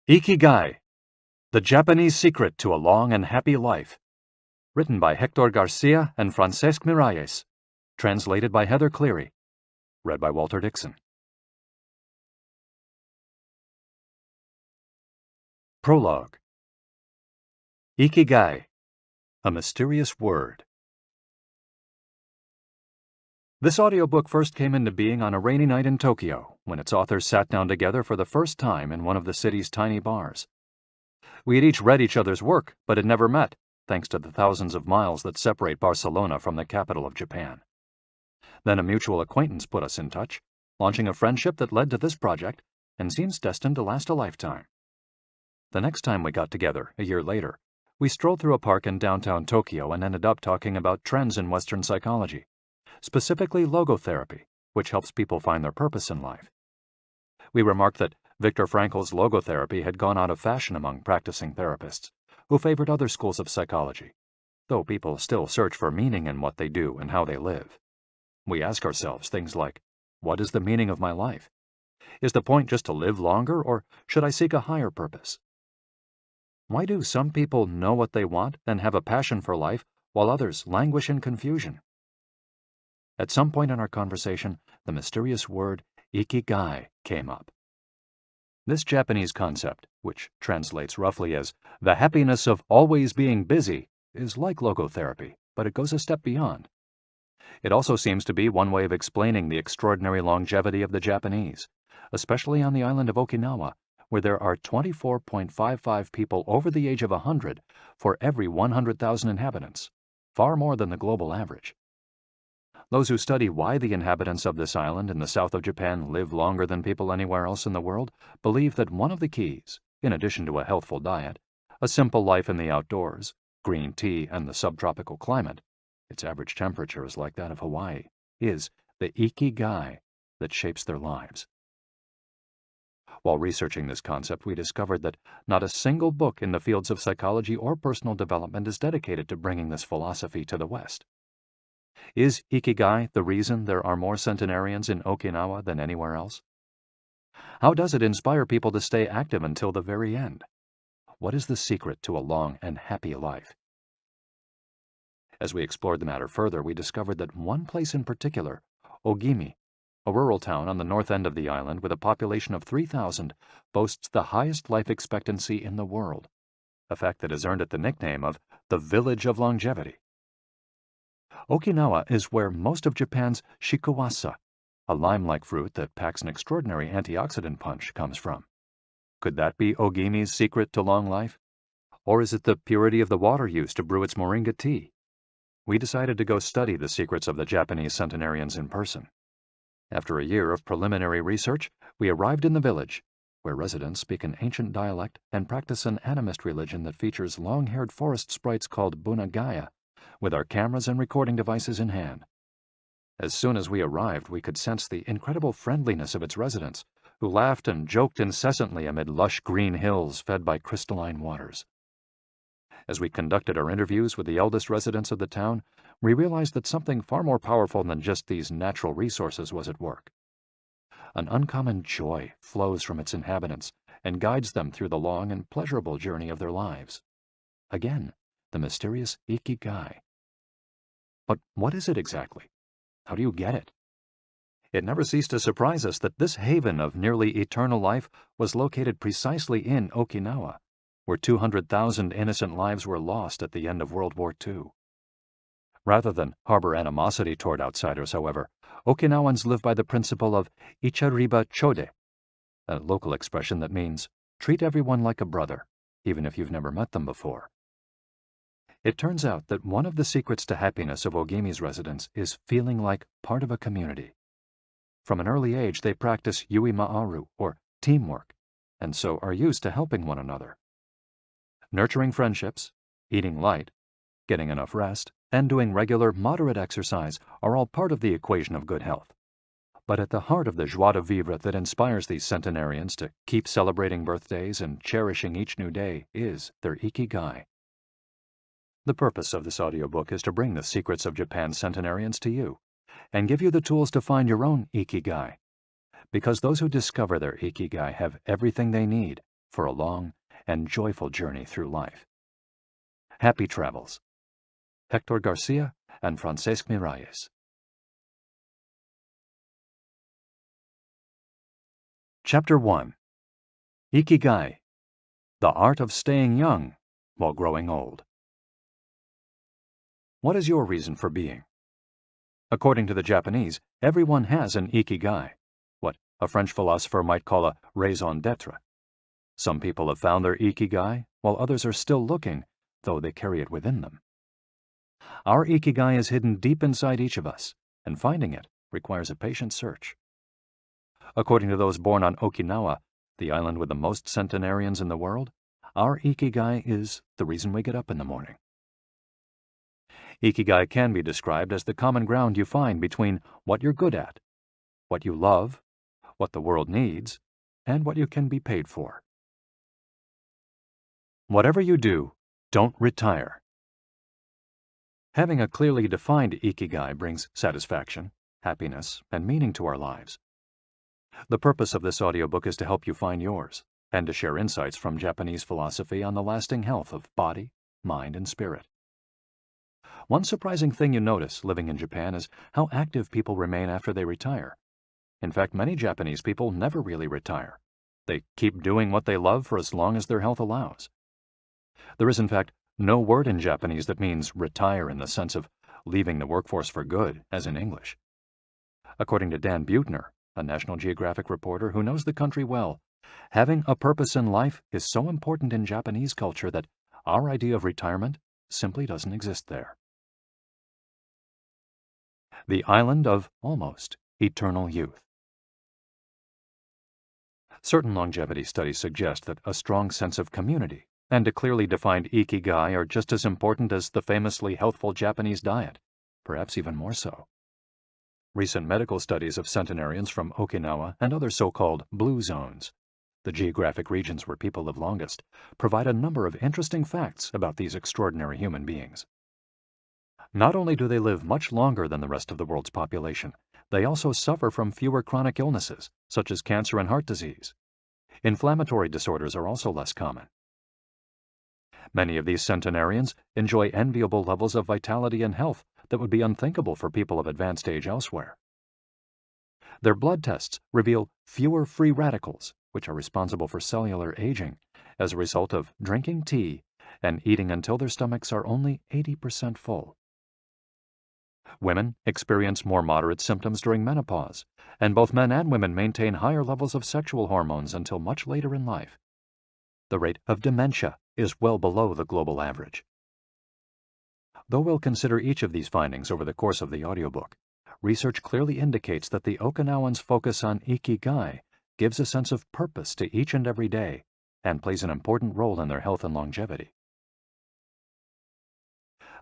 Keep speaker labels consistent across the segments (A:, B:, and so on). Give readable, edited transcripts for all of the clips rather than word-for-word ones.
A: IKIGAI, The Japanese Secret to a Long and Happy Life. Written by Hector Garcia and Francesc Miralles. Translated by Heather Cleary. Read by Walter Dixon. Prologue. IKIGAI, a mysterious word. This audiobook first came into being on a rainy night in Tokyo, when its authors sat down together for the first time in one of the city's tiny bars. We had each read each other's work, but had never met, thanks to the thousands of miles that separate Barcelona from the capital of Japan. Then a mutual acquaintance put us in touch, launching a friendship that led to this project and seems destined to last a lifetime. The next time we got together, a year later, we strolled through a park in downtown Tokyo and ended up talking about trends in Western psychology, specifically logotherapy, which helps people find their purpose in life. We remarked that Viktor Frankl's logotherapy had gone out of fashion among practicing therapists, who favored other schools of psychology, though people still search for meaning in what they do and how they live. We ask ourselves things like, what is the meaning of my life? Is the point just to live longer, or should I seek a higher purpose? Why do some people know what they want and have a passion for life, while others languish in confusion? At some point in our conversation, the mysterious word ikigai came up. This Japanese concept, which translates roughly as the happiness of always being busy, is like logotherapy, but it goes a step beyond. It also seems to be one way of explaining the extraordinary longevity of the Japanese, especially on the island of Okinawa, where there are 24.55 people over the age of 100 for every 100,000 inhabitants, far more than the global average. Those who study why the inhabitants of this island in the south of Japan live longer than people anywhere else in the world believe that one of the keys, in addition to a healthful diet, a simple life in the outdoors, green tea, and the subtropical climate — its average temperature is like that of Hawaii — is the ikigai that shapes their lives. While researching this concept, we discovered that not a single book in the fields of psychology or personal development is dedicated to bringing this philosophy to the West. Is ikigai the reason there are more centenarians in Okinawa than anywhere else? How does it inspire people to stay active until the very end? What is the secret to a long and happy life? As we explored the matter further, we discovered that one place in particular, Ogimi, a rural town on the north end of the island with a population of 3,000, boasts the highest life expectancy in the world, a fact that has earned it the nickname of the Village of Longevity. Okinawa is where most of Japan's shikuwasa, a lime-like fruit that packs an extraordinary antioxidant punch, comes from. Could that be Ogimi's secret to long life? Or is it the purity of the water used to brew its moringa tea? We decided to go study the secrets of the Japanese centenarians in person. After a year of preliminary research, we arrived in the village, where residents speak an ancient dialect and practice an animist religion that features long-haired forest sprites called bunagaya, with our cameras and recording devices in hand. As soon as we arrived, we could sense the incredible friendliness of its residents, who laughed and joked incessantly amid lush green hills fed by crystalline waters. As we conducted our interviews with the eldest residents of the town, we realized that something far more powerful than just these natural resources was at work. An uncommon joy flows from its inhabitants and guides them through the long and pleasurable journey of their lives. Again, the mysterious ikigai. But what is it exactly? How do you get it? It never ceased to surprise us that this haven of nearly eternal life was located precisely in Okinawa, where 200,000 innocent lives were lost at the end of World War II. Rather than harbor animosity toward outsiders, however, Okinawans live by the principle of ichariba chode, a local expression that means treat everyone like a brother, even if you've never met them before. It turns out that one of the secrets to happiness of Ogimi's residents is feeling like part of a community. From an early age, they practice yui ma'aru, or teamwork, and so are used to helping one another. Nurturing friendships, eating light, getting enough rest, and doing regular, moderate exercise are all part of the equation of good health. But at the heart of the joie de vivre that inspires these centenarians to keep celebrating birthdays and cherishing each new day is their ikigai. The purpose of this audiobook is to bring the secrets of Japan's centenarians to you and give you the tools to find your own ikigai, because those who discover their ikigai have everything they need for a long and joyful journey through life. Happy travels. Hector Garcia and Francesc Miralles. Chapter 1. Ikigai, the art of staying young while growing old. What is your reason for being? According to the Japanese, everyone has an ikigai, what a French philosopher might call a raison d'être. Some people have found their ikigai, while others are still looking, though they carry it within them. Our ikigai is hidden deep inside each of us, and finding it requires a patient search. According to those born on Okinawa, the island with the most centenarians in the world, our ikigai is the reason we get up in the morning. Ikigai can be described as the common ground you find between what you're good at, what you love, what the world needs, and what you can be paid for. Whatever you do, don't retire. Having a clearly defined ikigai brings satisfaction, happiness, and meaning to our lives. The purpose of this audiobook is to help you find yours, and to share insights from Japanese philosophy on the lasting health of body, mind, and spirit. One surprising thing you notice living in Japan is how active people remain after they retire. In fact, many Japanese people never really retire. They keep doing what they love for as long as their health allows. There is, in fact, no word in Japanese that means retire in the sense of leaving the workforce for good, as in English. According to Dan Buettner, a National Geographic reporter who knows the country well, having a purpose in life is so important in Japanese culture that our idea of retirement simply doesn't exist there. The island of almost eternal youth. Certain longevity studies suggest that a strong sense of community and a clearly defined ikigai are just as important as the famously healthful Japanese diet, perhaps even more so. Recent medical studies of centenarians from Okinawa and other so-called blue zones, the geographic regions where people live longest, provide a number of interesting facts about these extraordinary human beings. Not only do they live much longer than the rest of the world's population, they also suffer from fewer chronic illnesses, such as cancer and heart disease. Inflammatory disorders are also less common. Many of these centenarians enjoy enviable levels of vitality and health that would be unthinkable for people of advanced age elsewhere. Their blood tests reveal fewer free radicals, which are responsible for cellular aging, as a result of drinking tea and eating until their stomachs are only 80% full. Women experience more moderate symptoms during menopause, and both men and women maintain higher levels of sexual hormones until much later in life. The rate of dementia is well below the global average. Though we'll consider each of these findings over the course of the audiobook, research clearly indicates that the Okinawans' focus on ikigai gives a sense of purpose to each and every day and plays an important role in their health and longevity.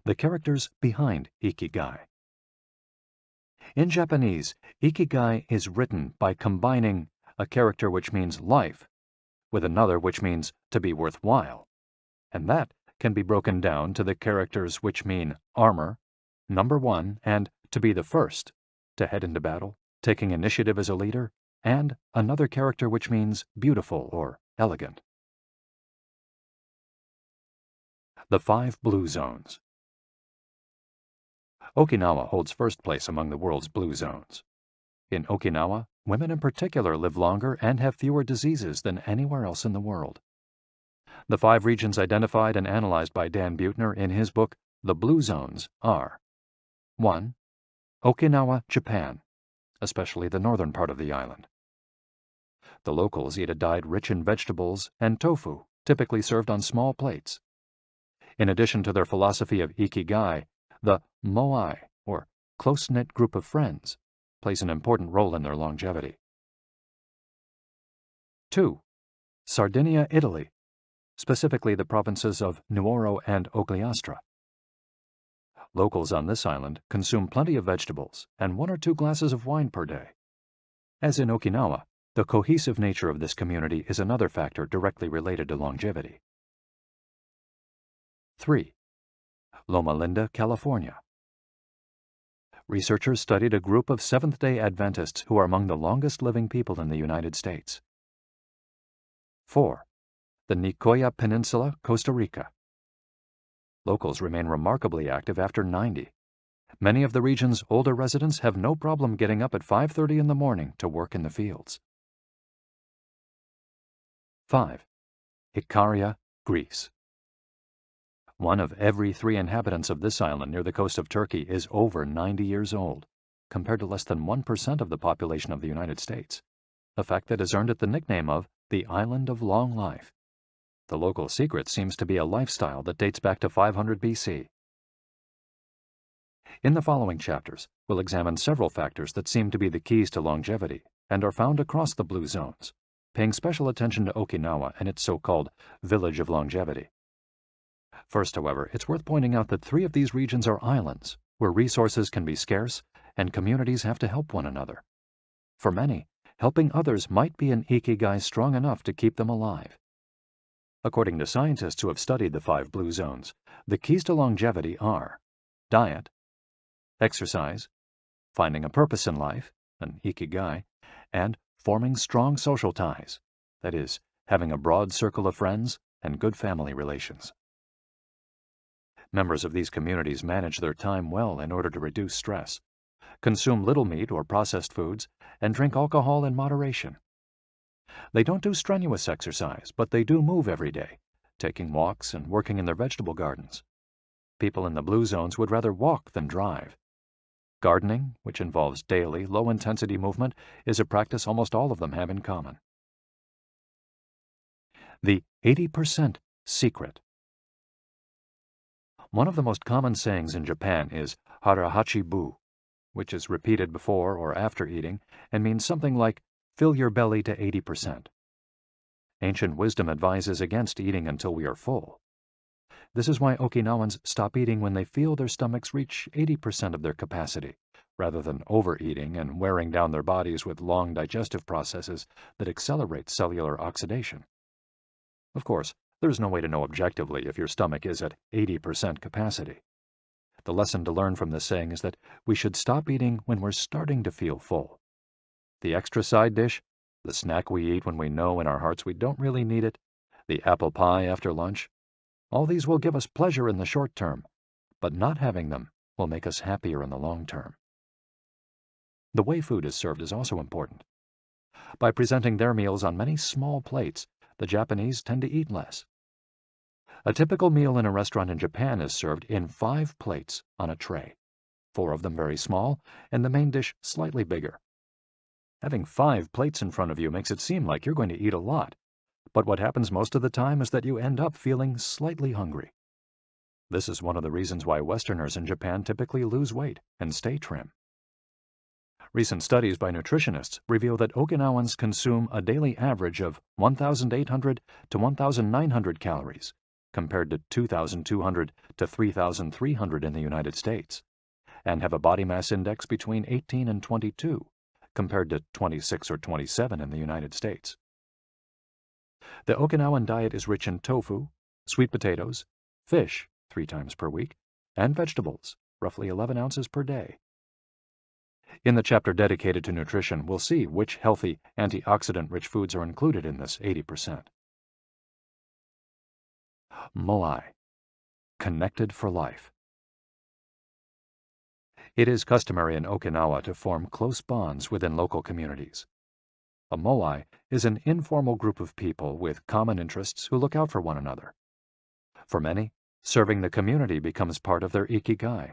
A: The characters behind ikigai. In Japanese, ikigai is written by combining a character which means life with another which means to be worthwhile, and that can be broken down to the characters which mean armor, number one, and to be the first, to head into battle, taking initiative as a leader, and another character which means beautiful or elegant. The 5 blue zones. Okinawa holds first place among the world's blue zones. In Okinawa, women in particular live longer and have fewer diseases than anywhere else in the world. The 5 regions identified and analyzed by Dan Buettner in his book, The Blue Zones, are 1. Okinawa, Japan, especially the northern part of the island. The locals eat a diet rich in vegetables and tofu, typically served on small plates. In addition to their philosophy of ikigai, the moai, or close-knit group of friends, plays an important role in their longevity. 2. Sardinia, Italy, specifically the provinces of Nuoro and Ogliastra. Locals on this island consume plenty of vegetables and 1 or 2 glasses of wine per day. As in Okinawa, the cohesive nature of this community is another factor directly related to longevity. 3. Loma Linda, California. Researchers studied a group of Seventh-day Adventists who are among the longest living people in the United States. 4. the Nicoya Peninsula, Costa Rica. Locals remain remarkably active after 90. Many of the region's older residents have no problem getting up at 5:30 in the morning to work in the fields. 5. Ikaria, Greece. One of every 3 inhabitants of this island near the coast of Turkey is over 90 years old, compared to less than 1% of the population of the United States, a fact that has earned it the nickname of the Island of Long Life. The local secret seems to be a lifestyle that dates back to 500 BC. In the following chapters, we'll examine several factors that seem to be the keys to longevity and are found across the blue zones, paying special attention to Okinawa and its so-called Village of Longevity. First, however, it's worth pointing out that 3 of these regions are islands, where resources can be scarce and communities have to help one another. For many, helping others might be an ikigai strong enough to keep them alive. According to scientists who have studied the 5 blue zones, the keys to longevity are diet, exercise, finding a purpose in life, an ikigai, and forming strong social ties, that is, having a broad circle of friends and good family relations. Members of these communities manage their time well in order to reduce stress, consume little meat or processed foods, and drink alcohol in moderation. They don't do strenuous exercise, but they do move every day, taking walks and working in their vegetable gardens. People in the blue zones would rather walk than drive. Gardening, which involves daily, low-intensity movement, is a practice almost all of them have in common. The 80% secret. One of the most common sayings in Japan is harahachi-bu, which is repeated before or after eating and means something like, fill your belly to 80%. Ancient wisdom advises against eating until we are full. This is why Okinawans stop eating when they feel their stomachs reach 80% of their capacity, rather than overeating and wearing down their bodies with long digestive processes that accelerate cellular oxidation. Of course, there's no way to know objectively if your stomach is at 80% capacity. The lesson to learn from this saying is that we should stop eating when we're starting to feel full. The extra side dish, the snack we eat when we know in our hearts we don't really need it, the apple pie after lunch, all these will give us pleasure in the short term, but not having them will make us happier in the long term. The way food is served is also important. By presenting their meals on many small plates, the Japanese tend to eat less. A typical meal in a restaurant in Japan is served in 5 plates on a tray, 4 of them very small, and the main dish slightly bigger. Having 5 plates in front of you makes it seem like you're going to eat a lot, but what happens most of the time is that you end up feeling slightly hungry. This is one of the reasons why Westerners in Japan typically lose weight and stay trim. Recent studies by nutritionists reveal that Okinawans consume a daily average of 1,800 to 1,900 calories, compared to 2,200 to 3,300 in the United States, and have a body mass index between 18 and 22, compared to 26 or 27 in the United States. The Okinawan diet is rich in tofu, sweet potatoes, fish 3 times per week, and vegetables, roughly 11 ounces per day. In the chapter dedicated to nutrition, we'll see which healthy, antioxidant-rich foods are included in this 80%. Moai, connected for life. It is customary in Okinawa to form close bonds within local communities. A moai is an informal group of people with common interests who look out for one another. For many, serving the community becomes part of their ikigai.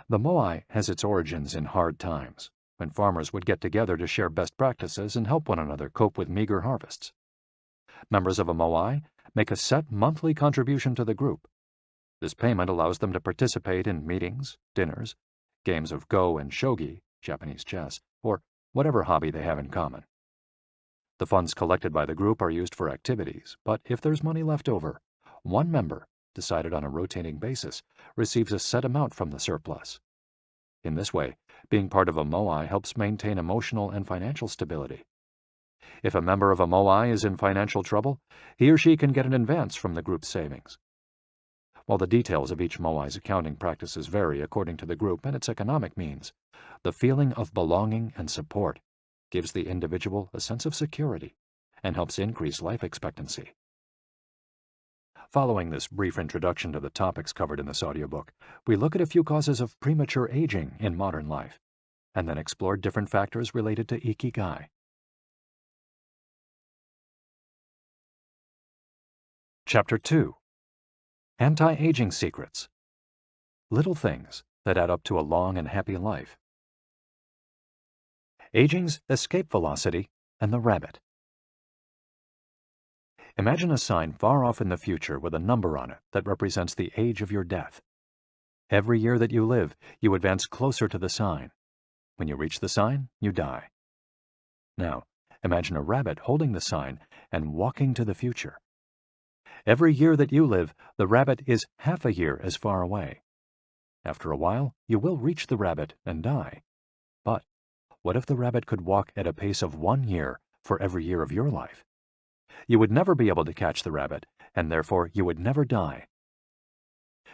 A: The moai has its origins in hard times, when farmers would get together to share best practices and help one another cope with meager harvests. Members of a moai make a set monthly contribution to the group. This payment allows them to participate in meetings, dinners, games of go and shogi, Japanese chess, or whatever hobby they have in common. The funds collected by the group are used for activities, but if there's money left over, one member, decided on a rotating basis, receives a set amount from the surplus. In this way, being part of a moai helps maintain emotional and financial stability. If a member of a moai is in financial trouble, he or she can get an advance from the group's savings. While the details of each moai's accounting practices vary according to the group and its economic means, the feeling of belonging and support gives the individual a sense of security and helps increase life expectancy. Following this brief introduction to the topics covered in this audiobook, we look at a few causes of premature aging in modern life, and then explore different factors related to IKIGAI. Chapter 2. Anti-Aging Secrets. Little things that add up to a long and happy life. Aging's escape velocity and the rabbit. Imagine a sign far off in the future with a number on it that represents the age of your death. Every year that you live, you advance closer to the sign. When you reach the sign, you die. Now, imagine a rabbit holding the sign and walking to the future. Every year that you live, the rabbit is half a year as far away. After a while, you will reach the rabbit and die. But what if the rabbit could walk at a pace of 1 year for every year of your life? You would never be able to catch the rabbit, and therefore you would never die.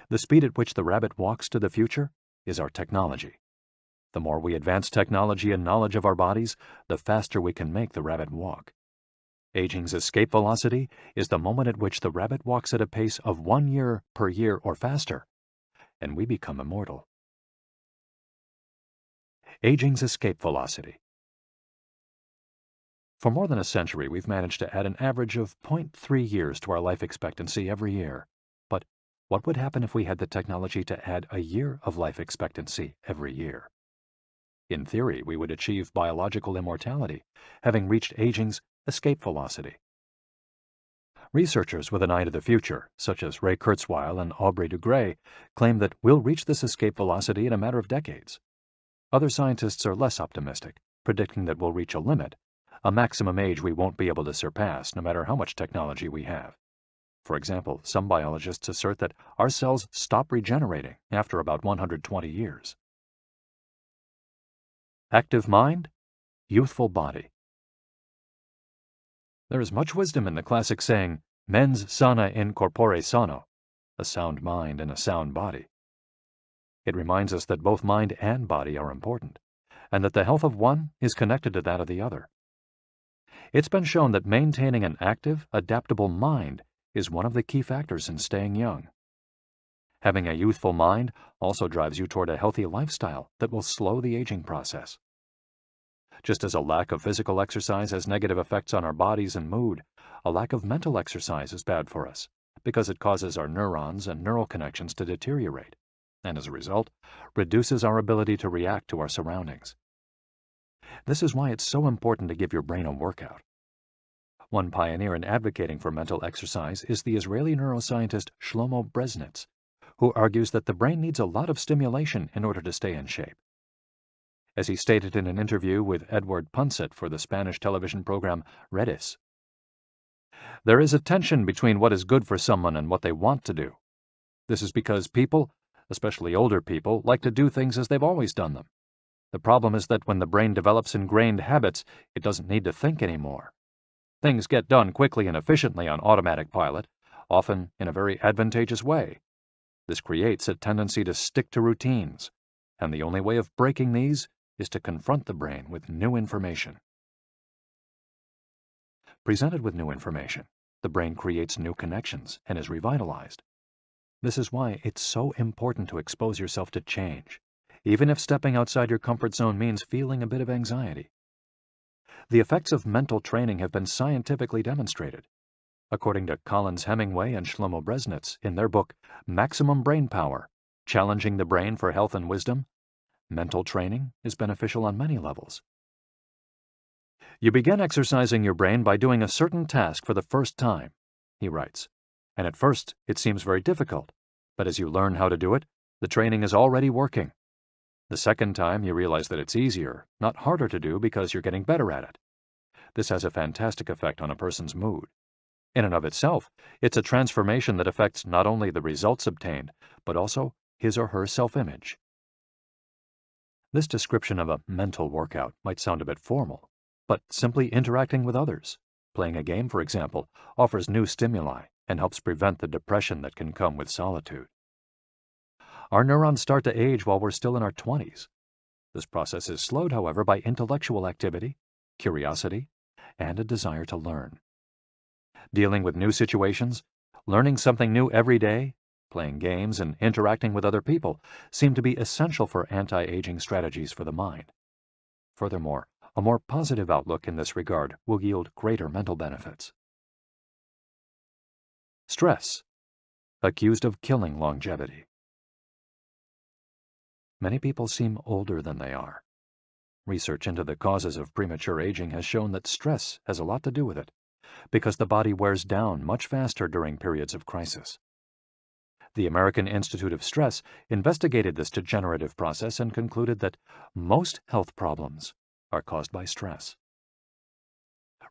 A: The speed at which the rabbit walks to the future is our technology. The more we advance technology and knowledge of our bodies, the faster we can make the rabbit walk. Aging's escape velocity is the moment at which the rabbit walks at a pace of 1 year per year or faster, and we become immortal. Aging's escape velocity. For more than a century, we've managed to add an average of 0.3 years to our life expectancy every year. But what would happen if we had the technology to add a year of life expectancy every year? In theory, we would achieve biological immortality, having reached aging's escape velocity. Researchers with an eye to the future, such as Ray Kurzweil and Aubrey de Grey, claim that we'll reach this escape velocity in a matter of decades. Other scientists are less optimistic, predicting that we'll reach a limit, a maximum age we won't be able to surpass no matter how much technology we have. For example, some biologists assert that our cells stop regenerating after about 120 years. Active mind, youthful body. There is much wisdom in the classic saying, mens sana in corpore sano, a sound mind in a sound body. It reminds us that both mind and body are important, and that the health of one is connected to that of the other. It's been shown that maintaining an active, adaptable mind is one of the key factors in staying young. Having a youthful mind also drives you toward a healthy lifestyle that will slow the aging process. Just as a lack of physical exercise has negative effects on our bodies and mood, a lack of mental exercise is bad for us because it causes our neurons and neural connections to deteriorate, and as a result, reduces our ability to react to our surroundings. This is why it's so important to give your brain a workout. One pioneer in advocating for mental exercise is the Israeli neuroscientist Shlomo Bresnitz, who argues that the brain needs a lot of stimulation in order to stay in shape. As he stated in an interview with Edward Punset for the Spanish television program Redis, there is a tension between what is good for someone and what they want to do. This is because people, especially older people, like to do things as they've always done them. The problem is that when the brain develops ingrained habits, it doesn't need to think anymore. Things get done quickly and efficiently on automatic pilot, often in a very advantageous way. This creates a tendency to stick to routines, and the only way of breaking these is to confront the brain with new information. Presented with new information, the brain creates new connections and is revitalized. This is why it's so important to expose yourself to change, even if stepping outside your comfort zone means feeling a bit of anxiety. The effects of mental training have been scientifically demonstrated. According to Collins Hemingway and Shlomo Bresnitz in their book Maximum Brain Power, Challenging the Brain for Health and Wisdom, mental training is beneficial on many levels. You begin exercising your brain by doing a certain task for the first time, he writes, and at first it seems very difficult, but as you learn how to do it, the training is already working. The second time you realize that it's easier, not harder to do because you're getting better at it. This has a fantastic effect on a person's mood. In and of itself, it's a transformation that affects not only the results obtained, but also his or her self-image. This description of a mental workout might sound a bit formal, but simply interacting with others, playing a game, for example, offers new stimuli and helps prevent the depression that can come with solitude. Our neurons start to age while we're still in our 20s. This process is slowed, however, by intellectual activity, curiosity, and a desire to learn. Dealing with new situations, Learning something new every day, playing games, and interacting with other people seem to be essential for anti-aging strategies for the mind. Furthermore, a more positive outlook in this regard will yield greater mental benefits. Stress, accused of killing longevity. Many people seem older than they are. Research into the causes of premature aging has shown that stress has a lot to do with it, because the body wears down much faster during periods of crisis. The American Institute of Stress investigated this degenerative process and concluded that most health problems are caused by stress.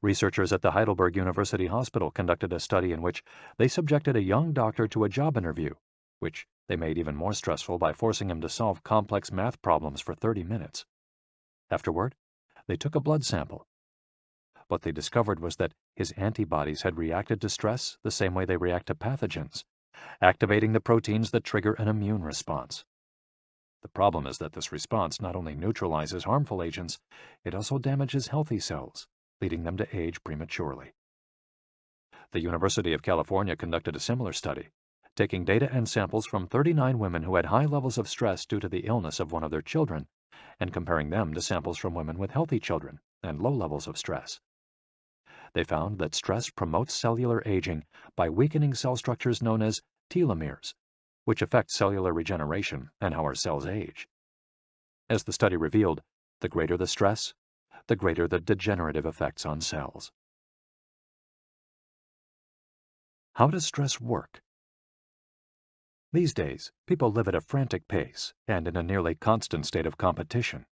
A: Researchers at the Heidelberg University Hospital conducted a study in which they subjected a young doctor to a job interview, which they made even more stressful by forcing him to solve complex math problems for 30 minutes. Afterward, they took a blood sample. What they discovered was that his antibodies had reacted to stress the same way they react to pathogens, activating the proteins that trigger an immune response. The problem is that this response not only neutralizes harmful agents, it also damages healthy cells, leading them to age prematurely. The University of California conducted a similar study, taking data and samples from 39 women who had high levels of stress due to the illness of one of their children, and comparing them to samples from women with healthy children and low levels of stress. They found that stress promotes cellular aging by weakening cell structures known as telomeres, which affect cellular regeneration and how our cells age. As the study revealed, the greater the stress, the greater the degenerative effects on cells. How does stress work? These days, people live at a frantic pace and in a nearly constant state of competition.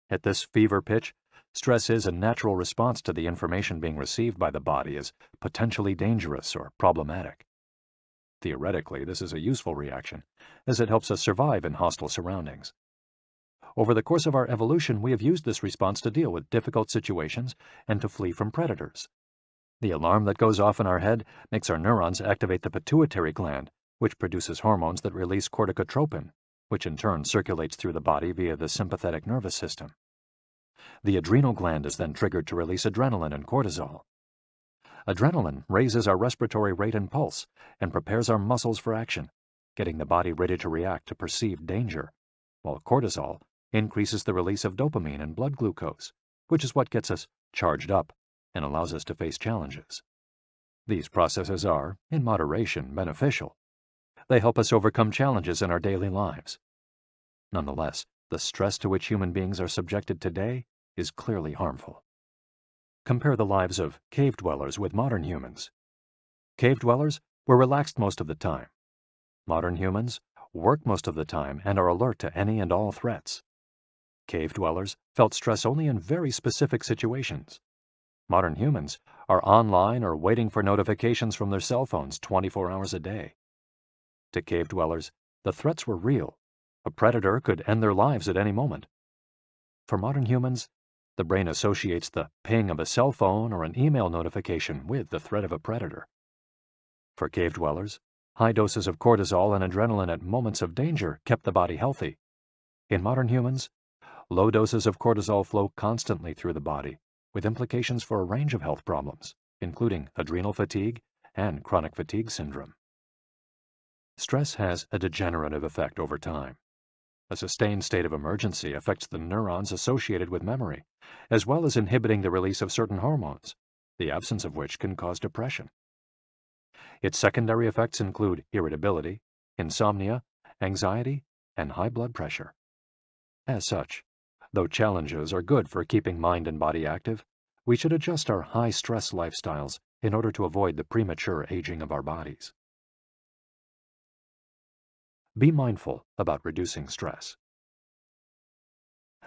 A: At this fever pitch, stress is a natural response to the information being received by the body as potentially dangerous or problematic. Theoretically, this is a useful reaction, as it helps us survive in hostile surroundings. Over the course of our evolution, we have used this response to deal with difficult situations and to flee from predators. The alarm that goes off in our head makes our neurons activate the pituitary gland, which produces hormones that release corticotropin, which in turn circulates through the body via the sympathetic nervous system. The adrenal gland is then triggered to release adrenaline and cortisol. Adrenaline raises our respiratory rate and pulse and prepares our muscles for action, getting the body ready to react to perceived danger, while cortisol increases the release of dopamine and blood glucose, which is what gets us charged up and allows us to face challenges. These processes are, in moderation, beneficial. They help us overcome challenges in our daily lives. Nonetheless, the stress to which human beings are subjected today is clearly harmful. Compare the lives of cave dwellers with modern humans. Cave dwellers were relaxed most of the time. Modern humans work most of the time and are alert to any and all threats. Cave dwellers felt stress only in very specific situations. Modern humans are online or waiting for notifications from their cell phones 24 hours a day. To cave dwellers, the threats were real. A predator could end their lives at any moment. For modern humans, the brain associates the ping of a cell phone or an email notification with the threat of a predator. For cave dwellers, high doses of cortisol and adrenaline at moments of danger kept the body healthy. In modern humans, low doses of cortisol flow constantly through the body, with implications for a range of health problems, including adrenal fatigue and chronic fatigue syndrome. Stress has a degenerative effect over time. A sustained state of emergency affects the neurons associated with memory, as well as inhibiting the release of certain hormones, the absence of which can cause depression. Its secondary effects include irritability, insomnia, anxiety, and high blood pressure. As such, though challenges are good for keeping mind and body active, we should adjust our high-stress lifestyles in order to avoid the premature aging of our bodies. Be mindful about reducing stress.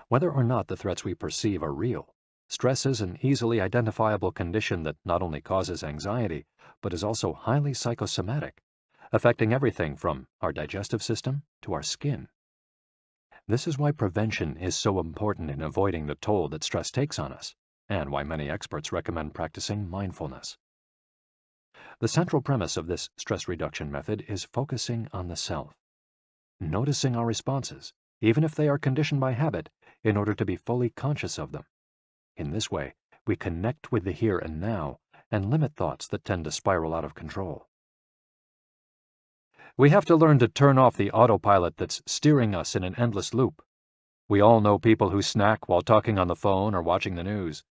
A: Whether or not the threats we perceive are real, stress is an easily identifiable condition that not only causes anxiety, but is also highly psychosomatic, affecting everything from our digestive system to our skin. This is why prevention is so important in avoiding the toll that stress takes on us, and why many experts recommend practicing mindfulness. The central premise of this stress reduction method is focusing on the self, noticing our responses, even if they are conditioned by habit, in order to be fully conscious of them. In this way, we connect with the here and now and limit thoughts that tend to spiral out of control. We have to learn to turn off the autopilot that's steering us in an endless loop. We all know people who snack while talking on the phone or watching the news.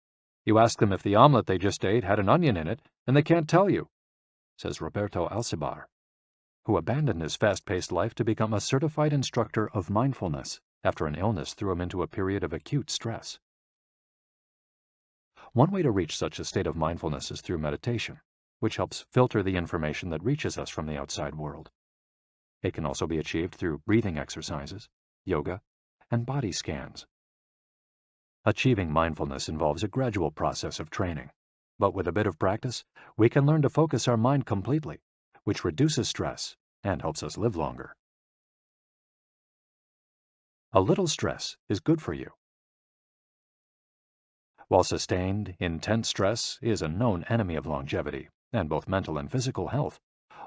A: You ask them if the omelet they just ate had an onion in it, and they can't tell you, says Roberto Alcibar, who abandoned his fast-paced life to become a certified instructor of mindfulness after an illness threw him into a period of acute stress. One way to reach such a state of mindfulness is through meditation, which helps filter the information that reaches us from the outside world. It can also be achieved through breathing exercises, yoga, and body scans. Achieving mindfulness involves a gradual process of training, but with a bit of practice, we can learn to focus our mind completely, which reduces stress and helps us live longer. A little stress is good for you. While sustained, intense stress is a known enemy of longevity and both mental and physical health,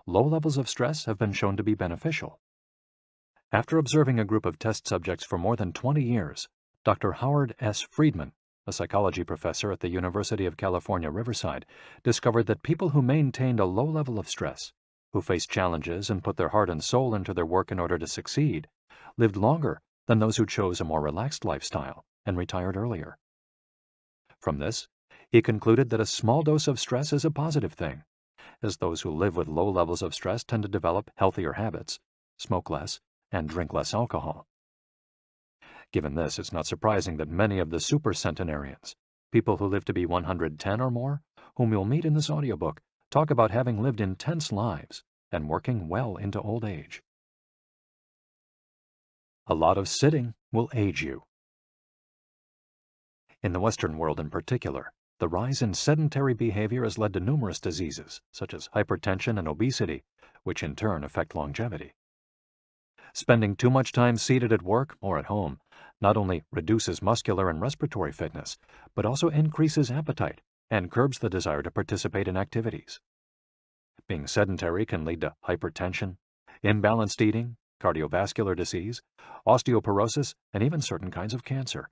A: low levels of stress have been shown to be beneficial. After observing a group of test subjects for more than 20 years, Dr. Howard S. Friedman, a psychology professor at the University of California, Riverside, discovered that people who maintained a low level of stress, who faced challenges and put their heart and soul into their work in order to succeed, lived longer than those who chose a more relaxed lifestyle and retired earlier. From this, he concluded that a small dose of stress is a positive thing, as those who live with low levels of stress tend to develop healthier habits, smoke less, and drink less alcohol. Given this, it's not surprising that many of the supercentenarians, people who live to be 110 or more, whom you'll meet in this audiobook, talk about having lived intense lives and working well into old age. A lot of sitting will age you. In the Western world in particular, the rise in sedentary behavior has led to numerous diseases, such as hypertension and obesity, which in turn affect longevity. Spending too much time seated at work or at home not only reduces muscular and respiratory fitness, but also increases appetite and curbs the desire to participate in activities. Being sedentary can lead to hypertension, imbalanced eating, cardiovascular disease, osteoporosis, and even certain kinds of cancer.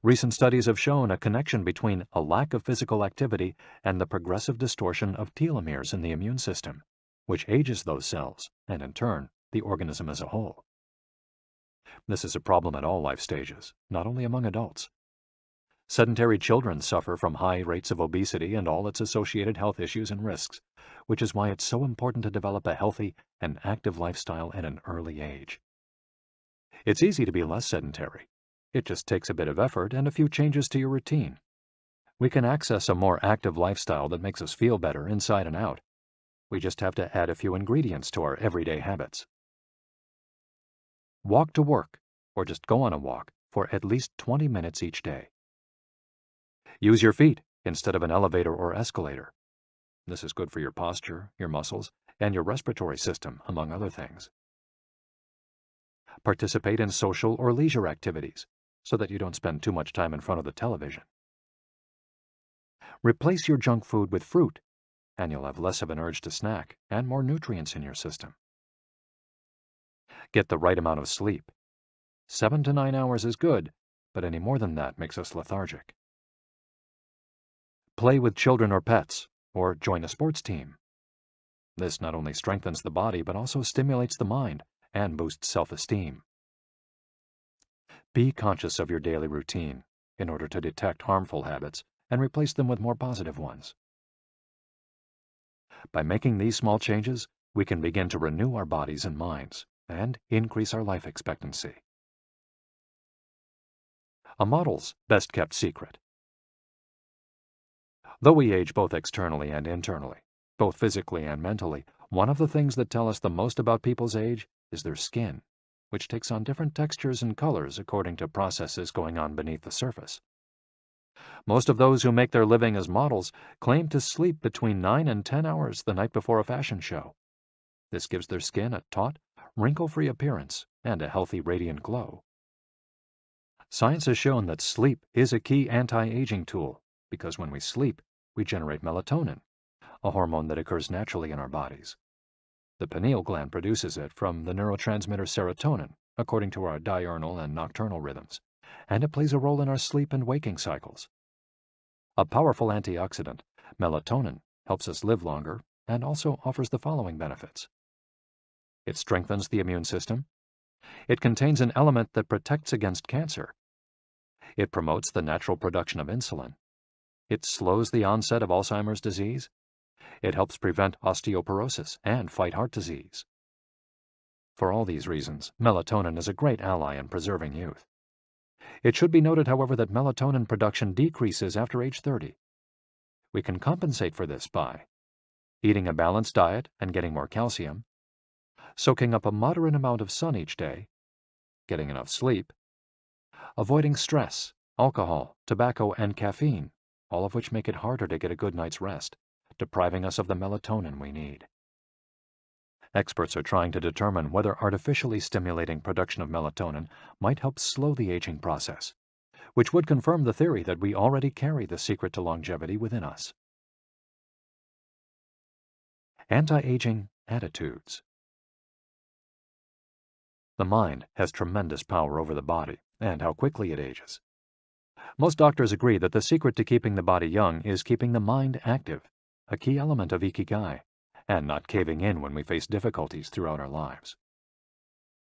A: Recent studies have shown a connection between a lack of physical activity and the progressive distortion of telomeres in the immune system, which ages those cells and, in turn, the organism as a whole. This is a problem at all life stages, not only among adults. Sedentary children suffer from high rates of obesity and all its associated health issues and risks, which is why it's so important to develop a healthy and active lifestyle at an early age. It's easy to be less sedentary. It just takes a bit of effort and a few changes to your routine. We can access a more active lifestyle that makes us feel better inside and out. We just have to add a few ingredients to our everyday habits. Walk to work, or just go on a walk, for at least 20 minutes each day. Use your feet instead of an elevator or escalator. This is good for your posture, your muscles, and your respiratory system, among other things. Participate in social or leisure activities, so that you don't spend too much time in front of the television. Replace your junk food with fruit, and you'll have less of an urge to snack and more nutrients in your system. Get the right amount of sleep. 7 to 9 hours is good, but any more than that makes us lethargic. Play with children or pets, or join a sports team. This not only strengthens the body, but also stimulates the mind and boosts self-esteem. Be conscious of your daily routine in order to detect harmful habits and replace them with more positive ones. By making these small changes, we can begin to renew our bodies and minds and increase our life expectancy. A model's best-kept secret. Though we age both externally and internally, both physically and mentally, one of the things that tell us the most about people's age is their skin, which takes on different textures and colors according to processes going on beneath the surface. Most of those who make their living as models claim to sleep between 9 and 10 hours the night before a fashion show. This gives their skin a taut, wrinkle-free appearance and a healthy, radiant glow. Science has shown that sleep is a key anti-aging tool because when we sleep, we generate melatonin, a hormone that occurs naturally in our bodies. The pineal gland produces it from the neurotransmitter serotonin, according to our diurnal and nocturnal rhythms, and it plays a role in our sleep and waking cycles. A powerful antioxidant, melatonin helps us live longer and also offers the following benefits. It strengthens the immune system. It contains an element that protects against cancer. It promotes the natural production of insulin. It slows the onset of Alzheimer's disease. It helps prevent osteoporosis and fight heart disease. For all these reasons, melatonin is a great ally in preserving youth. It should be noted, however, that melatonin production decreases after age 30. We can compensate for this by eating a balanced diet and getting more calcium, soaking up a moderate amount of sun each day, getting enough sleep, avoiding stress, alcohol, tobacco, and caffeine, all of which make it harder to get a good night's rest, depriving us of the melatonin we need. Experts are trying to determine whether artificially stimulating production of melatonin might help slow the aging process, which would confirm the theory that we already carry the secret to longevity within us. Anti-aging attitudes. The mind has tremendous power over the body and how quickly it ages. Most doctors agree that the secret to keeping the body young is keeping the mind active, a key element of IKIGAI, and not caving in when we face difficulties throughout our lives.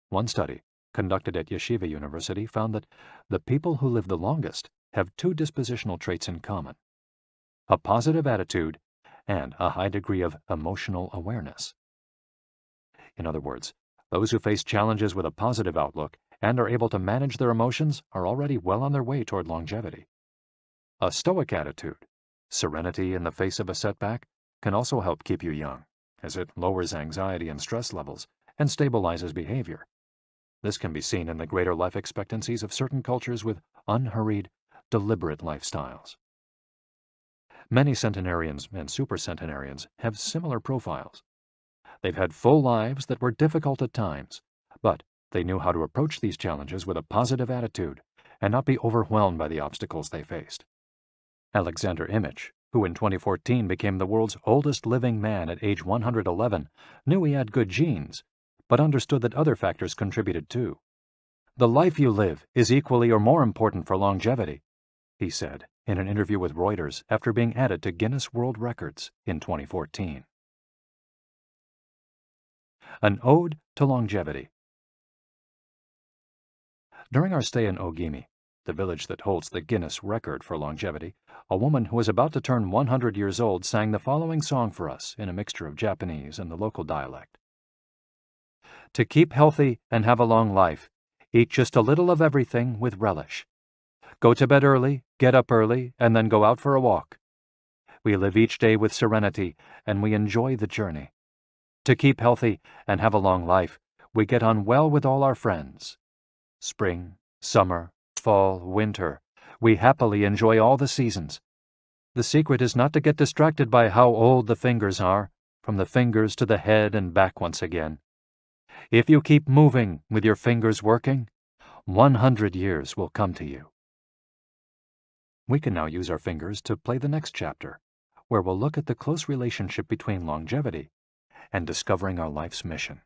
A: One study, conducted at Yeshiva University, found that the people who live the longest have two dispositional traits in common: a positive attitude and a high degree of emotional awareness. In other words, those who face challenges with a positive outlook and are able to manage their emotions are already well on their way toward longevity. A stoic attitude, serenity in the face of a setback, can also help keep you young, as it lowers anxiety and stress levels and stabilizes behavior. This can be seen in the greater life expectancies of certain cultures with unhurried, deliberate lifestyles. Many centenarians and supercentenarians have similar profiles. They've had full lives that were difficult at times, but they knew how to approach these challenges with a positive attitude and not be overwhelmed by the obstacles they faced. Alexander Imich, who in 2014 became the world's oldest living man at age 111, knew he had good genes, but understood that other factors contributed too. "The life you live is equally or more important for longevity," he said in an interview with Reuters after being added to Guinness World Records in 2014. An Ode to Longevity. During our stay in Ogimi, the village that holds the Guinness record for longevity, a woman who was about to turn 100 years old sang the following song for us in a mixture of Japanese and the local dialect. "To keep healthy and have a long life, eat just a little of everything with relish. Go to bed early, get up early, and then go out for a walk. We live each day with serenity, and we enjoy the journey. To keep healthy and have a long life, we get on well with all our friends. Spring, summer, fall, winter, we happily enjoy all the seasons. The secret is not to get distracted by how old the fingers are, from the fingers to the head and back once again. If you keep moving with your fingers working, 100 years will come to you." We can now use our fingers to play the next chapter, where we'll look at the close relationship between longevity and discovering our life's mission.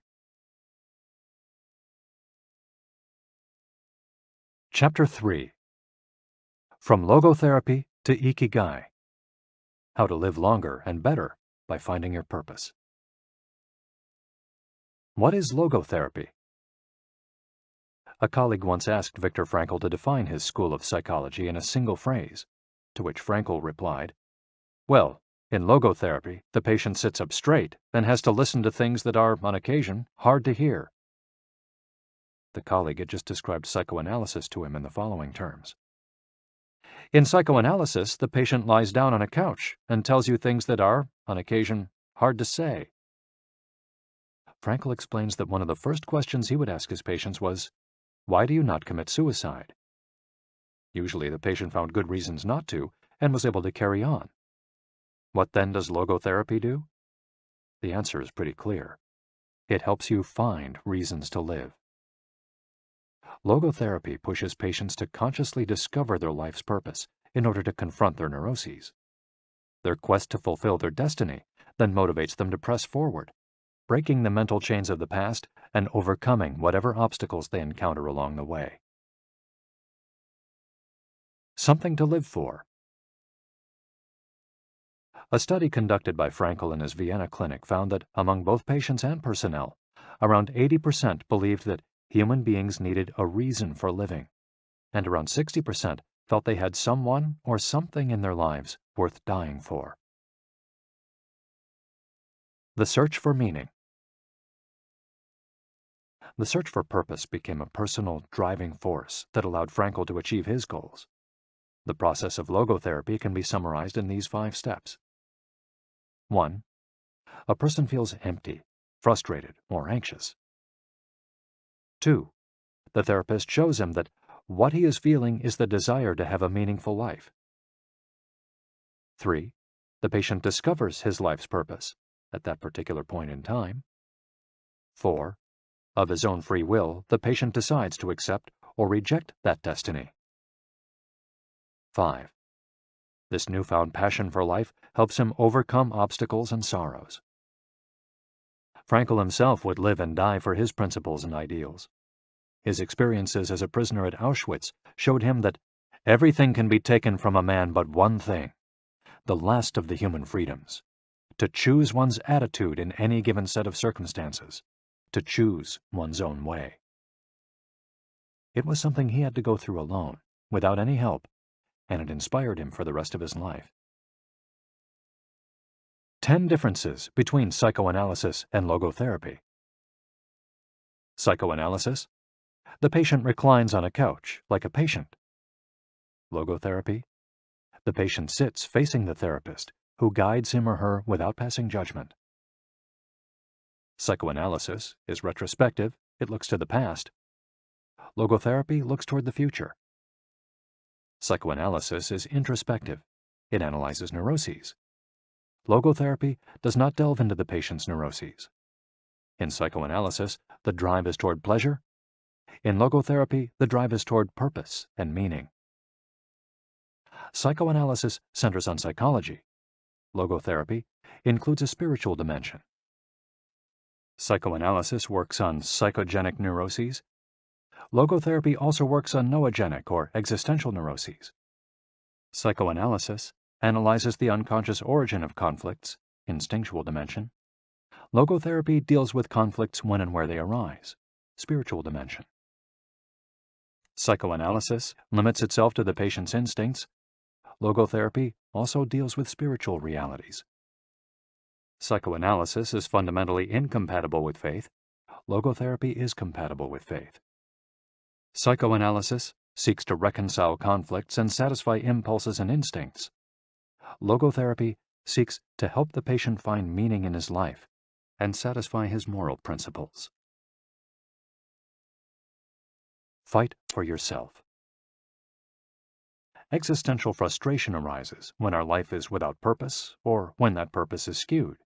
A: Chapter 3. From Logotherapy to Ikigai. How to live longer and better by finding your purpose. What is logotherapy? A colleague once asked Viktor Frankl to define his school of psychology in a single phrase, to which Frankl replied, "Well, in logotherapy, the patient sits up straight and has to listen to things that are, on occasion, hard to hear." The colleague had just described psychoanalysis to him in the following terms. "In psychoanalysis, the patient lies down on a couch and tells you things that are, on occasion, hard to say." Frankl explains that one of the first questions he would ask his patients was, "Why do you not commit suicide?" Usually the patient found good reasons not to and was able to carry on. What then does logotherapy do? The answer is pretty clear. It helps you find reasons to live. Logotherapy pushes patients to consciously discover their life's purpose in order to confront their neuroses. Their quest to fulfill their destiny then motivates them to press forward, breaking the mental chains of the past and overcoming whatever obstacles they encounter along the way. Something to live for. A study conducted by Frankl in his Vienna clinic found that among both patients and personnel, Around 80% believed that human beings needed a reason for living, and around 60% felt they had someone or something in their lives worth dying for. The search for meaning. The search for purpose became a personal driving force that allowed Frankl to achieve his goals. The process of logotherapy can be summarized in these 5 steps. 1. A person feels empty, frustrated, or anxious. 2. The therapist shows him that what he is feeling is the desire to have a meaningful life. 3. The patient discovers his life's purpose at that particular point in time. 4. Of his own free will, the patient decides to accept or reject that destiny. 5. This newfound passion for life helps him overcome obstacles and sorrows. Frankl himself would live and die for his principles and ideals. His experiences as a prisoner at Auschwitz showed him that everything can be taken from a man but one thing, the last of the human freedoms: to choose one's attitude in any given set of circumstances, to choose one's own way. It was something he had to go through alone, without any help, and it inspired him for the rest of his life. 10 differences between psychoanalysis and logotherapy. Psychoanalysis: the patient reclines on a couch like a patient. Logotherapy: the patient sits facing the therapist, who guides him or her without passing judgment. Psychoanalysis is retrospective, it looks to the past. Logotherapy looks toward the future. Psychoanalysis is introspective, it analyzes neuroses. Logotherapy does not delve into the patient's neuroses. In psychoanalysis, the drive is toward pleasure. In logotherapy, the drive is toward purpose and meaning. Psychoanalysis centers on psychology. Logotherapy includes a spiritual dimension. Psychoanalysis works on psychogenic neuroses. Logotherapy also works on noogenic or existential neuroses. Psychoanalysis analyzes the unconscious origin of conflicts, instinctual dimension. Logotherapy deals with conflicts when and where they arise, spiritual dimension. Psychoanalysis limits itself to the patient's instincts. Logotherapy also deals with spiritual realities. Psychoanalysis is fundamentally incompatible with faith. Logotherapy is compatible with faith. Psychoanalysis seeks to reconcile conflicts and satisfy impulses and instincts. Logotherapy seeks to help the patient find meaning in his life and satisfy his moral principles. Fight for yourself. Existential frustration arises when our life is without purpose or when that purpose is skewed.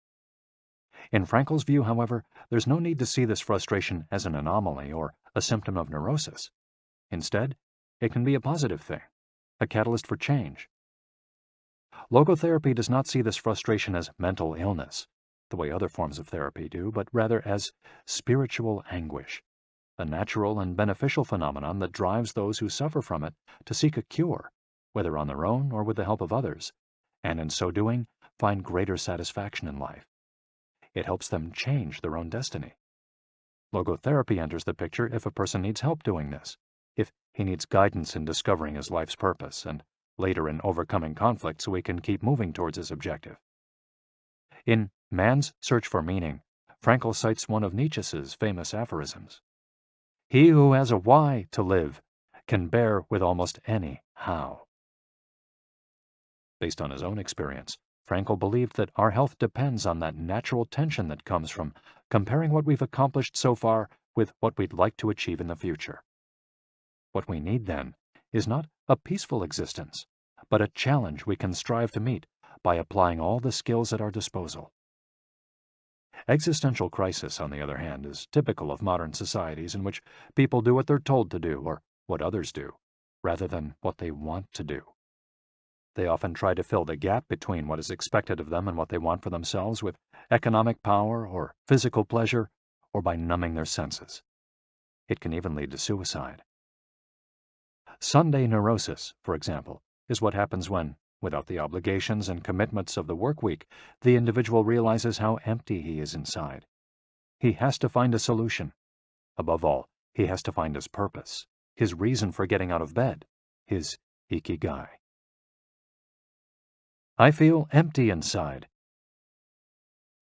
A: In Frankl's view, however, there's no need to see this frustration as an anomaly or a symptom of neurosis. Instead, it can be a positive thing, a catalyst for change. Logotherapy does not see this frustration as mental illness, the way other forms of therapy do, but rather as spiritual anguish, a natural and beneficial phenomenon that drives those who suffer from it to seek a cure, whether on their own or with the help of others, and in so doing, find greater satisfaction in life. It helps them change their own destiny. Logotherapy enters the picture if a person needs help doing this, if he needs guidance in discovering his life's purpose, and later in overcoming conflict so he can keep moving towards his objective. In Man's Search for Meaning, Frankl cites one of Nietzsche's famous aphorisms: "He who has a why to live can bear with almost any how." Based on his own experience, Frankl believed that our health depends on that natural tension that comes from comparing what we've accomplished so far with what we'd like to achieve in the future. What we need, then, is not a peaceful existence, but a challenge we can strive to meet by applying all the skills at our disposal. Existential crisis, on the other hand, is typical of modern societies in which people do what they're told to do or what others do, rather than what they want to do. They often try to fill the gap between what is expected of them and what they want for themselves with economic power or physical pleasure, or by numbing their senses. It can even lead to suicide. Sunday neurosis, for example, is what happens when, without the obligations and commitments of the work week, the individual realizes how empty he is inside. He has to find a solution. Above all, he has to find his purpose, his reason for getting out of bed, his IKIGAI. I feel empty inside.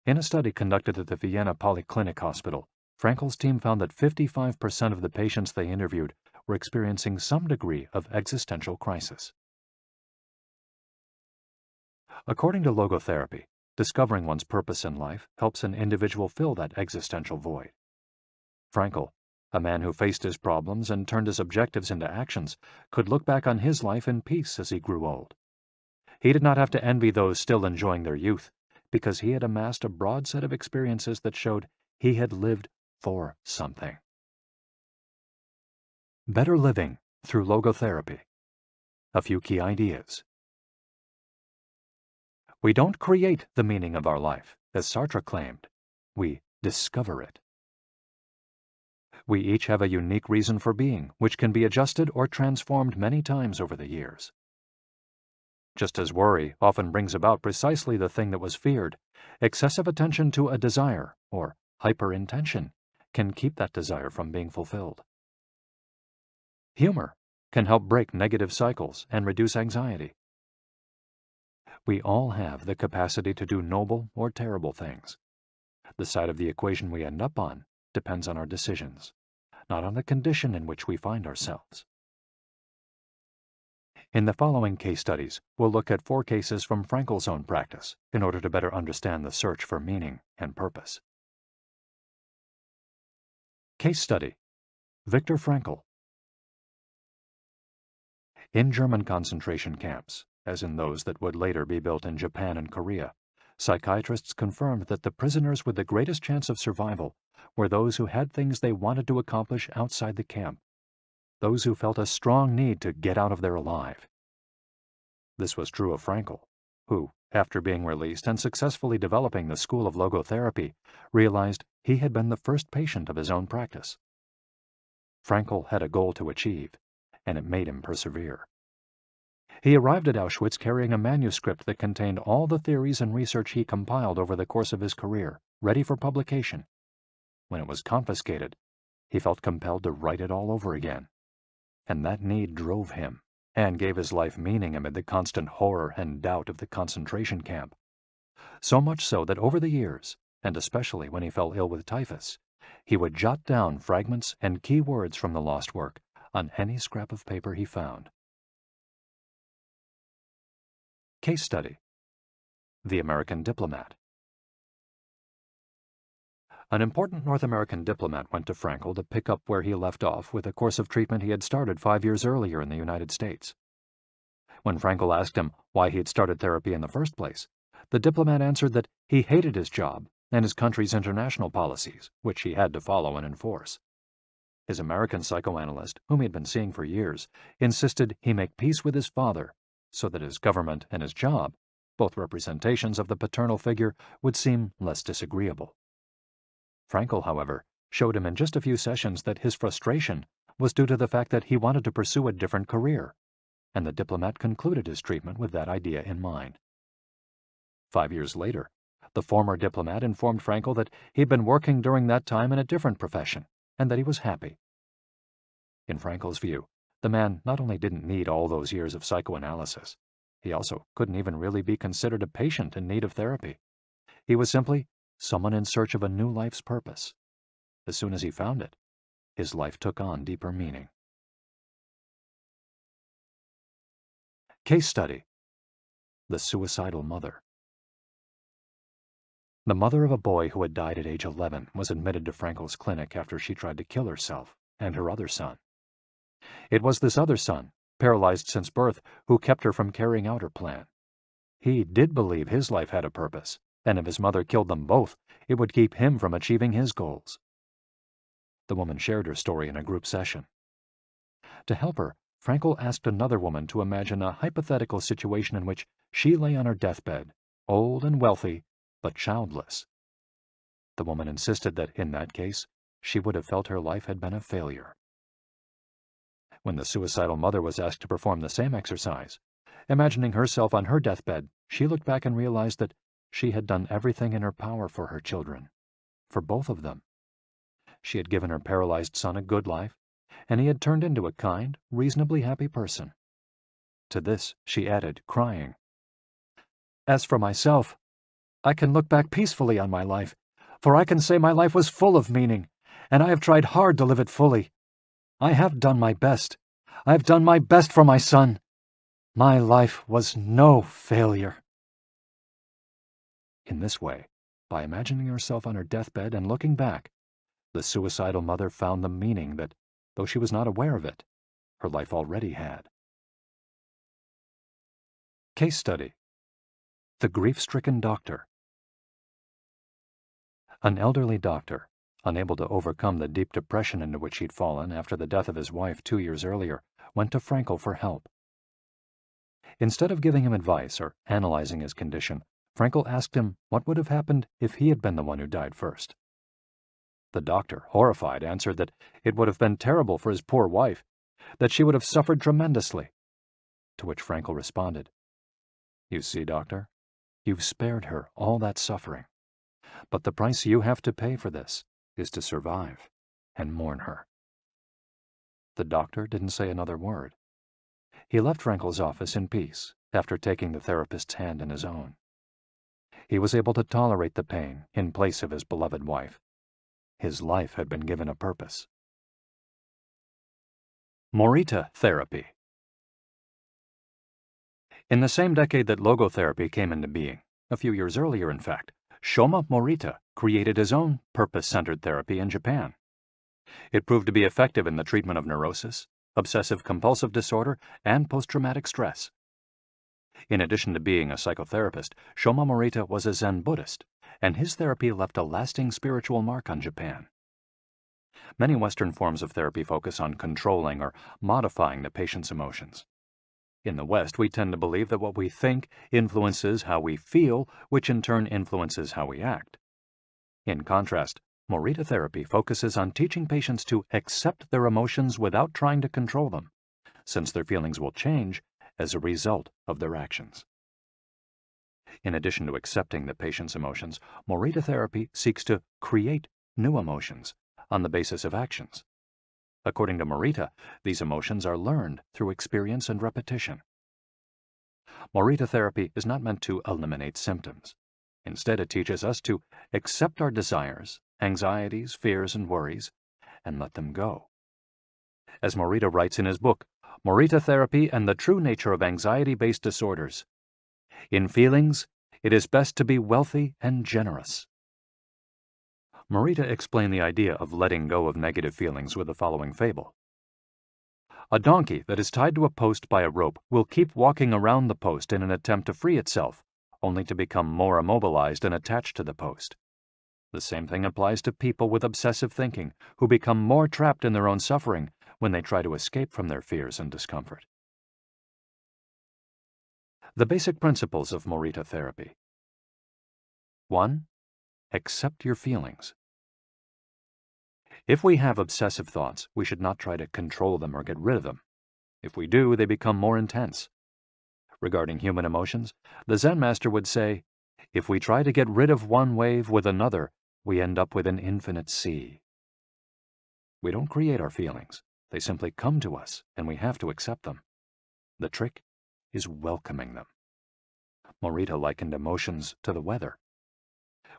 A: In a study conducted at the Vienna Polyclinic Hospital, Frankel's team found that 55% of the patients they interviewed were experiencing some degree of existential crisis. According to logotherapy, discovering one's purpose in life helps an individual fill that existential void. Frankel, a man who faced his problems and turned his objectives into actions, could look back on his life in peace as he grew old. He did not have to envy those still enjoying their youth, because he had amassed a broad set of experiences that showed he had lived for something. Better living through logotherapy. A few key ideas. We don't create the meaning of our life, as Sartre claimed. We discover it. We each have a unique reason for being, which can be adjusted or transformed many times over the years. Just as worry often brings about precisely the thing that was feared, excessive attention to a desire, or hyperintention, can keep that desire from being fulfilled. Humor can help break negative cycles and reduce anxiety. We all have the capacity to do noble or terrible things. The side of the equation we end up on depends on our decisions, not on the condition in which we find ourselves. In the following case studies, we'll look at 4 cases from Frankel's own practice in order to better understand the search for meaning and purpose. Case study: Viktor Frankl. In German concentration camps, as in those that would later be built in Japan and Korea, psychiatrists confirmed that the prisoners with the greatest chance of survival were those who had things they wanted to accomplish outside the camp, those who felt a strong need to get out of there alive. This was true of Frankl, who, after being released and successfully developing the school of logotherapy, realized he had been the first patient of his own practice. Frankl had a goal to achieve, and it made him persevere. He arrived at Auschwitz carrying a manuscript that contained all the theories and research he compiled over the course of his career, ready for publication. When it was confiscated, he felt compelled to write it all over again. And that need drove him, and gave his life meaning amid the constant horror and doubt of the concentration camp. So much so that over the years, and especially when he fell ill with typhus, he would jot down fragments and key words from the lost work on any scrap of paper he found. Case study: The American Diplomat. An important North American diplomat went to Frankl to pick up where he left off with a course of treatment he had started 5 years earlier in the United States. When Frankl asked him why he had started therapy in the first place, the diplomat answered that he hated his job and his country's international policies, which he had to follow and enforce. His American psychoanalyst, whom he had been seeing for years, insisted he make peace with his father so that his government and his job, both representations of the paternal figure, would seem less disagreeable. Frankl, however, showed him in just a few sessions that his frustration was due to the fact that he wanted to pursue a different career, and the diplomat concluded his treatment with that idea in mind. 5 years later, the former diplomat informed Frankl that he had been working during that time in a different profession, and that he was happy. In Frankl's view, the man not only didn't need all those years of psychoanalysis, he also couldn't even really be considered a patient in need of therapy. He was simply someone in search of a new life's purpose. As soon as he found it, his life took on deeper meaning. Case study: The Suicidal Mother. The mother of a boy who had died at age 11 was admitted to Frankl's clinic after she tried to kill herself and her other son. It was this other son, paralyzed since birth, who kept her from carrying out her plan. He did believe his life had a purpose, and if his mother killed them both, it would keep him from achieving his goals. The woman shared her story in a group session. To help her, Frankl asked another woman to imagine a hypothetical situation in which she lay on her deathbed, old and wealthy, but childless. The woman insisted that, in that case, she would have felt her life had been a failure. When the suicidal mother was asked to perform the same exercise, imagining herself on her deathbed, she looked back and realized that she had done everything in her power for her children. for both of them. She had given her paralyzed son a good life, and he had turned into a kind, reasonably happy person. To this she added, crying, "As for myself, I can look back peacefully on my life, for I can say my life was full of meaning, and I have tried hard to live it fully. I have done my best. I have done my best for my son. My life was no failure." In this way, by imagining herself on her deathbed and looking back, the suicidal mother found the meaning that, though she was not aware of it, her life already had. Case study: The grief-stricken doctor. An elderly doctor, unable to overcome the deep depression into which he'd fallen after the death of his wife 2 years earlier, went to Frankel for help. Instead of giving him advice or analyzing his condition, Frankel asked him what would have happened if he had been the one who died first. The doctor, horrified, answered that it would have been terrible for his poor wife, that she would have suffered tremendously. To which Frankel responded, "You see, doctor, you've spared her all that suffering, but the price you have to pay for this is to survive and mourn her." The doctor didn't say another word. He left Frankel's office in peace after taking the therapist's hand in his own. He was able to tolerate the pain in place of his beloved wife. His life had been given a purpose. Morita therapy. In the same decade that logotherapy came into being, a few years earlier in fact, Shoma Morita created his own purpose-centered therapy in Japan. It proved to be effective in the treatment of neurosis, obsessive-compulsive disorder, and post-traumatic stress. In addition to being a psychotherapist, Shoma Morita was a Zen Buddhist, and his therapy left a lasting spiritual mark on Japan. Many Western forms of therapy focus on controlling or modifying the patient's emotions. In the West, we tend to believe that what we think influences how we feel, which in turn influences how we act. In contrast, Morita therapy focuses on teaching patients to accept their emotions without trying to control them, since their feelings will change as a result of their actions. In addition to accepting the patient's emotions, Morita therapy seeks to create new emotions on the basis of actions. According to Morita, these emotions are learned through experience and repetition. Morita therapy is not meant to eliminate symptoms. Instead, it teaches us to accept our desires, anxieties, fears, and worries, and let them go. As Morita writes in his book, Morita Therapy and the True Nature of Anxiety-Based Disorders, "In feelings, it is best to be wealthy and generous." Morita explained the idea of letting go of negative feelings with the following fable. A donkey that is tied to a post by a rope will keep walking around the post in an attempt to free itself, only to become more immobilized and attached to the post. The same thing applies to people with obsessive thinking, who become more trapped in their own suffering when they try to escape from their fears and discomfort. The basic principles of Morita therapy. 1. Accept your feelings. If we have obsessive thoughts, we should not try to control them or get rid of them. If we do, they become more intense. Regarding human emotions, the Zen master would say, if we try to get rid of one wave with another, we end up with an infinite sea. We don't create our feelings. They simply come to us, and we have to accept them. The trick is welcoming them. Morita likened emotions to the weather.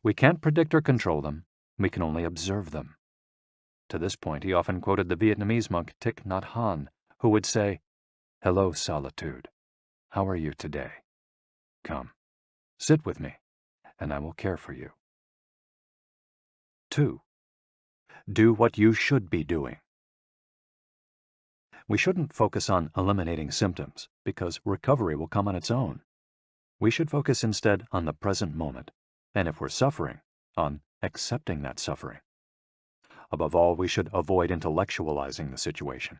A: We can't predict or control them. We can only observe them. To this point, he often quoted the Vietnamese monk Thich Nhat Hanh, who would say, "Hello, solitude. How are you today? Come, sit with me, and I will care for you." 2. Do what you should be doing. We shouldn't focus on eliminating symptoms, because recovery will come on its own. We should focus instead on the present moment, and if we're suffering, on accepting that suffering. Above all, we should avoid intellectualizing the situation.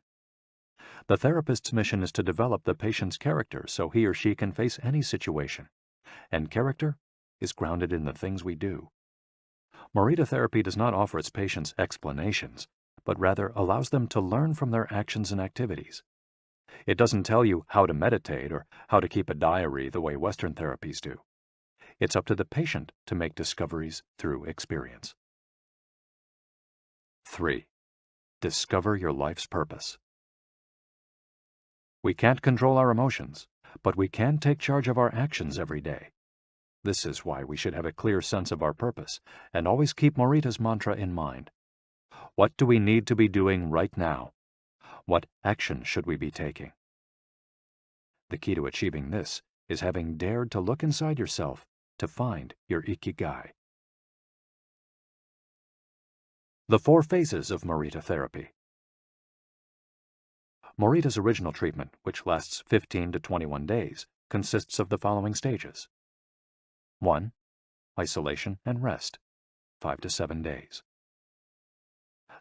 A: The therapist's mission is to develop the patient's character so he or she can face any situation, and character is grounded in the things we do. Morita therapy does not offer its patients explanations, but rather allows them to learn from their actions and activities. It doesn't tell you how to meditate or how to keep a diary the way Western therapies do. It's up to the patient to make discoveries through experience. 3. Discover your life's purpose. We can't control our emotions, but we can take charge of our actions every day. This is why we should have a clear sense of our purpose and always keep Morita's mantra in mind. What do we need to be doing right now? What action should we be taking? The key to achieving this is having dared to look inside yourself to find your Ikigai. The 4 phases of Morita therapy. Morita's original treatment, which lasts 15 to 21 days, consists of the following stages. 1. Isolation and rest, 5 to 7 days.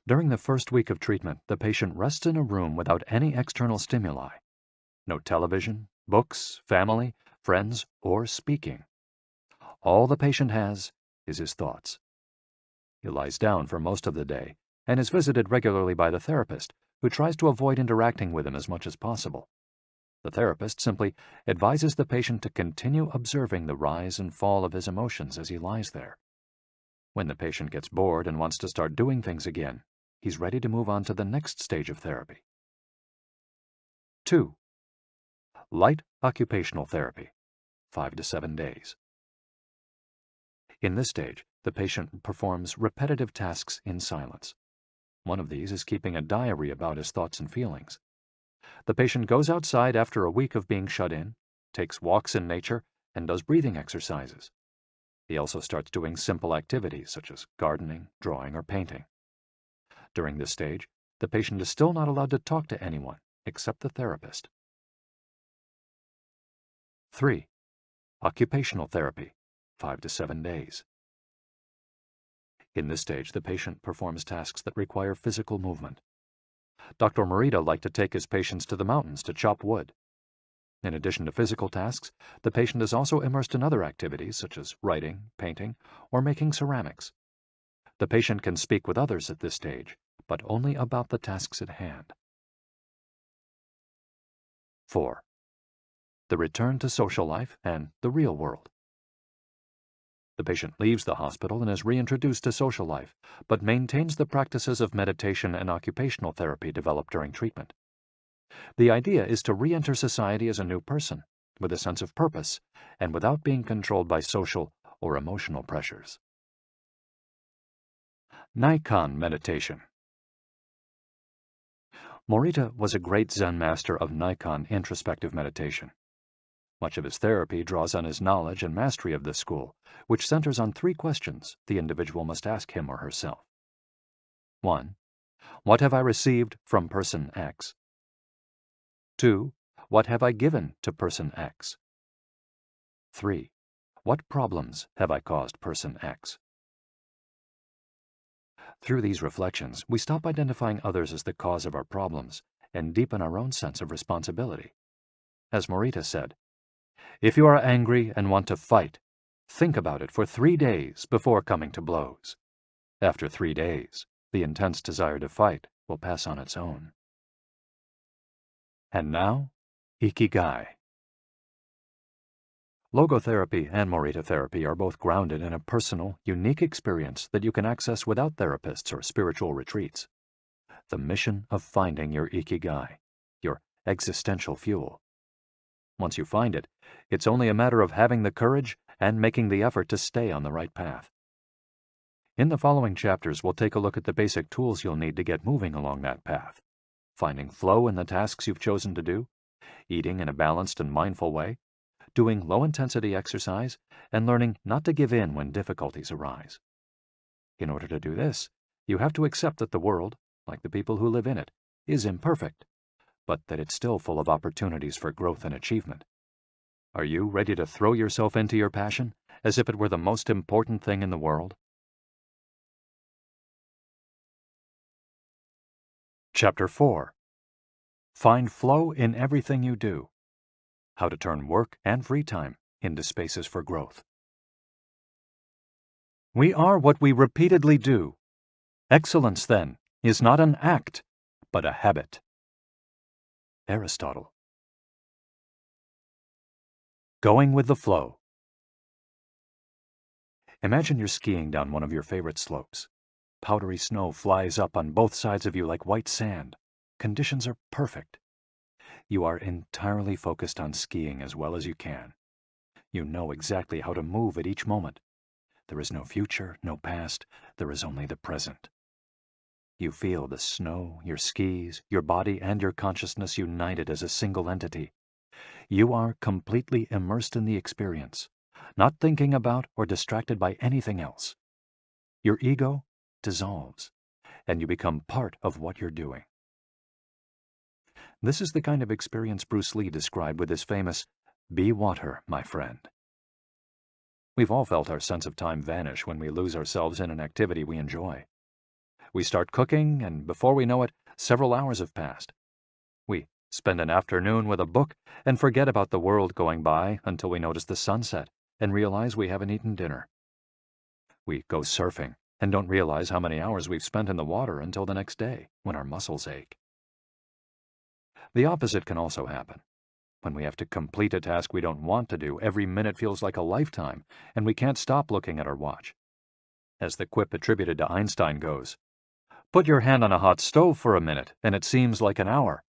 A: During the first week of treatment, the patient rests in a room without any external stimuli. No television, books, family, friends, or speaking. All the patient has is his thoughts. He lies down for most of the day and is visited regularly by the therapist, who tries to avoid interacting with him as much as possible. The therapist simply advises the patient to continue observing the rise and fall of his emotions as he lies there. When the patient gets bored and wants to start doing things again, he's ready to move on to the next stage of therapy. 2. Light occupational therapy, 5 to 7 days. In this stage, the patient performs repetitive tasks in silence. One of these is keeping a diary about his thoughts and feelings. The patient goes outside after a week of being shut in, takes walks in nature, and does breathing exercises. He also starts doing simple activities such as gardening, drawing, or painting. During this stage, the patient is still not allowed to talk to anyone except the therapist. 3. Occupational therapy, 5 to 7 days. In this stage, the patient performs tasks that require physical movement. Dr. Morita liked to take his patients to the mountains to chop wood. In addition to physical tasks, the patient is also immersed in other activities such as writing, painting, or making ceramics. The patient can speak with others at this stage, but only about the tasks at hand. 4. The return to social life and the real world. The patient leaves the hospital and is reintroduced to social life, but maintains the practices of meditation and occupational therapy developed during treatment. The idea is to re-enter society as a new person, with a sense of purpose, and without being controlled by social or emotional pressures. Nikon meditation. Morita was a great Zen master of Nikon introspective meditation. Much of his therapy draws on his knowledge and mastery of this school, which centers on 3 questions the individual must ask him or herself. 1. What have I received from person X? 2. What have I given to person X? 3. What problems have I caused person X? Through these reflections, we stop identifying others as the cause of our problems and deepen our own sense of responsibility. As Morita said, if you are angry and want to fight, think about it for 3 days before coming to blows. After 3 days, the intense desire to fight will pass on its own. And now, Ikigai. Logotherapy and Morita therapy are both grounded in a personal, unique experience that you can access without therapists or spiritual retreats. The mission of finding your Ikigai, your existential fuel. Once you find it, it's only a matter of having the courage and making the effort to stay on the right path. In the following chapters, we'll take a look at the basic tools you'll need to get moving along that path. Finding flow in the tasks you've chosen to do, eating in a balanced and mindful way, doing low-intensity exercise, and learning not to give in when difficulties arise. In order to do this, you have to accept that the world, like the people who live in it, is imperfect, but that it's still full of opportunities for growth and achievement. Are you ready to throw yourself into your passion as if it were the most important thing in the world? Chapter 4. Find flow in everything you do. How to turn work and free time into spaces for growth. We are what we repeatedly do. Excellence, then, is not an act, but a habit. Aristotle. Going with the flow. Imagine you're skiing down one of your favorite slopes. Powdery snow flies up on both sides of you like white sand. Conditions are perfect. You are entirely focused on skiing as well as you can. You know exactly how to move at each moment. There is no future, no past. There is only the present. You feel the snow, your skis, your body, and your consciousness united as a single entity. You are completely immersed in the experience, not thinking about or distracted by anything else. Your ego dissolves, and you become part of what you're doing. This is the kind of experience Bruce Lee described with his famous, "Be water, my friend." We've all felt our sense of time vanish when we lose ourselves in an activity we enjoy. We start cooking, and before we know it, several hours have passed. We spend an afternoon with a book and forget about the world going by until we notice the sunset and realize we haven't eaten dinner. We go surfing and don't realize how many hours we've spent in the water until the next day, when our muscles ache. The opposite can also happen. When we have to complete a task we don't want to do, every minute feels like a lifetime, and we can't stop looking at our watch. As the quip attributed to Einstein goes, "Put your hand on a hot stove for a minute, and it seems like an hour.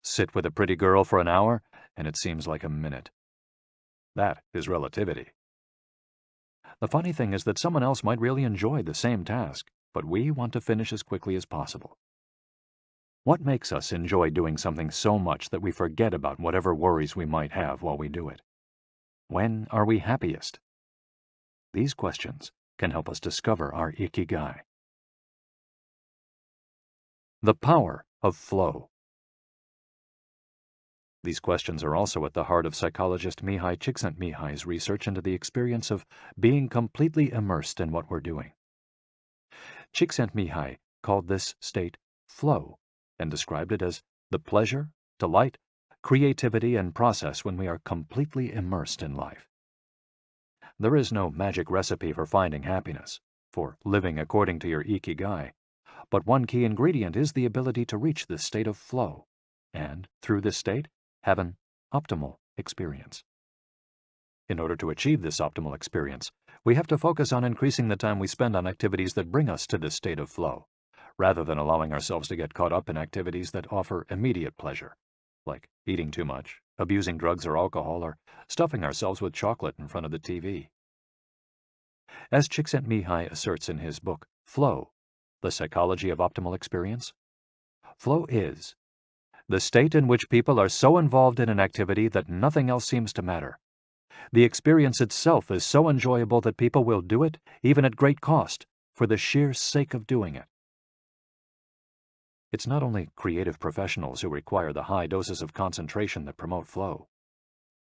A: Sit with a pretty girl for an hour, and it seems like a minute." That is relativity. The funny thing is that someone else might really enjoy the same task, but we want to finish as quickly as possible. What makes us enjoy doing something so much that we forget about whatever worries we might have while we do it? When are we happiest? These questions can help us discover our IKIGAI. The power of flow. These questions are also at the heart of psychologist Mihai Csikszentmihalyi's research into the experience of being completely immersed in what we're doing. Csikszentmihalyi called this state flow and described it as the pleasure, delight, creativity, and process when we are completely immersed in life. There is no magic recipe for finding happiness, for living according to your IKIGAI, but one key ingredient is the ability to reach this state of flow, and, through this state, have an optimal experience. In order to achieve this optimal experience, we have to focus on increasing the time we spend on activities that bring us to this state of flow, rather than allowing ourselves to get caught up in activities that offer immediate pleasure, like eating too much, abusing drugs or alcohol, or stuffing ourselves with chocolate in front of the TV. As Csikszentmihalyi asserts in his book, Flow, The Psychology of Optimal Experience, flow is the state in which people are so involved in an activity that nothing else seems to matter. The experience itself is so enjoyable that people will do it, even at great cost, for the sheer sake of doing it. It's not only creative professionals who require the high doses of concentration that promote flow.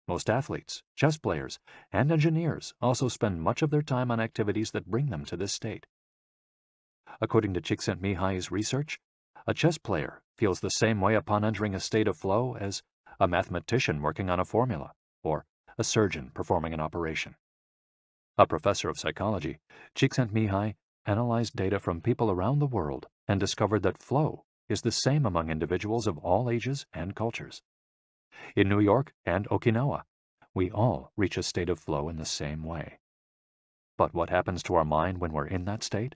A: Most athletes, chess players, and engineers also spend much of their time on activities that bring them to this state. According to Csikszentmihalyi's research, a chess player feels the same way upon entering a state of flow as a mathematician working on a formula, or a surgeon performing an operation. A professor of psychology, Csikszentmihalyi analyzed data from people around the world and discovered that flow is the same among individuals of all ages and cultures. In New York and Okinawa, we all reach a state of flow in the same way. But what happens to our mind when we're in that state?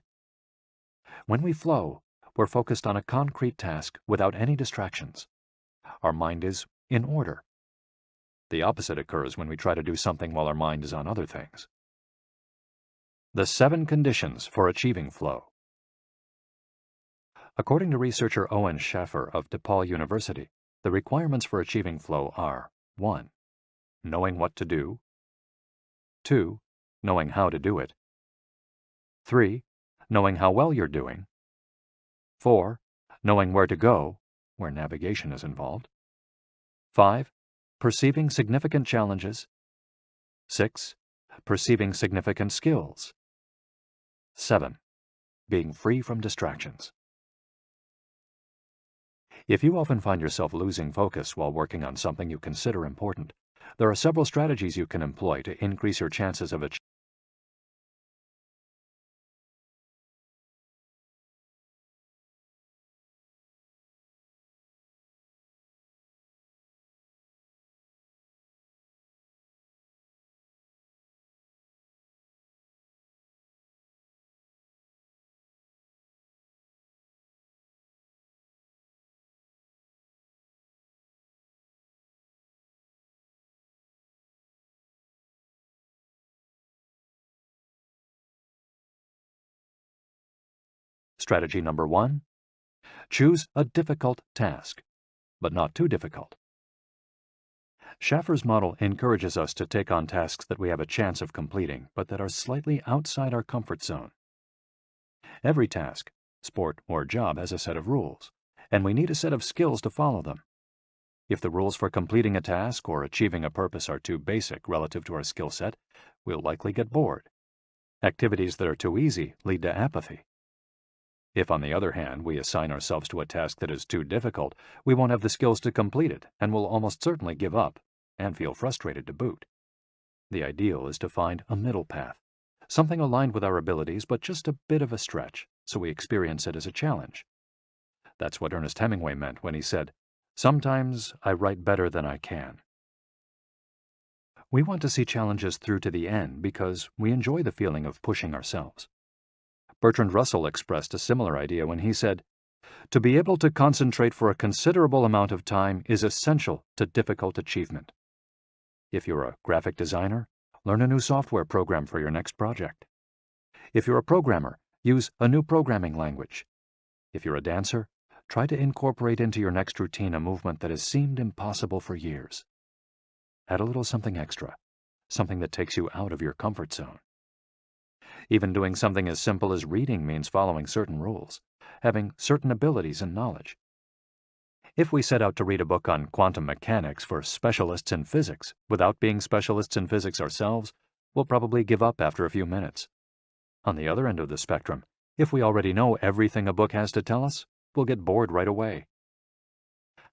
A: When we flow, we're focused on a concrete task without any distractions. Our mind is in order. The opposite occurs when we try to do something while our mind is on other things. The 7 conditions for achieving flow. According to researcher Owen Schaffer of DePaul University, the requirements for achieving flow are 1. Knowing what to do. 2. Knowing how to do it. 3. Knowing how well you're doing. 4. Knowing where to go, where navigation is involved. 5. Perceiving significant challenges. 6. Perceiving significant skills. 7. Being free from distractions. If you often find yourself losing focus while working on something you consider important, there are several strategies you can employ to increase your chances of achieving Strategy number 1. Choose a difficult task, but not too difficult. Schaffer's model encourages us to take on tasks that we have a chance of completing, but that are slightly outside our comfort zone. Every task, sport or job, has a set of rules, and we need a set of skills to follow them. If the rules for completing a task or achieving a purpose are too basic relative to our skill set, we'll likely get bored. Activities that are too easy lead to apathy. If, on the other hand, we assign ourselves to a task that is too difficult, we won't have the skills to complete it and will almost certainly give up and feel frustrated to boot. The ideal is to find a middle path, something aligned with our abilities but just a bit of a stretch, so we experience it as a challenge. That's what Ernest Hemingway meant when he said, "Sometimes I write better than I can." We want to see challenges through to the end because we enjoy the feeling of pushing ourselves. Bertrand Russell expressed a similar idea when he said, "To be able to concentrate for a considerable amount of time is essential to difficult achievement." If you're a graphic designer, learn a new software program for your next project. If you're a programmer, use a new programming language. If you're a dancer, try to incorporate into your next routine a movement that has seemed impossible for years. Add a little something extra, something that takes you out of your comfort zone. Even doing something as simple as reading means following certain rules, having certain abilities and knowledge. If we set out to read a book on quantum mechanics for specialists in physics without being specialists in physics ourselves, we'll probably give up after a few minutes. On the other end of the spectrum, if we already know everything a book has to tell us, we'll get bored right away.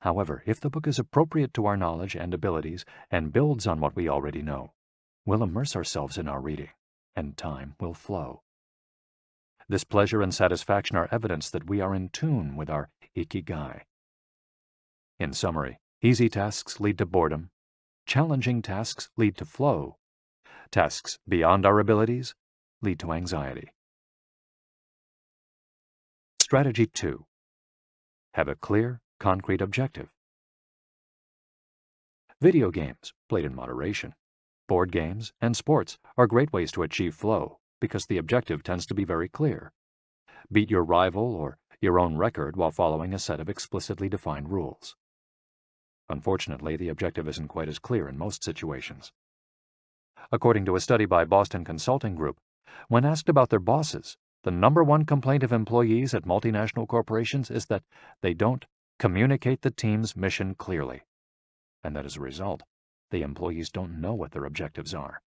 A: However, if the book is appropriate to our knowledge and abilities and builds on what we already know, we'll immerse ourselves in our reading, and time will flow. This pleasure and satisfaction are evidence that we are in tune with our IKIGAI. In summary, easy tasks lead to boredom, challenging tasks lead to flow, tasks beyond our abilities lead to anxiety. Strategy 2. Have a clear, concrete objective. Video games, played in moderation, board games, and sports are great ways to achieve flow because the objective tends to be very clear. Beat your rival or your own record while following a set of explicitly defined rules. Unfortunately, the objective isn't quite as clear in most situations. According to a study by Boston Consulting Group, when asked about their bosses, the #1 complaint of employees at multinational corporations is that they don't communicate the team's mission clearly, and that as a result, the employees don't know what their objectives are.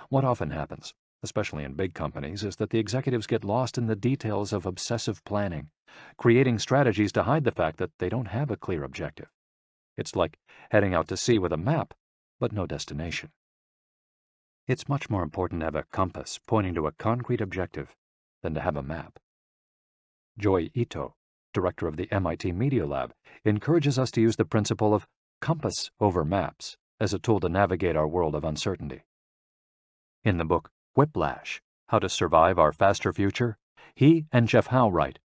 A: What often happens, especially in big companies, is that the executives get lost in the details of obsessive planning, creating strategies to hide the fact that they don't have a clear objective. It's like heading out to sea with a map, but no destination. It's much more important to have a compass pointing to a concrete objective than to have a map. Joy Ito, director of the MIT Media Lab, encourages us to use the principle of compass over maps as a tool to navigate our world of uncertainty. In the book Whiplash, How to Survive Our Faster Future, he and Jeff Howe write,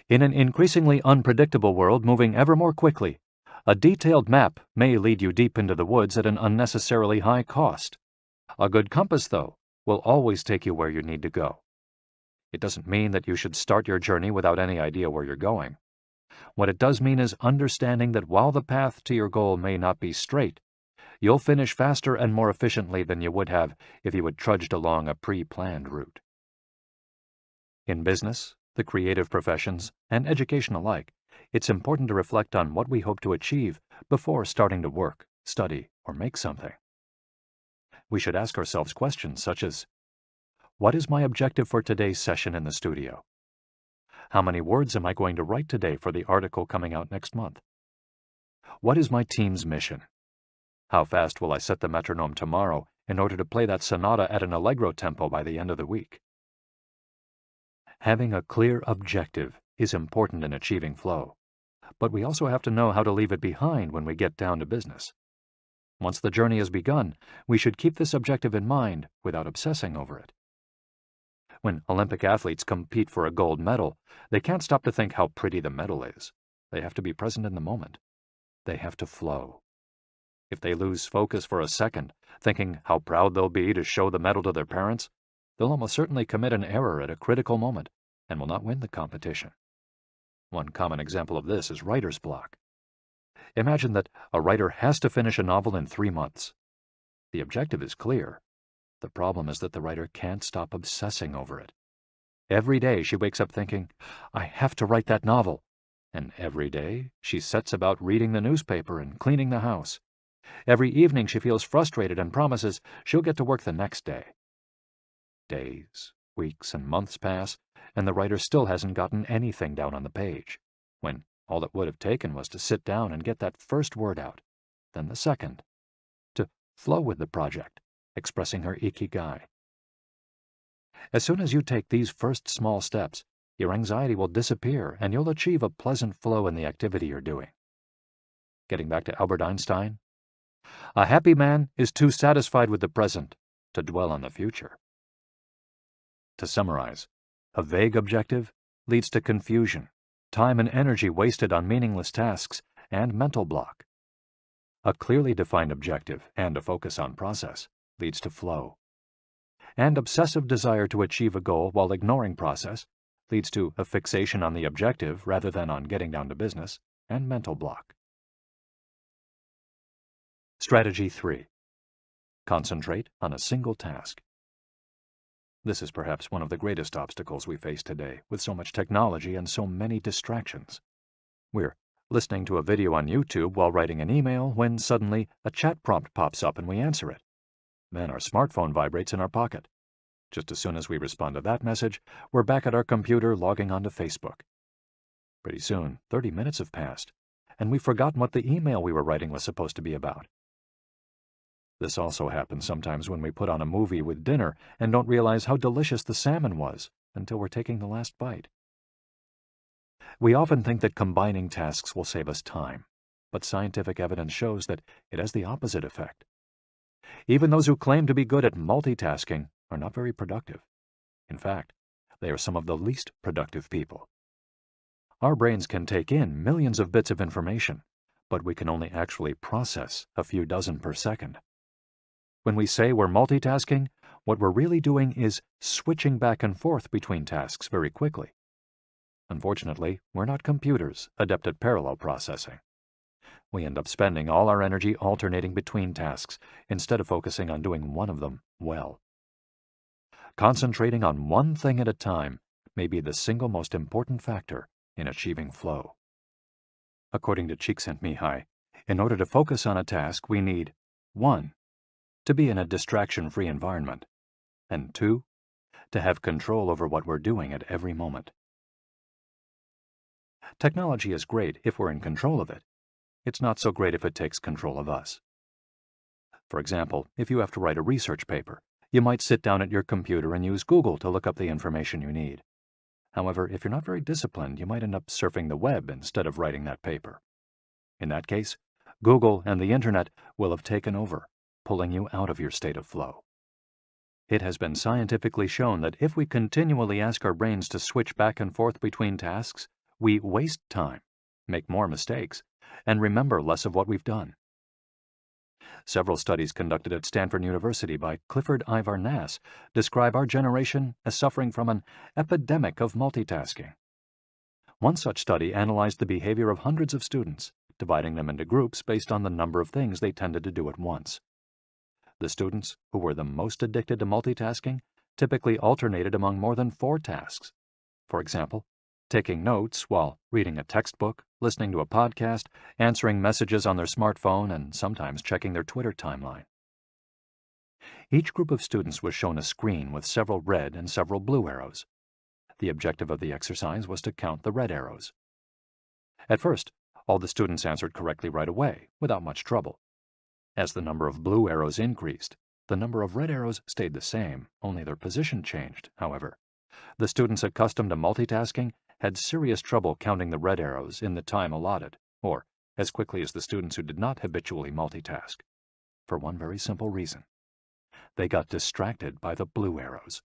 A: "In an increasingly unpredictable world moving ever more quickly, a detailed map may lead you deep into the woods at an unnecessarily high cost. A good compass, though, will always take you where you need to go. It doesn't mean that you should start your journey without any idea where you're going. What it does mean is understanding that while the path to your goal may not be straight, you'll finish faster and more efficiently than you would have if you had trudged along a pre-planned route." In business, the creative professions, and education alike, it's important to reflect on what we hope to achieve before starting to work, study, or make something. We should ask ourselves questions such as, what is my objective for today's session in the studio? How many words am I going to write today for the article coming out next month? What is my team's mission? How fast will I set the metronome tomorrow in order to play that sonata at an allegro tempo by the end of the week? Having a clear objective is important in achieving flow, but we also have to know how to leave it behind when we get down to business. Once the journey has begun, we should keep this objective in mind without obsessing over it. When Olympic athletes compete for a gold medal, they can't stop to think how pretty the medal is. They have to be present in the moment. They have to flow. If they lose focus for a second, thinking how proud they'll be to show the medal to their parents, they'll almost certainly commit an error at a critical moment and will not win the competition. One common example of this is writer's block. Imagine that a writer has to finish a novel in 3 months. The objective is clear. The problem is that the writer can't stop obsessing over it. Every day she wakes up thinking, I have to write that novel. And every day she sets about reading the newspaper and cleaning the house. Every evening she feels frustrated and promises she'll get to work the next day. Days, weeks, and months pass, and the writer still hasn't gotten anything down on the page, when all it would have taken was to sit down and get that first word out, then the second, to flow with the project, expressing her IKIGAI. As soon as you take these first small steps, your anxiety will disappear and you'll achieve a pleasant flow in the activity you're doing. Getting back to Albert Einstein, a happy man is too satisfied with the present to dwell on the future. To summarize, a vague objective leads to confusion, time and energy wasted on meaningless tasks, and mental block. A clearly defined objective and a focus on process leads to flow. And obsessive desire to achieve a goal while ignoring process leads to a fixation on the objective rather than on getting down to business, and mental block. Strategy 3. Concentrate on a single task. This is perhaps one of the greatest obstacles we face today, with so much technology and so many distractions. We're listening to a video on YouTube while writing an email when suddenly a chat prompt pops up and we answer it. Then our smartphone vibrates in our pocket. Just as soon as we respond to that message, we're back at our computer logging onto Facebook. Pretty soon, 30 minutes have passed, and we've forgotten what the email we were writing was supposed to be about. This also happens sometimes when we put on a movie with dinner and don't realize how delicious the salmon was until we're taking the last bite. We often think that combining tasks will save us time, but scientific evidence shows that it has the opposite effect. Even those who claim to be good at multitasking are not very productive. In fact, they are some of the least productive people. Our brains can take in millions of bits of information, but we can only actually process a few dozen per second. When we say we're multitasking, what we're really doing is switching back and forth between tasks very quickly. Unfortunately, we're not computers adept at parallel processing. We end up spending all our energy alternating between tasks instead of focusing on doing one of them well. Concentrating on one thing at a time may be the single most important factor in achieving flow. According to Csikszentmihalyi, in order to focus on a task, we need 1. To be in a distraction-free environment, and 2. To have control over what we're doing at every moment. Technology is great if we're in control of it. It's not so great if it takes control of us. For example, if you have to write a research paper, you might sit down at your computer and use Google to look up the information you need. However, if you're not very disciplined, you might end up surfing the web instead of writing that paper. In that case, Google and the Internet will have taken over, pulling you out of your state of flow. It has been scientifically shown that if we continually ask our brains to switch back and forth between tasks, we waste time, make more mistakes, and remember less of what we've done. Several studies conducted at Stanford University by Clifford Ivar Nass describe our generation as suffering from an epidemic of multitasking. One such study analyzed the behavior of hundreds of students, dividing them into groups based on the number of things they tended to do at once. The students who were the most addicted to multitasking typically alternated among more than 4 tasks. For example, taking notes while reading a textbook, listening to a podcast, answering messages on their smartphone, and sometimes checking their Twitter timeline. Each group of students was shown a screen with several red and several blue arrows. The objective of the exercise was to count the red arrows. At first, all the students answered correctly right away, without much trouble. As the number of blue arrows increased, the number of red arrows stayed the same, only their position changed, however. The students accustomed to multitasking had serious trouble counting the red arrows in the time allotted, or as quickly as the students who did not habitually multitask, for one very simple reason. They got distracted by the blue arrows.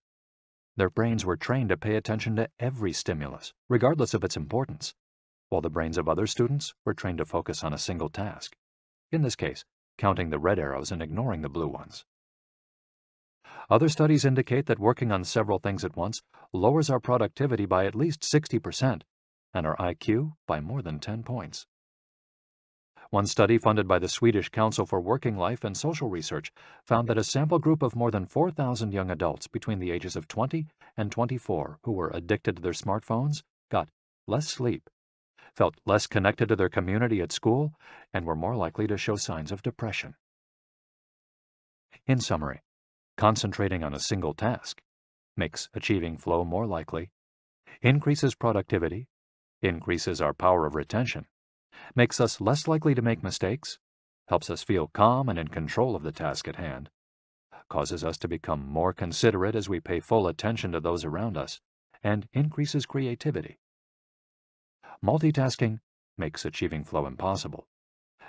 A: Their brains were trained to pay attention to every stimulus, regardless of its importance, while the brains of other students were trained to focus on a single task, in this case, counting the red arrows and ignoring the blue ones. Other studies indicate that working on several things at once lowers our productivity by at least 60% and our IQ by more than 10 points. One study funded by the Swedish Council for Working Life and Social Research found that a sample group of more than 4,000 young adults between the ages of 20 and 24 who were addicted to their smartphones got less sleep, felt less connected to their community at school, and were more likely to show signs of depression. In summary, concentrating on a single task makes achieving flow more likely, increases productivity, increases our power of retention, makes us less likely to make mistakes, helps us feel calm and in control of the task at hand, causes us to become more considerate as we pay full attention to those around us, and increases creativity. Multitasking makes achieving flow impossible,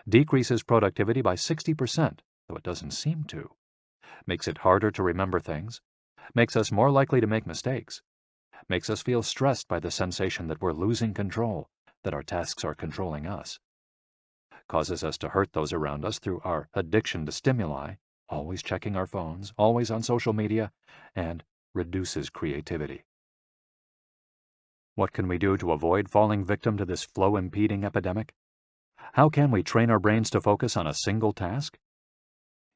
A: decreases productivity by 60%, though it doesn't seem to, makes it harder to remember things, makes us more likely to make mistakes, makes us feel stressed by the sensation that we're losing control, that our tasks are controlling us, causes us to hurt those around us through our addiction to stimuli, always checking our phones, always on social media, and reduces creativity. What can we do to avoid falling victim to this flow-impeding epidemic? How can we train our brains to focus on a single task?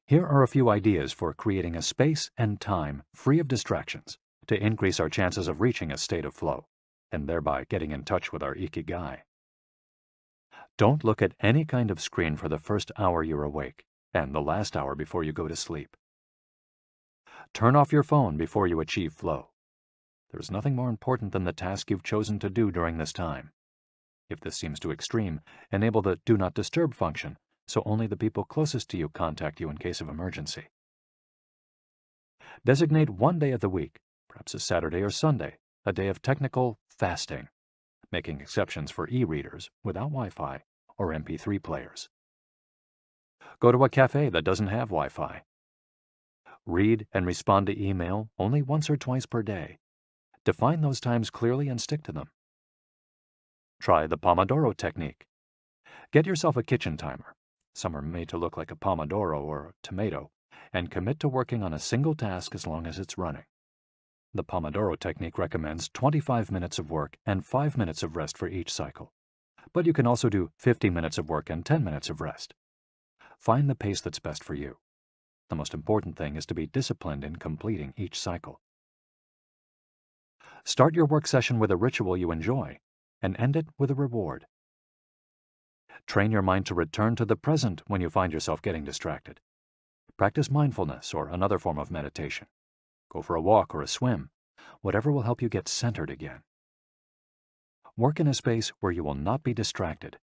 A: Here are a few ideas for creating a space and time free of distractions to increase our chances of reaching a state of flow, and thereby getting in touch with our IKIGAI. Don't look at any kind of screen for the first hour you're awake and the last hour before you go to sleep. Turn off your phone before you achieve flow. There is nothing more important than the task you've chosen to do during this time. If this seems too extreme, enable the Do Not Disturb function, so only the people closest to you contact you in case of emergency. Designate one day of the week, perhaps a Saturday or Sunday, a day of technical fasting, making exceptions for e-readers without Wi-Fi or MP3 players. Go to a cafe that doesn't have Wi-Fi. Read and respond to email only once or twice per day. Define those times clearly and stick to them. Try the Pomodoro technique. Get yourself a kitchen timer. Some are made to look like a pomodoro or a tomato, and commit to working on a single task as long as it's running. The Pomodoro technique recommends 25 minutes of work and 5 minutes of rest for each cycle. But you can also do 50 minutes of work and 10 minutes of rest. Find the pace that's best for you. The most important thing is to be disciplined in completing each cycle. Start your work session with a ritual you enjoy, and end it with a reward. Train your mind to return to the present when you find yourself getting distracted. Practice mindfulness or another form of meditation. Go for a walk or a swim, whatever will help you get centered again. Work in a space where you will not be distracted.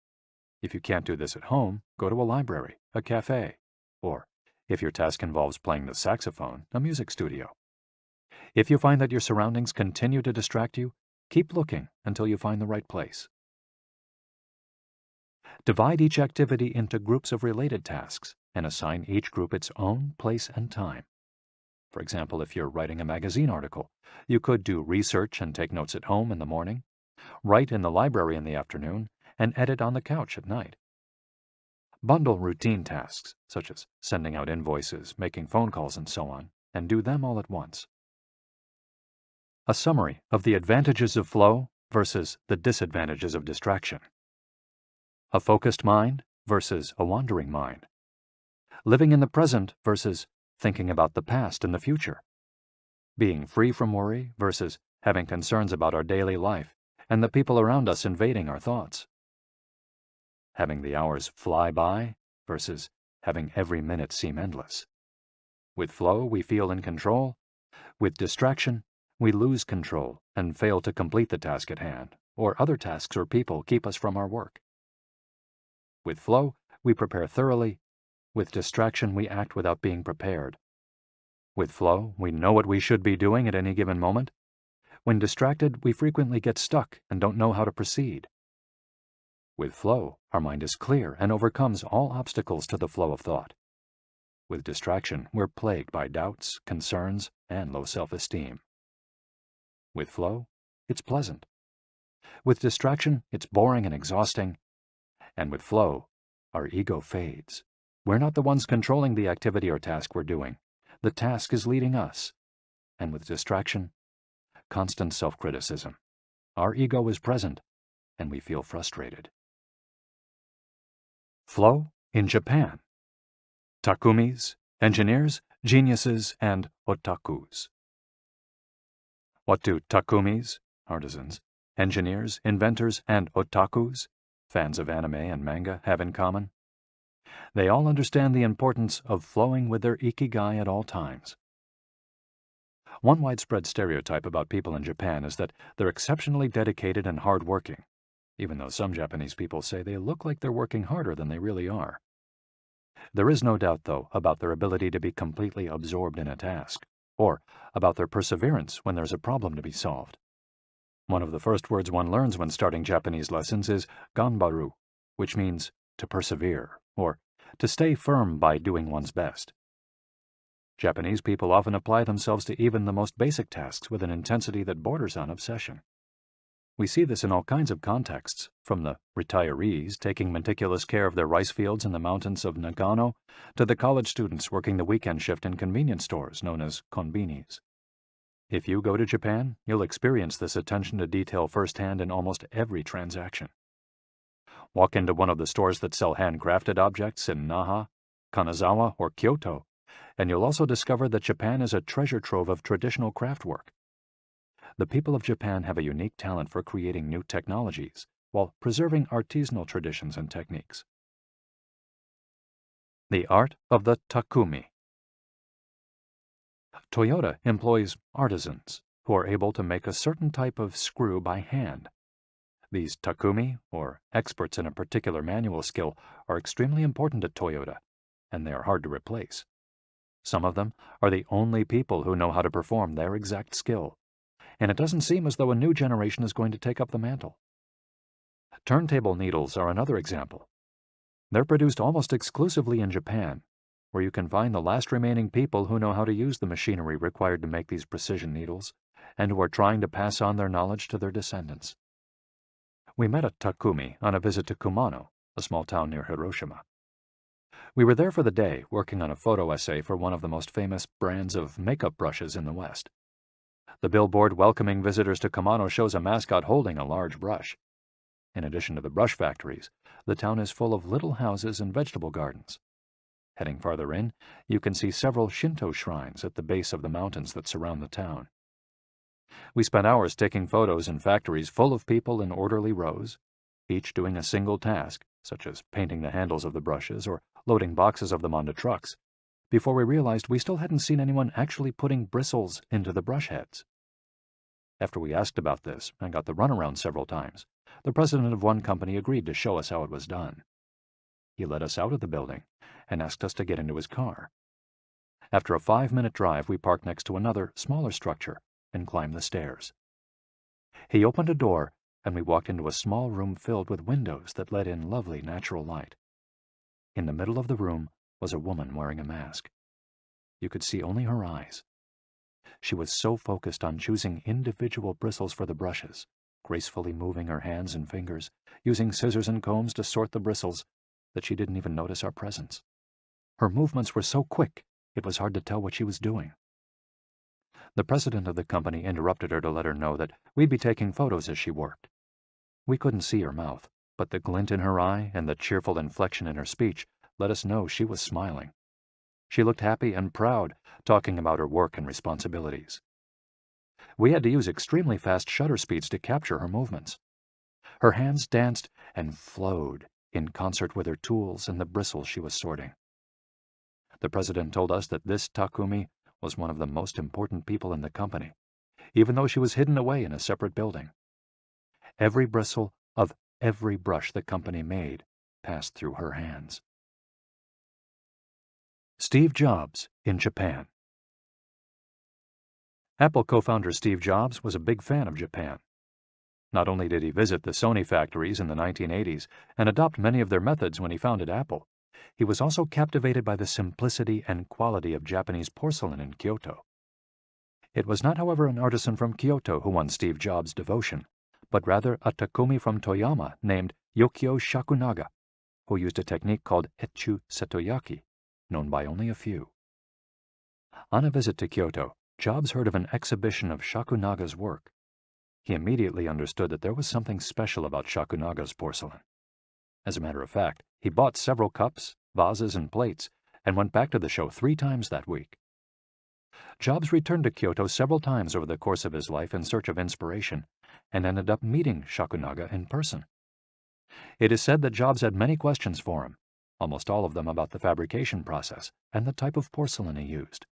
A: If you can't do this at home, go to a library, a cafe, or, if your task involves playing the saxophone, a music studio. If you find that your surroundings continue to distract you, keep looking until you find the right place. Divide each activity into groups of related tasks and assign each group its own place and time. For example, if you're writing a magazine article, you could do research and take notes at home in the morning, write in the library in the afternoon, and edit on the couch at night. Bundle routine tasks, such as sending out invoices, making phone calls, and so on, and do them all at once. A summary of the advantages of flow versus the disadvantages of distraction. A focused mind versus a wandering mind. Living in the present versus thinking about the past and the future. Being free from worry versus having concerns about our daily life and the people around us invading our thoughts. Having the hours fly by versus having every minute seem endless. With flow, we feel in control. With distraction, we lose control and fail to complete the task at hand, or other tasks or people keep us from our work. With flow, we prepare thoroughly. With distraction, we act without being prepared. With flow, we know what we should be doing at any given moment. When distracted, we frequently get stuck and don't know how to proceed. With flow, our mind is clear and overcomes all obstacles to the flow of thought. With distraction, we're plagued by doubts, concerns, and low self-esteem. With flow, it's pleasant. With distraction, it's boring and exhausting. And with flow, our ego fades. We're not the ones controlling the activity or task we're doing. the task is leading us, and with distraction, constant self-criticism, our ego is present, and we feel frustrated. Flow in Japan. Takumis, engineers, geniuses, and otakus. What do takumis, artisans, engineers, inventors, and otakus, fans of anime and manga, have in common? They all understand the importance of flowing with their ikigai at all times. One widespread stereotype about people in Japan is that they're exceptionally dedicated and hard-working, even though some Japanese people say they look like they're working harder than they really are. There is no doubt, though, about their ability to be completely absorbed in a task, or about their perseverance when there's a problem to be solved. One of the first words one learns when starting Japanese lessons is ganbaru, which means to persevere, or to stay firm by doing one's best. Japanese people often apply themselves to even the most basic tasks with an intensity that borders on obsession. We see this in all kinds of contexts, from the retirees taking meticulous care of their rice fields in the mountains of Nagano to the college students working the weekend shift in convenience stores known as konbinis. If you go to Japan, you'll experience this attention to detail firsthand in almost every transaction. Walk into one of the stores that sell handcrafted objects in Naha, Kanazawa, or Kyoto, and you'll also discover that Japan is a treasure trove of traditional craftwork. The people of Japan have a unique talent for creating new technologies while preserving artisanal traditions and techniques. The art of the takumi. Toyota employs artisans who are able to make a certain type of screw by hand. These takumi, or experts in a particular manual skill, are extremely important to Toyota, and they are hard to replace. Some of them are the only people who know how to perform their exact skill, and it doesn't seem as though a new generation is going to take up the mantle. Turntable needles are another example. They're produced almost exclusively in Japan, where you can find the last remaining people who know how to use the machinery required to make these precision needles, and who are trying to pass on their knowledge to their descendants. We met a takumi on a visit to Kumano, a small town near Hiroshima. We were there for the day, working on a photo essay for one of the most famous brands of makeup brushes in the West. The billboard welcoming visitors to Kumano shows a mascot holding a large brush. In addition to the brush factories, the town is full of little houses and vegetable gardens. Heading farther in, you can see several Shinto shrines at the base of the mountains that surround the town. We spent hours taking photos in factories full of people in orderly rows, each doing a single task, such as painting the handles of the brushes or loading boxes of them onto trucks, before we realized we still hadn't seen anyone actually putting bristles into the brush heads. After we asked about this and got the runaround several times, the president of one company agreed to show us how it was done. He led us out of the building and asked us to get into his car. After a 5-minute drive, we parked next to another, smaller structure and climbed the stairs. He opened a door, and we walked into a small room filled with windows that let in lovely natural light. In the middle of the room was a woman wearing a mask. You could see only her eyes. She was so focused on choosing individual bristles for the brushes, gracefully moving her hands and fingers, using scissors and combs to sort the bristles, that she didn't even notice our presence. Her movements were so quick, it was hard to tell what she was doing. The president of the company interrupted her to let her know that we'd be taking photos as she worked. We couldn't see her mouth, but the glint in her eye and the cheerful inflection in her speech let us know she was smiling. She looked happy and proud, talking about her work and responsibilities. We had to use extremely fast shutter speeds to capture her movements. Her hands danced and flowed in concert with her tools and the bristles she was sorting. The president told us that this takumi was one of the most important people in the company, even though she was hidden away in a separate building. Every bristle of every brush the company made passed through her hands. Steve Jobs in Japan. Apple co-founder Steve Jobs was a big fan of Japan. Not only did he visit the Sony factories in the 1980s and adopt many of their methods when he founded Apple, he was also captivated by the simplicity and quality of Japanese porcelain in Kyoto. It was not, however, an artisan from Kyoto who won Steve Jobs' devotion, but rather a takumi from Toyama named Yokio Shakunaga, who used a technique called Etchu Setoyaki, known by only a few. On a visit to Kyoto, Jobs heard of an exhibition of Shakunaga's work. He immediately understood that there was something special about Shakunaga's porcelain. As a matter of fact, he bought several cups, vases, and plates, and went back to the show 3 times that week. Jobs returned to Kyoto several times over the course of his life in search of inspiration, and ended up meeting Shakunaga in person. It is said that Jobs had many questions for him, almost all of them about the fabrication process and the type of porcelain he used.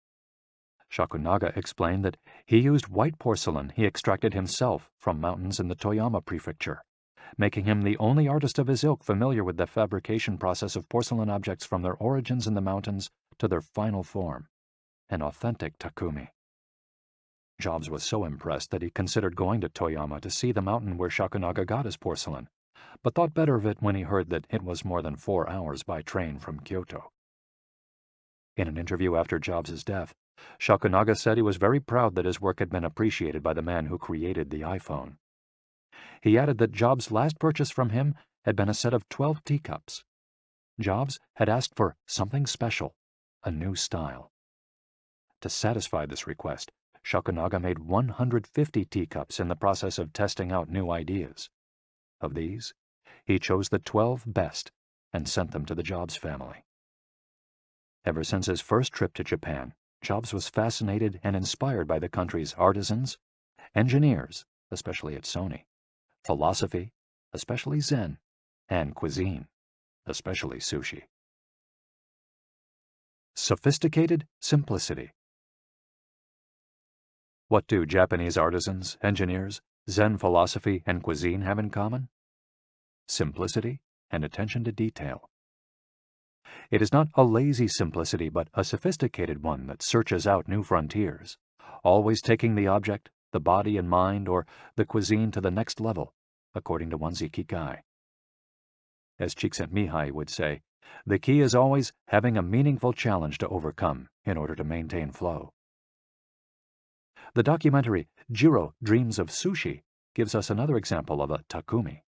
A: Shakunaga explained that he used white porcelain he extracted himself from mountains in the Toyama prefecture, making him the only artist of his ilk familiar with the fabrication process of porcelain objects from their origins in the mountains to their final form, an authentic takumi. Jobs was so impressed that he considered going to Toyama to see the mountain where Shakunaga got his porcelain, but thought better of it when he heard that it was more than 4 hours by train from Kyoto. In an interview after Jobs' death, Shakunaga said he was very proud that his work had been appreciated by the man who created the iPhone. He added that Jobs' last purchase from him had been a set of 12 teacups. Jobs had asked for something special, a new style. To satisfy this request, Shakunaga made 150 teacups in the process of testing out new ideas. Of these, he chose the 12 best and sent them to the Jobs family. Ever since his first trip to Japan, Jobs was fascinated and inspired by the country's artisans, engineers, especially at Sony, philosophy, especially Zen, and cuisine, especially sushi. Sophisticated simplicity. What do Japanese artisans, engineers, Zen philosophy, and cuisine have in common? Simplicity and attention to detail. It is not a lazy simplicity, but a sophisticated one that searches out new frontiers, always taking the object, the body and mind, or the cuisine to the next level, according to one's ikigai. As Csikszentmihalyi would say, the key is always having a meaningful challenge to overcome in order to maintain flow. The documentary Jiro Dreams of Sushi gives us another example of a takumi,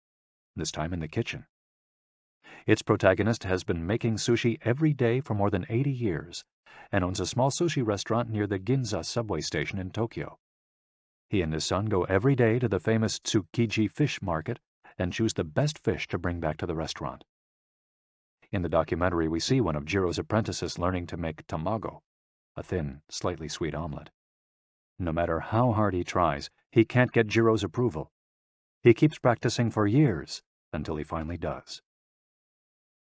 A: this time in the kitchen. Its protagonist has been making sushi every day for more than 80 years and owns a small sushi restaurant near the Ginza subway station in Tokyo. He and his son go every day to the famous Tsukiji fish market and choose the best fish to bring back to the restaurant. In the documentary, we see one of Jiro's apprentices learning to make tamago, a thin, slightly sweet omelet. No matter how hard he tries, he can't get Jiro's approval. He keeps practicing for years until he finally does.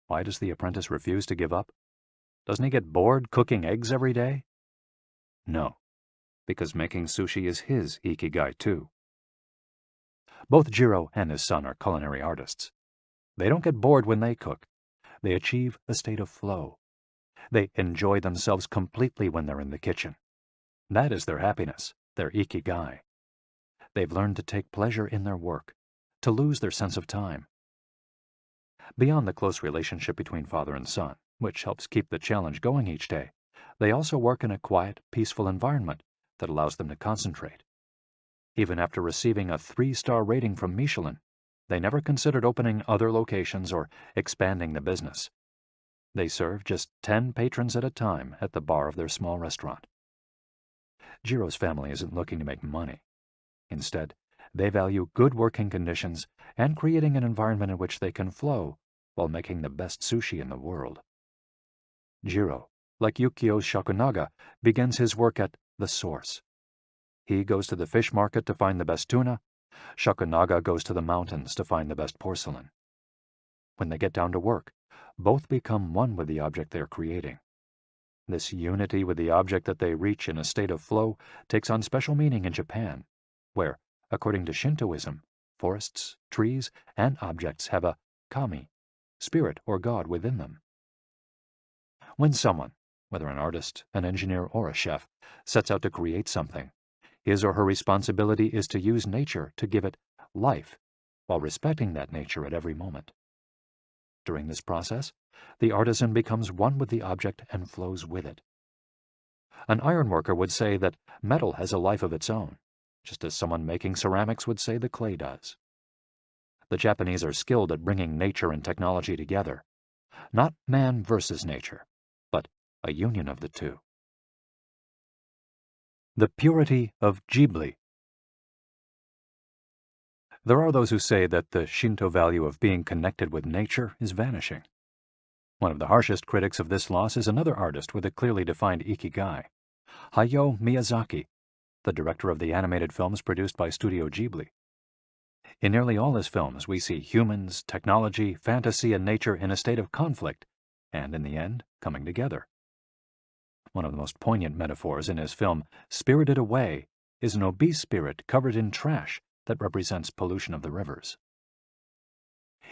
A: Why does the apprentice refuse to give up? Doesn't he get bored cooking eggs every day? No, because making sushi is his ikigai too. Both Jiro and his son are culinary artists. They don't get bored when they cook. They achieve a state of flow. They enjoy themselves completely when they're in the kitchen. That is their happiness, their ikigai. They've learned to take pleasure in their work, to lose their sense of time. Beyond the close relationship between father and son, which helps keep the challenge going each day, they also work in a quiet, peaceful environment that allows them to concentrate. Even after receiving a 3-star rating from Michelin, they never considered opening other locations or expanding the business. They serve just 10 patrons at a time at the bar of their small restaurant. Jiro's family isn't looking to make money. Instead, they value good working conditions and creating an environment in which they can flow while making the best sushi in the world. Jiro, like Yukio Shakunaga, begins his work at the source. He goes to the fish market to find the best tuna. Shakunaga goes to the mountains to find the best porcelain. When they get down to work, both become one with the object they are creating. This unity with the object that they reach in a state of flow takes on special meaning in Japan, where, according to Shintoism, forests, trees, and objects have a kami, spirit or god within them. When someone, whether an artist, an engineer, or a chef, sets out to create something, his or her responsibility is to use nature to give it life, while respecting that nature at every moment. During this process, the artisan becomes one with the object and flows with it. An ironworker would say that metal has a life of its own, just as someone making ceramics would say the clay does. The Japanese are skilled at bringing nature and technology together, not man versus nature, but a union of the two. The purity of Ghibli. There are those who say that the Shinto value of being connected with nature is vanishing. One of the harshest critics of this loss is another artist with a clearly defined ikigai, Hayao Miyazaki, the director of the animated films produced by Studio Ghibli. In nearly all his films, we see humans, technology, fantasy, and nature in a state of conflict, and in the end, coming together. One of the most poignant metaphors in his film, Spirited Away, is an obese spirit covered in trash that represents pollution of the rivers.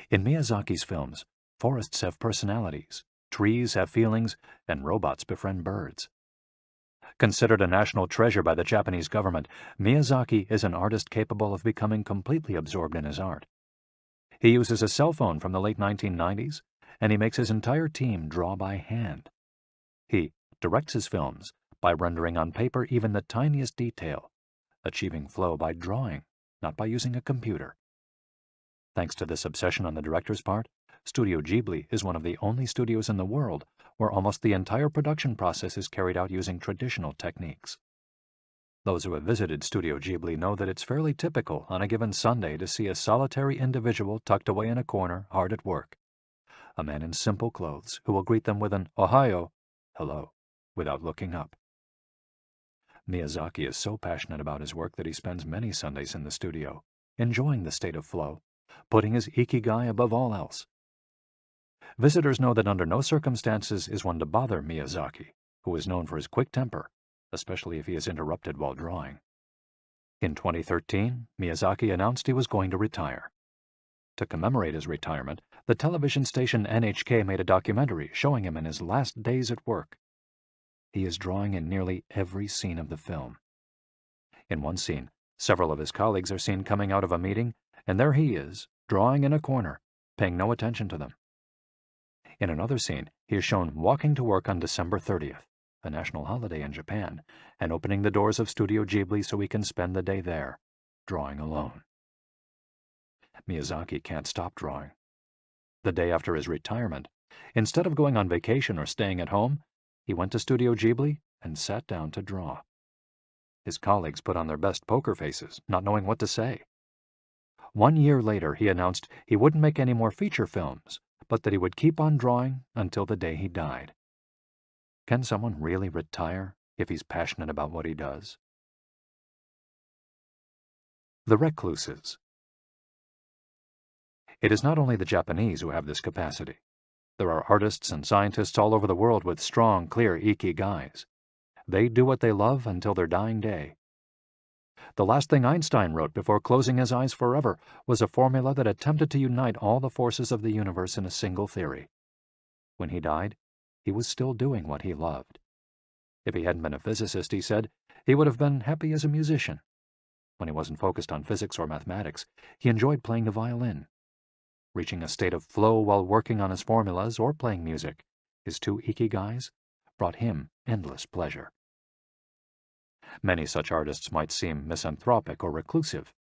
A: In Miyazaki's films, forests have personalities, trees have feelings, and robots befriend birds. Considered a national treasure by the Japanese government, Miyazaki is an artist capable of becoming completely absorbed in his art. He uses a cell phone from the late 1990s, and he makes his entire team draw by hand. He directs his films by rendering on paper even the tiniest detail, achieving flow by drawing, not by using a computer. Thanks to this obsession on the director's part, Studio Ghibli is one of the only studios in the world where almost the entire production process is carried out using traditional techniques. Those who have visited Studio Ghibli know that it's fairly typical on a given Sunday to see a solitary individual tucked away in a corner, hard at work. A man in simple clothes who will greet them with an "Ohayo," hello, without looking up. Miyazaki is so passionate about his work that he spends many Sundays in the studio, enjoying the state of flow, putting his ikigai above all else. Visitors know that under no circumstances is one to bother Miyazaki, who is known for his quick temper, especially if he is interrupted while drawing. In 2013, Miyazaki announced he was going to retire. To commemorate his retirement, the television station NHK made a documentary showing him in his last days at work. He is drawing in nearly every scene of the film. In one scene, several of his colleagues are seen coming out of a meeting, and there he is, drawing in a corner, paying no attention to them. In another scene, he is shown walking to work on December 30th, a national holiday in Japan, and opening the doors of Studio Ghibli so he can spend the day there, drawing alone. Miyazaki can't stop drawing. The day after his retirement, instead of going on vacation or staying at home, he went to Studio Ghibli and sat down to draw. His colleagues put on their best poker faces, not knowing what to say. 1 year later, he announced he wouldn't make any more feature films, but that he would keep on drawing until the day he died. Can someone really retire if he's passionate about what he does? The recluses. It is not only the Japanese who have this capacity. There are artists and scientists all over the world with strong, clear ikigais. They do what they love until their dying day. The last thing Einstein wrote before closing his eyes forever was a formula that attempted to unite all the forces of the universe in a single theory. When he died, he was still doing what he loved. If he hadn't been a physicist, he said, he would have been happy as a musician. When he wasn't focused on physics or mathematics, he enjoyed playing the violin. Reaching a state of flow while working on his formulas or playing music, his two ikigais, brought him endless pleasure. Many such artists might seem misanthropic or reclusive,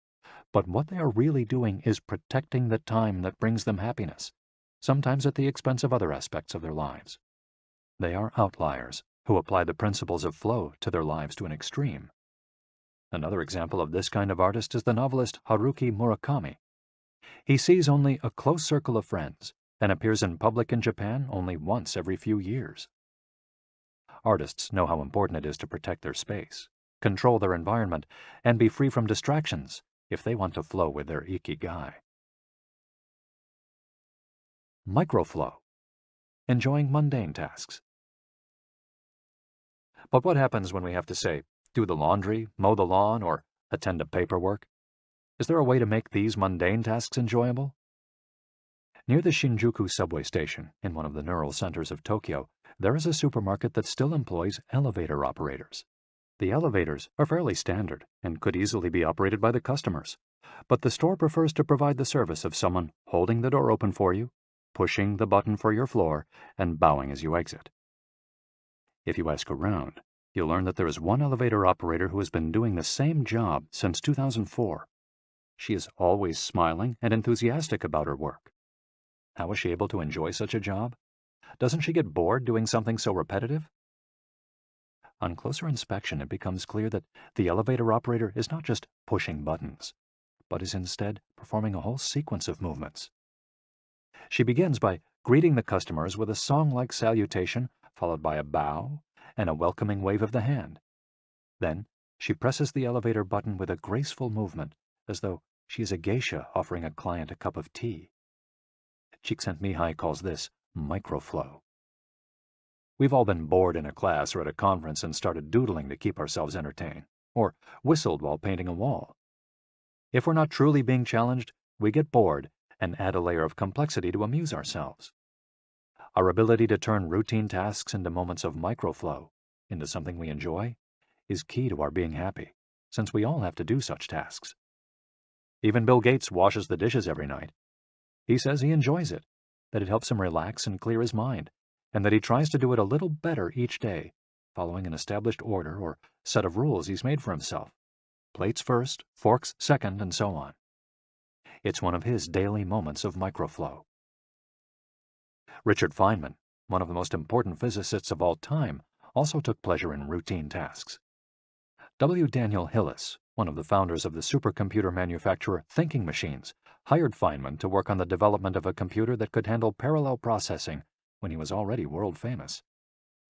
A: but what they are really doing is protecting the time that brings them happiness, sometimes at the expense of other aspects of their lives. They are outliers who apply the principles of flow to their lives to an extreme. Another example of this kind of artist is the novelist Haruki Murakami. He sees only a close circle of friends and appears in public in Japan only once every few years. Artists know how important it is to protect their space, control their environment, and be free from distractions if they want to flow with their ikigai. Microflow. Enjoying mundane tasks. But what happens when we have to, say, do the laundry, mow the lawn, or attend to paperwork? Is there a way to make these mundane tasks enjoyable? Near the Shinjuku subway station, in one of the neural centers of Tokyo, there is a supermarket that still employs elevator operators. The elevators are fairly standard and could easily be operated by the customers, but the store prefers to provide the service of someone holding the door open for you, pushing the button for your floor, and bowing as you exit. If you ask around, you'll learn that there is one elevator operator who has been doing the same job since 2004. She is always smiling and enthusiastic about her work. How is she able to enjoy such a job? Doesn't she get bored doing something so repetitive? On closer inspection, it becomes clear that the elevator operator is not just pushing buttons, but is instead performing a whole sequence of movements. She begins by greeting the customers with a song-like salutation, followed by a bow and a welcoming wave of the hand. Then, she presses the elevator button with a graceful movement, as though she is a geisha offering a client a cup of tea. Csikszentmihalyi calls this microflow. We've all been bored in a class or at a conference and started doodling to keep ourselves entertained, or whistled while painting a wall. If we're not truly being challenged, we get bored and add a layer of complexity to amuse ourselves. Our ability to turn routine tasks into moments of microflow, into something we enjoy, is key to our being happy, since we all have to do such tasks. Even Bill Gates washes the dishes every night. He says he enjoys it, that it helps him relax and clear his mind, and that he tries to do it a little better each day, following an established order or set of rules he's made for himself. Plates first, forks second, and so on. It's one of his daily moments of microflow. Richard Feynman, one of the most important physicists of all time, also took pleasure in routine tasks. W. Daniel Hillis, one of the founders of the supercomputer manufacturer Thinking Machines, hired Feynman to work on the development of a computer that could handle parallel processing when he was already world famous.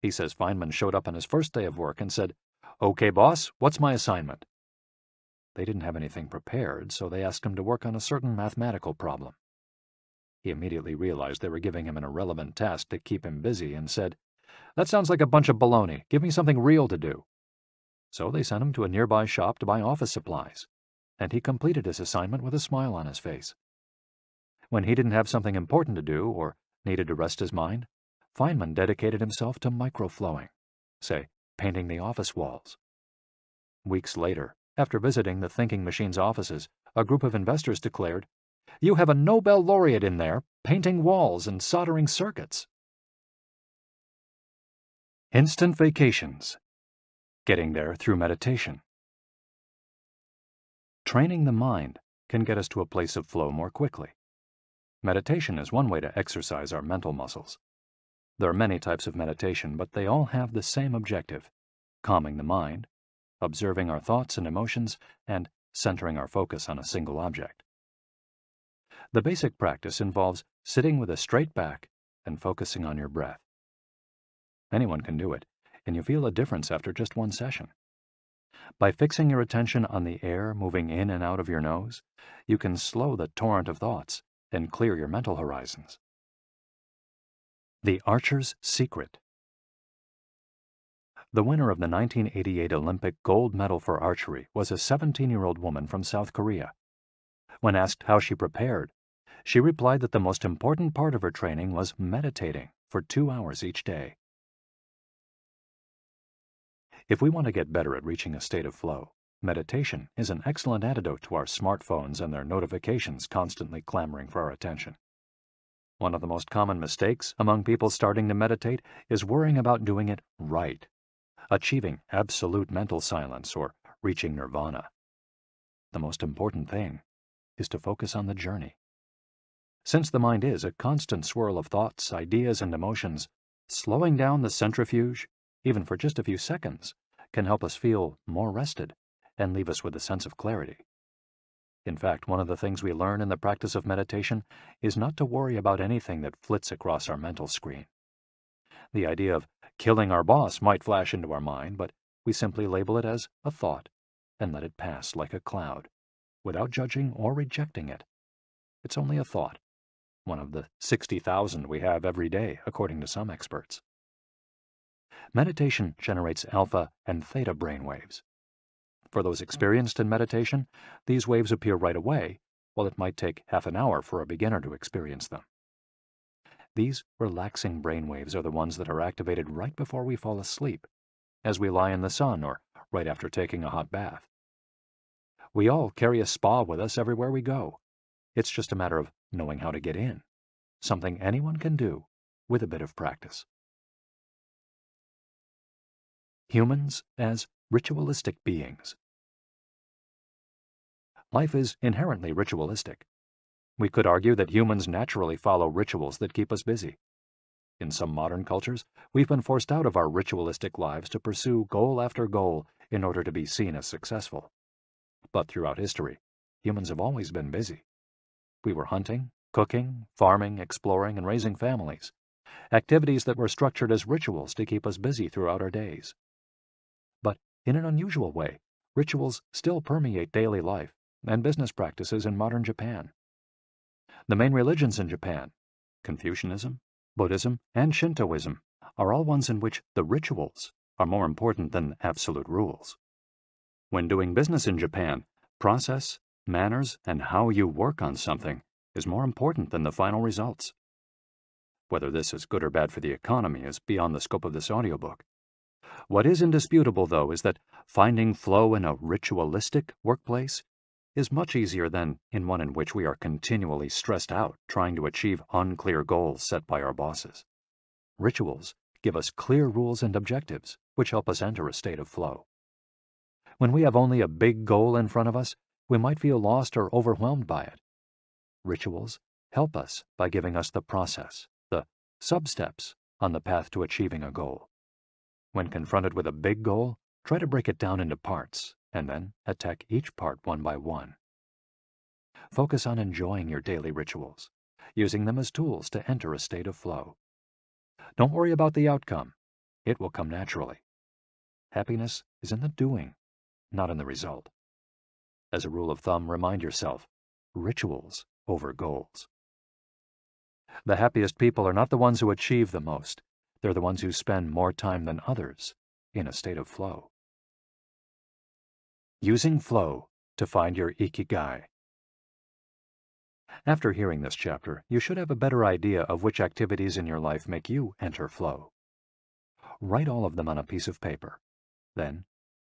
A: He says Feynman showed up on his first day of work and said, "Okay, boss, what's my assignment?" They didn't have anything prepared, so they asked him to work on a certain mathematical problem. He immediately realized they were giving him an irrelevant task to keep him busy and said, "That sounds like a bunch of baloney. Give me something real to do." So they sent him to a nearby shop to buy office supplies, and he completed his assignment with a smile on his face. When he didn't have something important to do or needed to rest his mind, Feynman dedicated himself to microflowing, say, painting the office walls. Weeks later, after visiting the Thinking Machines offices, a group of investors declared, "You have a Nobel laureate in there, painting walls and soldering circuits." Instant vacations. Getting there through meditation. Training the mind can get us to a place of flow more quickly. Meditation is one way to exercise our mental muscles. There are many types of meditation, but they all have the same objective: calming the mind, observing our thoughts and emotions, and centering our focus on a single object. The basic practice involves sitting with a straight back and focusing on your breath. Anyone can do it, and you feel a difference after just one session. By fixing your attention on the air moving in and out of your nose, you can slow the torrent of thoughts and clear your mental horizons. The Archer's Secret. The winner of the 1988 Olympic gold medal for archery was a 17-year-old woman from South Korea. When asked how she prepared, she replied that the most important part of her training was meditating for 2 hours each day. If we want to get better at reaching a state of flow, meditation is an excellent antidote to our smartphones and their notifications constantly clamoring for our attention. One of the most common mistakes among people starting to meditate is worrying about doing it right, achieving absolute mental silence or reaching nirvana. The most important thing is to focus on the journey. Since the mind is a constant swirl of thoughts, ideas, and emotions, slowing down the centrifuge, even for just a few seconds, can help us feel more rested and leave us with a sense of clarity. In fact, one of the things we learn in the practice of meditation is not to worry about anything that flits across our mental screen. The idea of killing our boss might flash into our mind, but we simply label it as a thought and let it pass like a cloud, without judging or rejecting it. It's only a thought, one of the 60,000 we have every day, according to some experts. Meditation generates alpha and theta brainwaves. For those experienced in meditation, these waves appear right away, while it might take half an hour for a beginner to experience them. These relaxing brainwaves are the ones that are activated right before we fall asleep, as we lie in the sun or right after taking a hot bath. We all carry a spa with us everywhere we go. It's just a matter of knowing how to get in, something anyone can do with a bit of practice. Humans as ritualistic beings. Life is inherently ritualistic. We could argue that humans naturally follow rituals that keep us busy. In some modern cultures, we've been forced out of our ritualistic lives to pursue goal after goal in order to be seen as successful. But throughout history, humans have always been busy. We were hunting, cooking, farming, exploring, and raising families, activities that were structured as rituals to keep us busy throughout our days. But in an unusual way, rituals still permeate daily life and business practices in modern Japan. The main religions in Japan, Confucianism, Buddhism, and Shintoism, are all ones in which the rituals are more important than absolute rules. When doing business in Japan, process, manners, and how you work on something is more important than the final results. Whether this is good or bad for the economy is beyond the scope of this audiobook. What is indisputable, though, is that finding flow in a ritualistic workplace is much easier than in one in which we are continually stressed out trying to achieve unclear goals set by our bosses. Rituals give us clear rules and objectives, which help us enter a state of flow. When we have only a big goal in front of us, we might feel lost or overwhelmed by it. Rituals help us by giving us the process, the sub-steps on the path to achieving a goal. When confronted with a big goal, try to break it down into parts, and then attack each part one by one. Focus on enjoying your daily rituals, using them as tools to enter a state of flow. Don't worry about the outcome. It will come naturally. Happiness is in the doing, not in the result. As a rule of thumb, remind yourself, rituals over goals. The happiest people are not the ones who achieve the most. They're the ones who spend more time than others in a state of flow. Using flow to find your IKIGAI. After hearing this chapter, you should have a better idea of which activities in your life make you enter flow. Write all of them on a piece of paper. Then,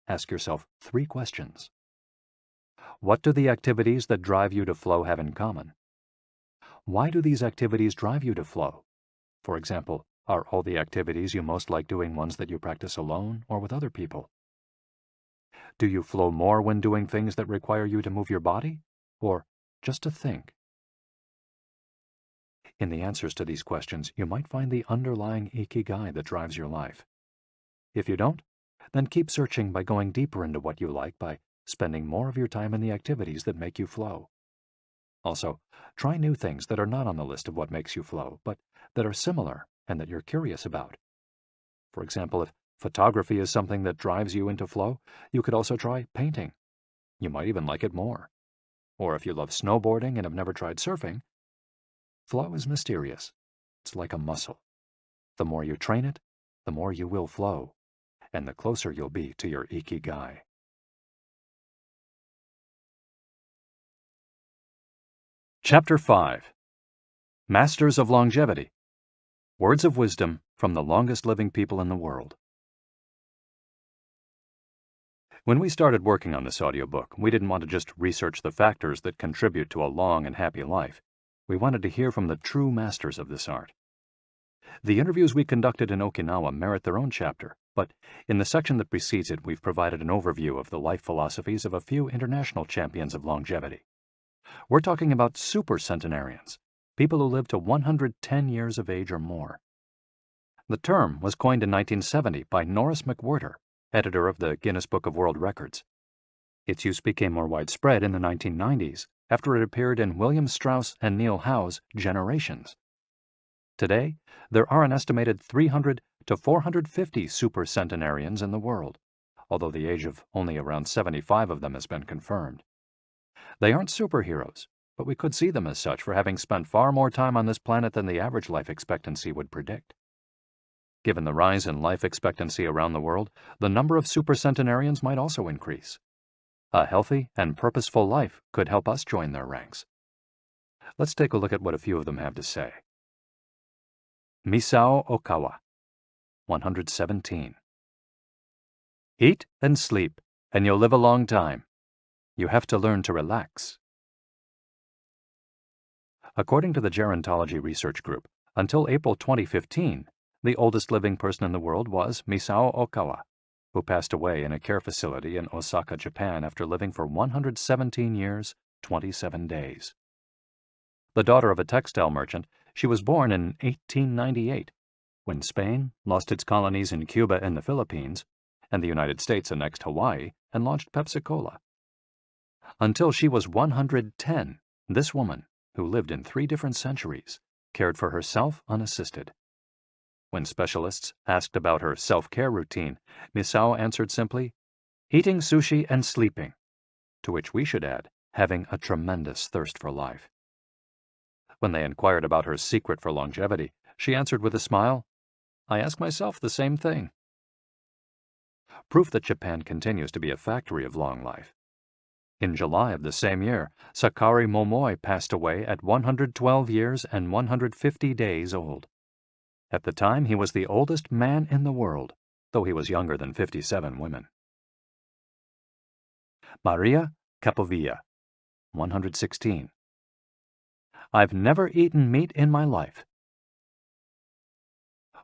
A: ask yourself 3 questions. What do the activities that drive you to flow have in common? Why do these activities drive you to flow? For example, are all the activities you most like doing ones that you practice alone or with other people? Do you flow more when doing things that require you to move your body, or just to think? In the answers to these questions, you might find the underlying ikigai that drives your life. If you don't, then keep searching by going deeper into what you like by spending more of your time in the activities that make you flow. Also, try new things that are not on the list of what makes you flow, but that are similar and that you're curious about. For example, if photography is something that drives you into flow, you could also try painting. You might even like it more. Or if you love snowboarding and have never tried surfing, flow is mysterious. It's like a muscle. The more you train it, the more you will flow, and the closer you'll be to your ikigai. Chapter 5. Masters of Longevity. Words of wisdom from the longest living people in the world. When we started working on this audiobook, we didn't want to just research the factors that contribute to a long and happy life. We wanted to hear from the true masters of this art. The interviews we conducted in Okinawa merit their own chapter, but in the section that precedes it, we've provided an overview of the life philosophies of a few international champions of longevity. We're talking about super centenarians, people who live to 110 years of age or more. The term was coined in 1970 by Norris McWhirter, editor of the Guinness Book of World Records. Its use became more widespread in the 1990s after it appeared in William Strauss and Neil Howe's Generations. Today, there are an estimated 300 to 450 supercentenarians in the world, although the age of only around 75 of them has been confirmed. They aren't superheroes, but we could see them as such for having spent far more time on this planet than the average life expectancy would predict. Given the rise in life expectancy around the world, the number of supercentenarians might also increase. A healthy and purposeful life could help us join their ranks. Let's take a look at what a few of them have to say. Misao Okawa, 117. Eat and sleep, and you'll live a long time. You have to learn to relax. According to the Gerontology Research Group, until April 2015, the oldest living person in the world was Misao Okawa, who passed away in a care facility in Osaka, Japan after living for 117 years, 27 days. The daughter of a textile merchant, she was born in 1898 when Spain lost its colonies in Cuba and the Philippines, and the United States annexed Hawaii and launched Pepsi-Cola. Until she was 110, this woman, who lived in 3 different centuries, cared for herself unassisted. When specialists asked about her self-care routine, Misao answered simply, "Eating sushi and sleeping," to which we should add, having a tremendous thirst for life. When they inquired about her secret for longevity, she answered with a smile, "I ask myself the same thing." Proof that Japan continues to be a factory of long life. In July of the same year, Sakari Momoi passed away at 112 years and 150 days old. At the time, he was the oldest man in the world, though he was younger than 57 women. Maria Capovilla, 116. I've never eaten meat in my life.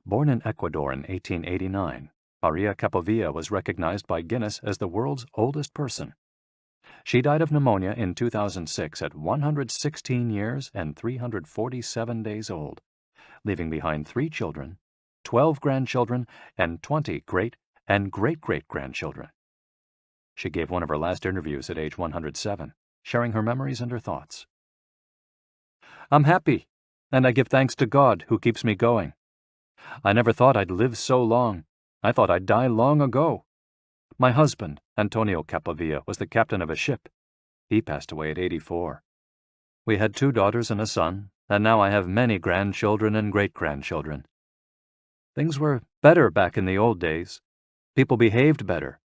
A: Born in Ecuador in 1889, Maria Capovilla was recognized by Guinness as the world's oldest person. She died of pneumonia in 2006 at 116 years and 347 days old, leaving behind 3 children, 12 grandchildren, and 20 great and great-great-grandchildren. She gave one of her last interviews at age 107, sharing her memories and her thoughts. I'm happy, and I give thanks to God who keeps me going. I never thought I'd live so long. I thought I'd die long ago. My husband, Antonio Capovilla, was the captain of a ship. He passed away at 84. We had 2 daughters and a son, and now I have many grandchildren and great-grandchildren. Things were better back in the old days. People behaved better.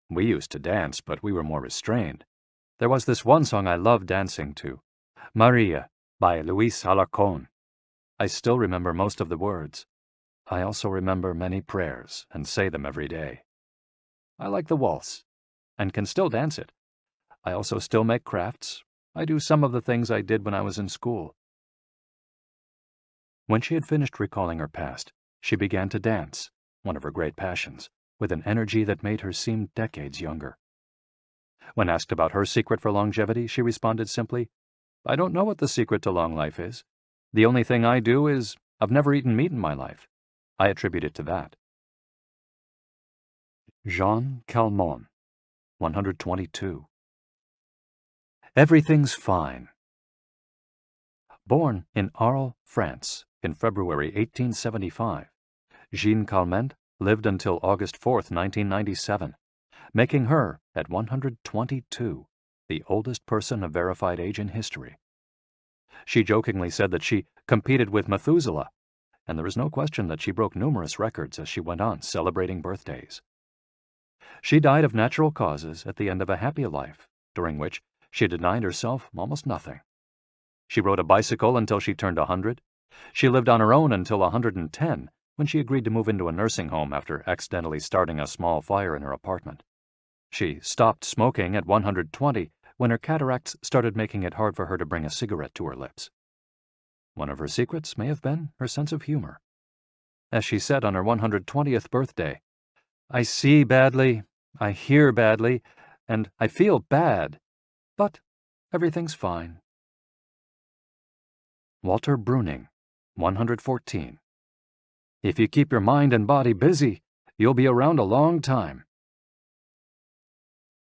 A: We used to dance, but we were more restrained. There was this one song I loved dancing to, Maria, by Luis Alarcón. I still remember most of the words. I also remember many prayers and say them every day. I like the waltz, and can still dance it. I also still make crafts. I do some of the things I did when I was in school. When she had finished recalling her past, she began to dance, one of her great passions, with an energy that made her seem decades younger. When asked about her secret for longevity, she responded simply, I don't know what the secret to long life is. The only thing I do is I've never eaten meat in my life. I attribute it to that. Jean Calment, 122. Everything's fine. Born in Arles, France, in February 1875, Jean Calment lived until August 4, 1997, making her, at 122, the oldest person of verified age in history. She jokingly said that she competed with Methuselah, and there is no question that she broke numerous records as she went on celebrating birthdays. She died of natural causes at the end of a happy life, during which she denied herself almost nothing. She rode a bicycle until she turned 100. She lived on her own until 110, when she agreed to move into a nursing home after accidentally starting a small fire in her apartment. She stopped smoking at 120, when her cataracts started making it hard for her to bring a cigarette to her lips. One of her secrets may have been her sense of humor. As she said on her 120th birthday, I see badly, I hear badly, and I feel bad, but everything's fine. Walter Bruning, 114. If you keep your mind and body busy, you'll be around a long time.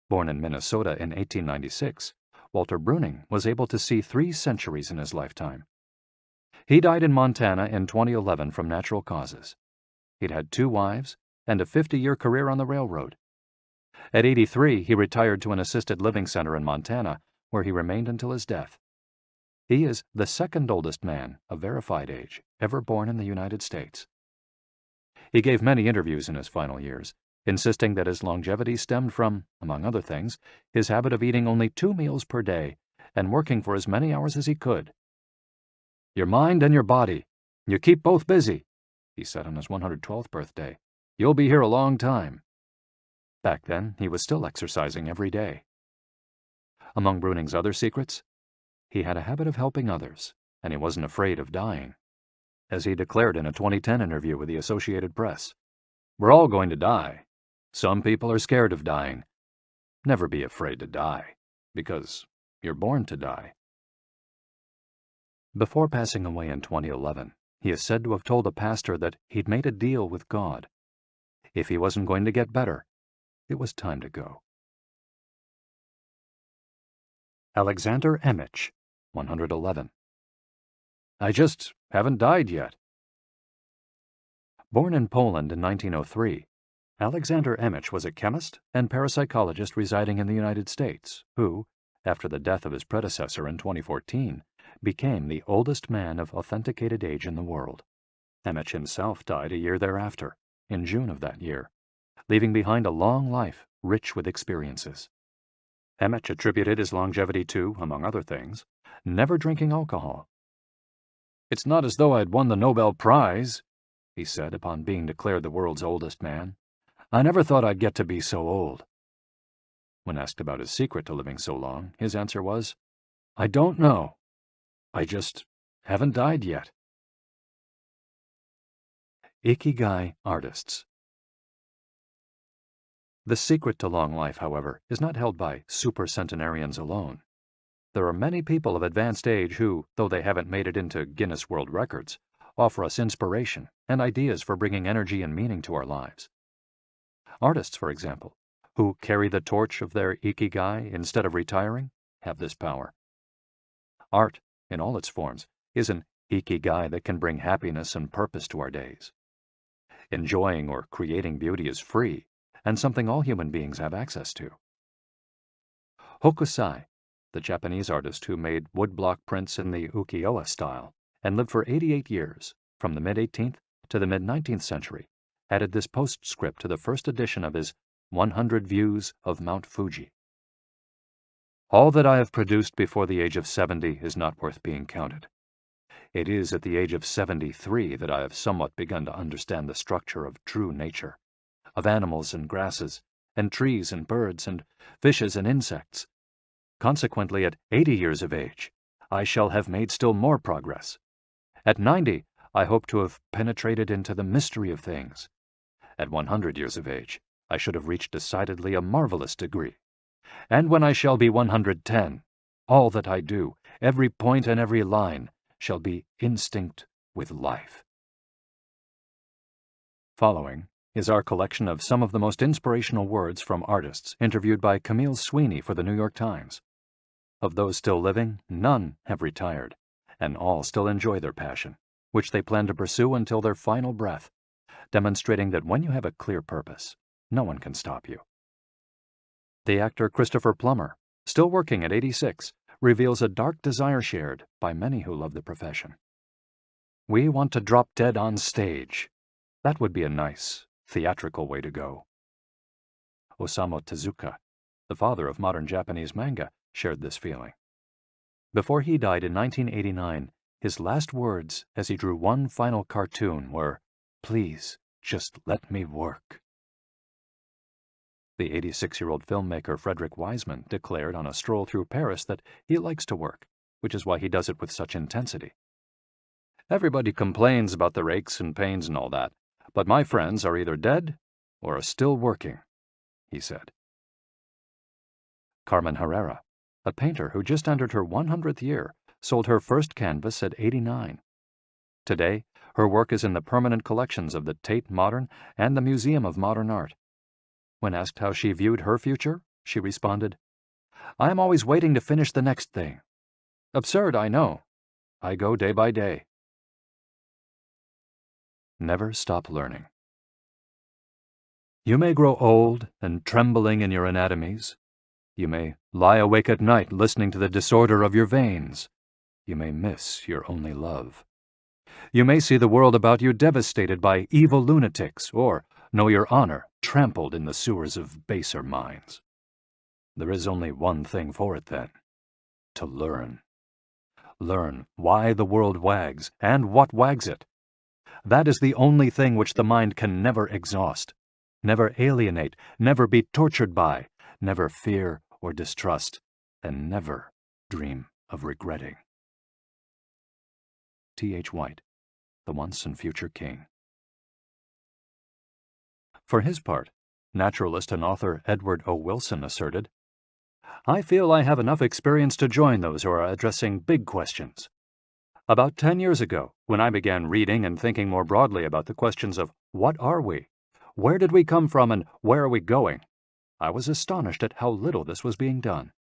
A: Born in Minnesota in 1896, Walter Bruning was able to see 3 centuries in his lifetime. He died in Montana in 2011 from natural causes. He'd had 2 wives and a 50-year career on the railroad. At 83, he retired to an assisted living center in Montana, where he remained until his death. He is the 2nd oldest man of verified age ever born in the United States. He gave many interviews in his final years, insisting that his longevity stemmed from, among other things, his habit of eating only 2 meals per day and working for as many hours as he could. Your mind and your body, you keep both busy, he said on his 112th birthday. You'll be here a long time. Back then, he was still exercising every day. Among Bruning's other secrets, he had a habit of helping others, and he wasn't afraid of dying. As he declared in a 2010 interview with the Associated Press, we're all going to die. Some people are scared of dying. Never be afraid to die, because you're born to die. Before passing away in 2011, He is said to have told a pastor that he'd made a deal with God. If he wasn't going to get better, it was time to go. Alexander Emich, 111. I just haven't died yet. Born in Poland in 1903, Alexander Emich was a chemist and parapsychologist residing in the United States who, after the death of his predecessor in 2014, became the oldest man of authenticated age in the world. Emich himself died a year thereafter, in June of that year, leaving behind a long life rich with experiences. Emich attributed his longevity to, among other things, never drinking alcohol. "It's not as though I'd won the Nobel Prize," he said upon being declared the world's oldest man. "I never thought I'd get to be so old." When asked about his secret to living so long, his answer was, "I don't know. I just haven't died yet." Ikigai artists. The secret to long life, however, is not held by supercentenarians alone. There are many people of advanced age who, though they haven't made it into Guinness World Records, offer us inspiration and ideas for bringing energy and meaning to our lives. Artists, for example, who carry the torch of their ikigai instead of retiring, have this power. Art, in all its forms, is an ikigai that can bring happiness and purpose to our days. Enjoying or creating beauty is free, and something all human beings have access to. Hokusai, the Japanese artist who made woodblock prints in the ukiyo-e style and lived for 88 years, from the mid-18th to the mid-19th century, added this postscript to the first edition of his 100 Views of Mount Fuji. "All that I have produced before the age of 70 is not worth being counted. It is at the age of 73 that I have somewhat begun to understand the structure of true nature, of animals and grasses, and trees and birds, and fishes and insects. Consequently, at 80 years of age, I shall have made still more progress. At 90, I hope to have penetrated into the mystery of things. At 100 years of age, I should have reached decidedly a marvelous degree. And when I shall be 110, all that I do, every point and every line, shall be instinct with life." Following is our collection of some of the most inspirational words from artists interviewed by Camille Sweeney for the New York Times. Of those still living, none have retired, and all still enjoy their passion, which they plan to pursue until their final breath, demonstrating that when you have a clear purpose, no one can stop you. The actor Christopher Plummer, still working at 86, reveals a dark desire shared by many who love the profession. "We want to drop dead on stage. That would be a nice, theatrical way to go." Osamu Tezuka, the father of modern Japanese manga, shared this feeling. Before he died in 1989, his last words as he drew one final cartoon were, "Please, just let me work." The 86-year-old filmmaker Frederick Wiseman declared on a stroll through Paris that he likes to work, which is why he does it with such intensity. "Everybody complains about their aches and pains and all that, but my friends are either dead or are still working," he said. Carmen Herrera, a painter who just entered her 100th year, sold her first canvas at 89. Today, her work is in the permanent collections of the Tate Modern and the Museum of Modern Art. When asked how she viewed her future, she responded, "I am always waiting to finish the next thing. Absurd, I know. I go day by day." Never stop learning. You may grow old and trembling in your anatomies. You may lie awake at night listening to the disorder of your veins. You may miss your only love. You may see the world about you devastated by evil lunatics, or know your honor trampled in the sewers of baser minds. There is only one thing for it then: to learn. Learn why the world wags and what wags it. That is the only thing which the mind can never exhaust, never alienate, never be tortured by, never fear or distrust, and never dream of regretting. T.H. White, the once and future king. For his part, naturalist and author Edward O. Wilson asserted, "I feel I have enough experience to join those who are addressing big questions. About 10 years ago, when I began reading and thinking more broadly about the questions of what are we, where did we come from, and where are we going, I was astonished at how little this was being done.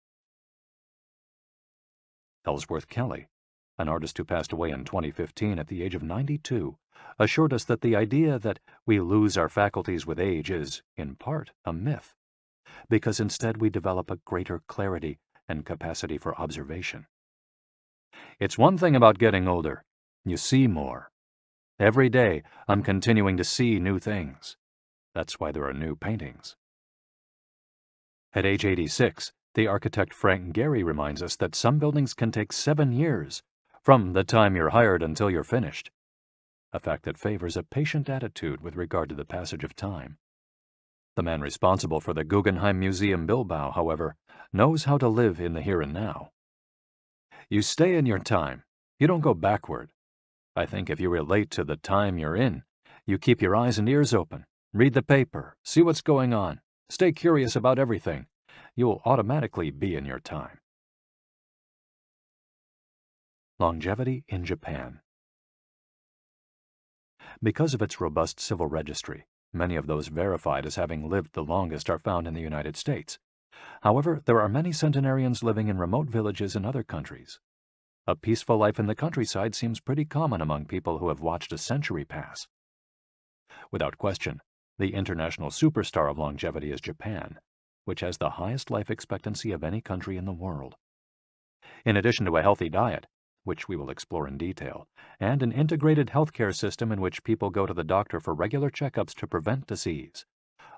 A: Ellsworth Kelly, an artist who passed away in 2015 at the age of 92, assured us that the idea that we lose our faculties with age is, in part, a myth, because instead we develop a greater clarity and capacity for observation. It's one thing about getting older. You see more. Every day, I'm continuing to see new things. That's why there are new paintings. At age 86, the architect Frank Gehry reminds us that some buildings can take 7 years, from the time you're hired until you're finished, a fact that favors a patient attitude with regard to the passage of time. The man responsible for the Guggenheim Museum Bilbao, however, knows how to live in the here and now. You stay in your time. You don't go backward. I think if you relate to the time you're in, you keep your eyes and ears open, read the paper, see what's going on, stay curious about everything, you will automatically be in your time. Longevity in Japan. Because of its robust civil registry, many of those verified as having lived the longest are found in the United States. However, there are many centenarians living in remote villages in other countries. A peaceful life in the countryside seems pretty common among people who have watched a century pass. Without question, the international superstar of longevity is Japan, which has the highest life expectancy of any country in the world. In addition to a healthy diet, which we will explore in detail, and an integrated healthcare system in which people go to the doctor for regular checkups to prevent disease,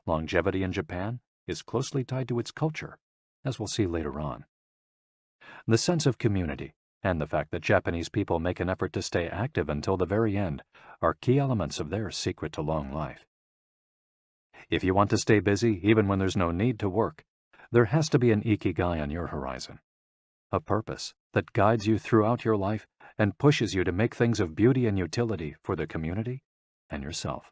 A: longevity in Japan is closely tied to its culture, as we'll see later on. The sense of community and the fact that Japanese people make an effort to stay active until the very end are key elements of their secret to long life. If you want to stay busy even when there's no need to work, there has to be an IKIGAI on your horizon, a purpose that guides you throughout your life and pushes you to make things of beauty and utility for the community and yourself.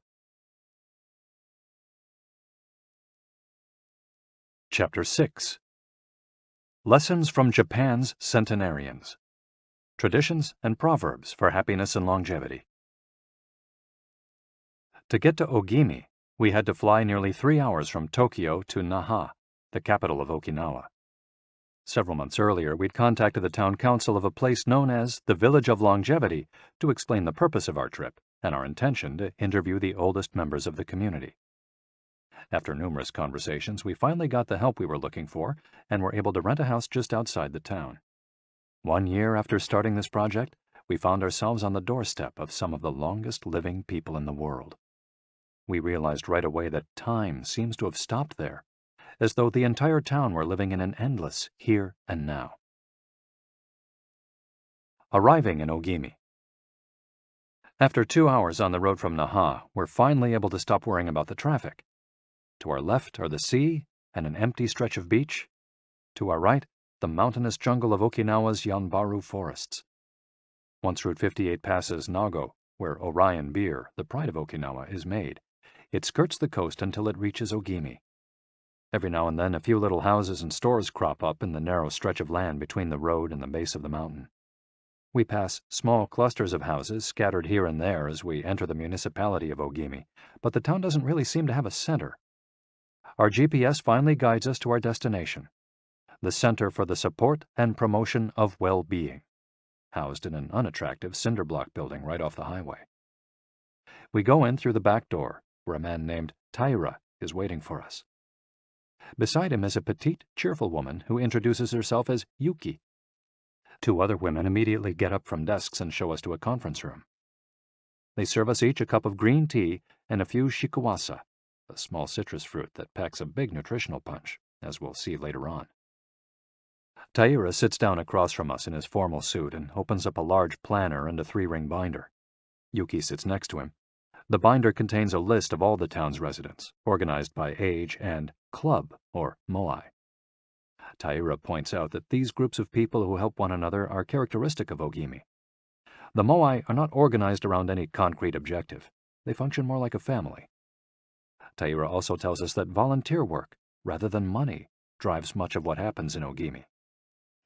A: Chapter 6. Lessons from Japan's Centenarians. Traditions and Proverbs for Happiness and Longevity. To get to Ogimi, we had to fly nearly 3 hours from Tokyo to Naha, the capital of Okinawa. Several months earlier, we'd contacted the town council of a place known as the Village of Longevity to explain the purpose of our trip and our intention to interview the oldest members of the community. After numerous conversations, we finally got the help we were looking for and were able to rent a house just outside the town. 1 year after starting this project, we found ourselves on the doorstep of some of the longest living people in the world. We realized right away that time seems to have stopped there, as though the entire town were living in an endless here and now. Arriving in Ogimi. After 2 hours on the road from Naha, we're finally able to stop worrying about the traffic. To our left are the sea and an empty stretch of beach. To our right, the mountainous jungle of Okinawa's Yanbaru forests. Once Route 58 passes Nago, where Orion beer, the pride of Okinawa, is made, it skirts the coast until it reaches Ogimi. Every now and then a few little houses and stores crop up in the narrow stretch of land between the road and the base of the mountain. We pass small clusters of houses scattered here and there as we enter the municipality of Ogimi, but the town doesn't really seem to have a center. Our GPS finally guides us to our destination, the Center for the Support and Promotion of Well-Being, housed in an unattractive cinder block building right off the highway. We go in through the back door, where a man named Taira is waiting for us. Beside him is a petite, cheerful woman who introduces herself as Yuki. 2 other women immediately get up from desks and show us to a conference room. They serve us each a cup of green tea and a few shikuwasa, a small citrus fruit that packs a big nutritional punch, as we'll see later on. Taira sits down across from us in his formal suit and opens up a large planner and a 3-ring binder. Yuki sits next to him. The binder contains a list of all the town's residents, organized by age and club, or moai. Taira points out that these groups of people who help one another are characteristic of Ogimi. The moai are not organized around any concrete objective. They function more like a family. Taira also tells us that volunteer work, rather than money, drives much of what happens in Ogimi.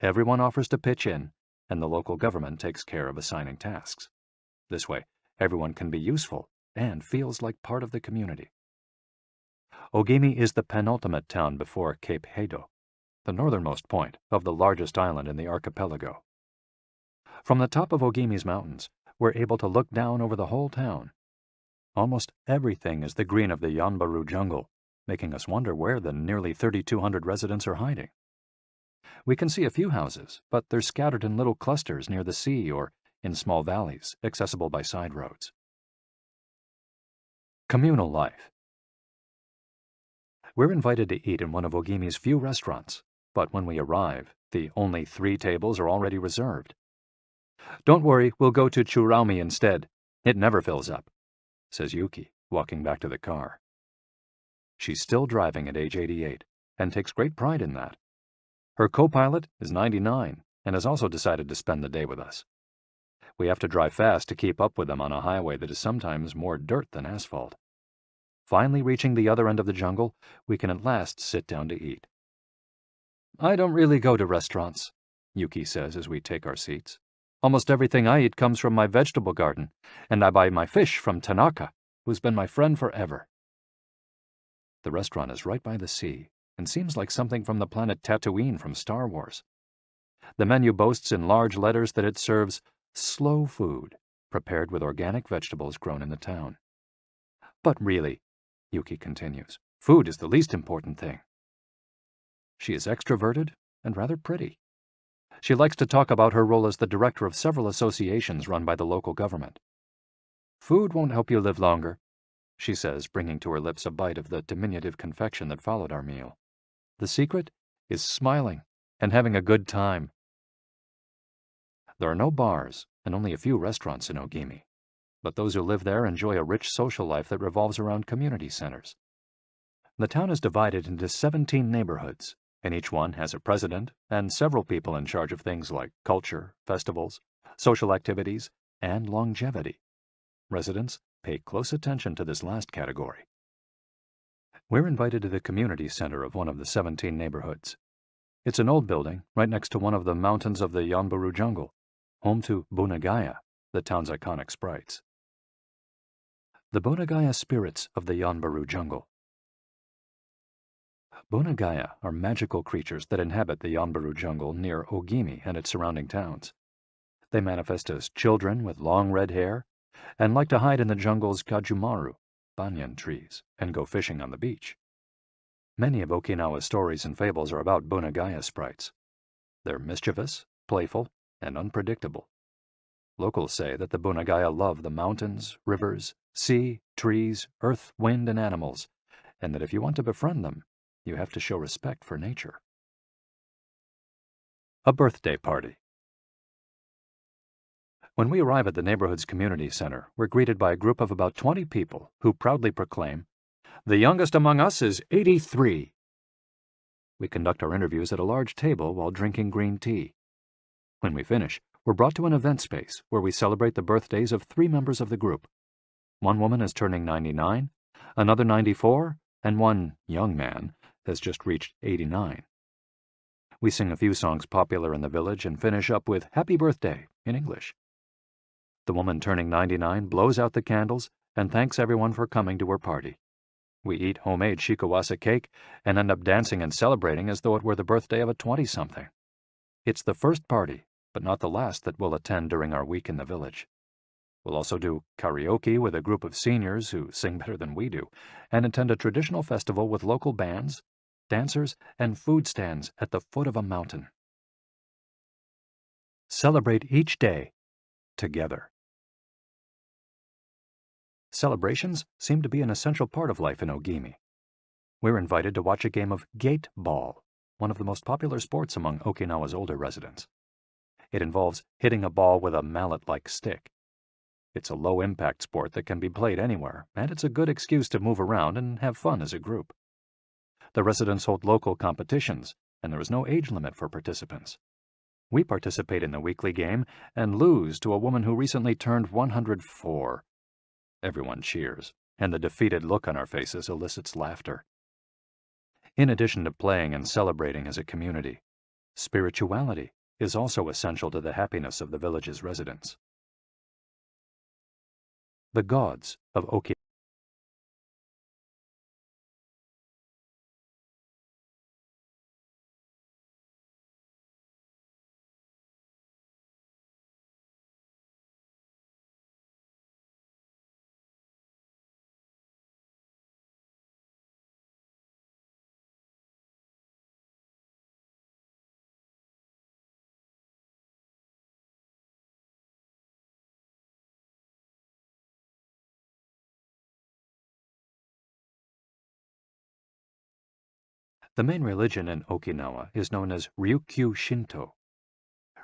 A: Everyone offers to pitch in, and the local government takes care of assigning tasks. This way, everyone can be useful and feels like part of the community. Ogimi is the penultimate town before Cape Hado, the northernmost point of the largest island in the archipelago. From the top of Ogimi's mountains, we're able to look down over the whole town. Almost everything is the green of the Yanbaru jungle, making us wonder where the nearly 3,200 residents are hiding. We can see a few houses, but they're scattered in little clusters near the sea or in small valleys, accessible by side roads. Communal life. We're invited to eat in one of Ogimi's few restaurants, but when we arrive, the only 3 tables are already reserved. "Don't worry, we'll go to Churaumi instead. It never fills up," says Yuki, walking back to the car. She's still driving at age 88 and takes great pride in that. Her co-pilot is 99 and has also decided to spend the day with us. We have to drive fast to keep up with them on a highway that is sometimes more dirt than asphalt. Finally reaching the other end of the jungle, we can at last sit down to eat. "I don't really go to restaurants," Yuki says as we take our seats. "Almost everything I eat comes from my vegetable garden, and I buy my fish from Tanaka, who's been my friend forever." The restaurant is right by the sea and seems like something from the planet Tatooine from Star Wars. The menu boasts in large letters that it serves slow food, prepared with organic vegetables grown in the town. "But really," Yuki continues, "food is the least important thing." She is extroverted and rather pretty. She likes to talk about her role as the director of several associations run by the local government. "Food won't help you live longer," she says, bringing to her lips a bite of the diminutive confection that followed our meal. "The secret is smiling and having a good time." There are no bars and only a few restaurants in Ogimi, but those who live there enjoy a rich social life that revolves around community centers. The town is divided into 17 neighborhoods, and each one has a president and several people in charge of things like culture, festivals, social activities, and longevity. Residents pay close attention to this last category. We're invited to the community center of one of the 17 neighborhoods. It's an old building right next to one of the mountains of the Yanbaru jungle, home to Bunagaya, the town's iconic sprites. The Bunagaya spirits of the Yanbaru jungle. Bunagaya are magical creatures that inhabit the Yanbaru jungle near Ogimi and its surrounding towns. They manifest as children with long red hair and like to hide in the jungle's kajumaru, banyan trees, and go fishing on the beach. Many of Okinawa's stories and fables are about Bunagaya sprites. They're mischievous, playful, and unpredictable. Locals say that the Bunagaya love the mountains, rivers, sea, trees, earth, wind, and animals, and that if you want to befriend them, you have to show respect for nature. A birthday party. When we arrive at the neighborhood's community center, we're greeted by a group of about 20 people who proudly proclaim, "The youngest among us is 83. We conduct our interviews at a large table while drinking green tea. When we finish, we're brought to an event space where we celebrate the birthdays of 3 members of the group. One woman is turning 99, another 94, and one young man has just reached 89. We sing a few songs popular in the village and finish up with "Happy Birthday" in English. The woman turning 99 blows out the candles and thanks everyone for coming to her party. We eat homemade shikawase cake and end up dancing and celebrating as though it were the birthday of a 20-something. It's the first party, but not the last, that we'll attend during our week in the village. We'll also do karaoke with a group of seniors who sing better than we do, and attend a traditional festival with local bands, dancers, and food stands at the foot of a mountain. Celebrate each day together. Celebrations seem to be an essential part of life in Ogimi. We're invited to watch a game of gate ball, one of the most popular sports among Okinawa's older residents. It involves hitting a ball with a mallet-like stick. It's a low-impact sport that can be played anywhere, and it's a good excuse to move around and have fun as a group. The residents hold local competitions, and there is no age limit for participants. We participate in the weekly game and lose to a woman who recently turned 104. Everyone cheers, and the defeated look on our faces elicits laughter. In addition to playing and celebrating as a community, spirituality is also essential to the happiness of the village's residents. The gods of Okinawa. The main religion in Okinawa is known as Ryukyu Shinto.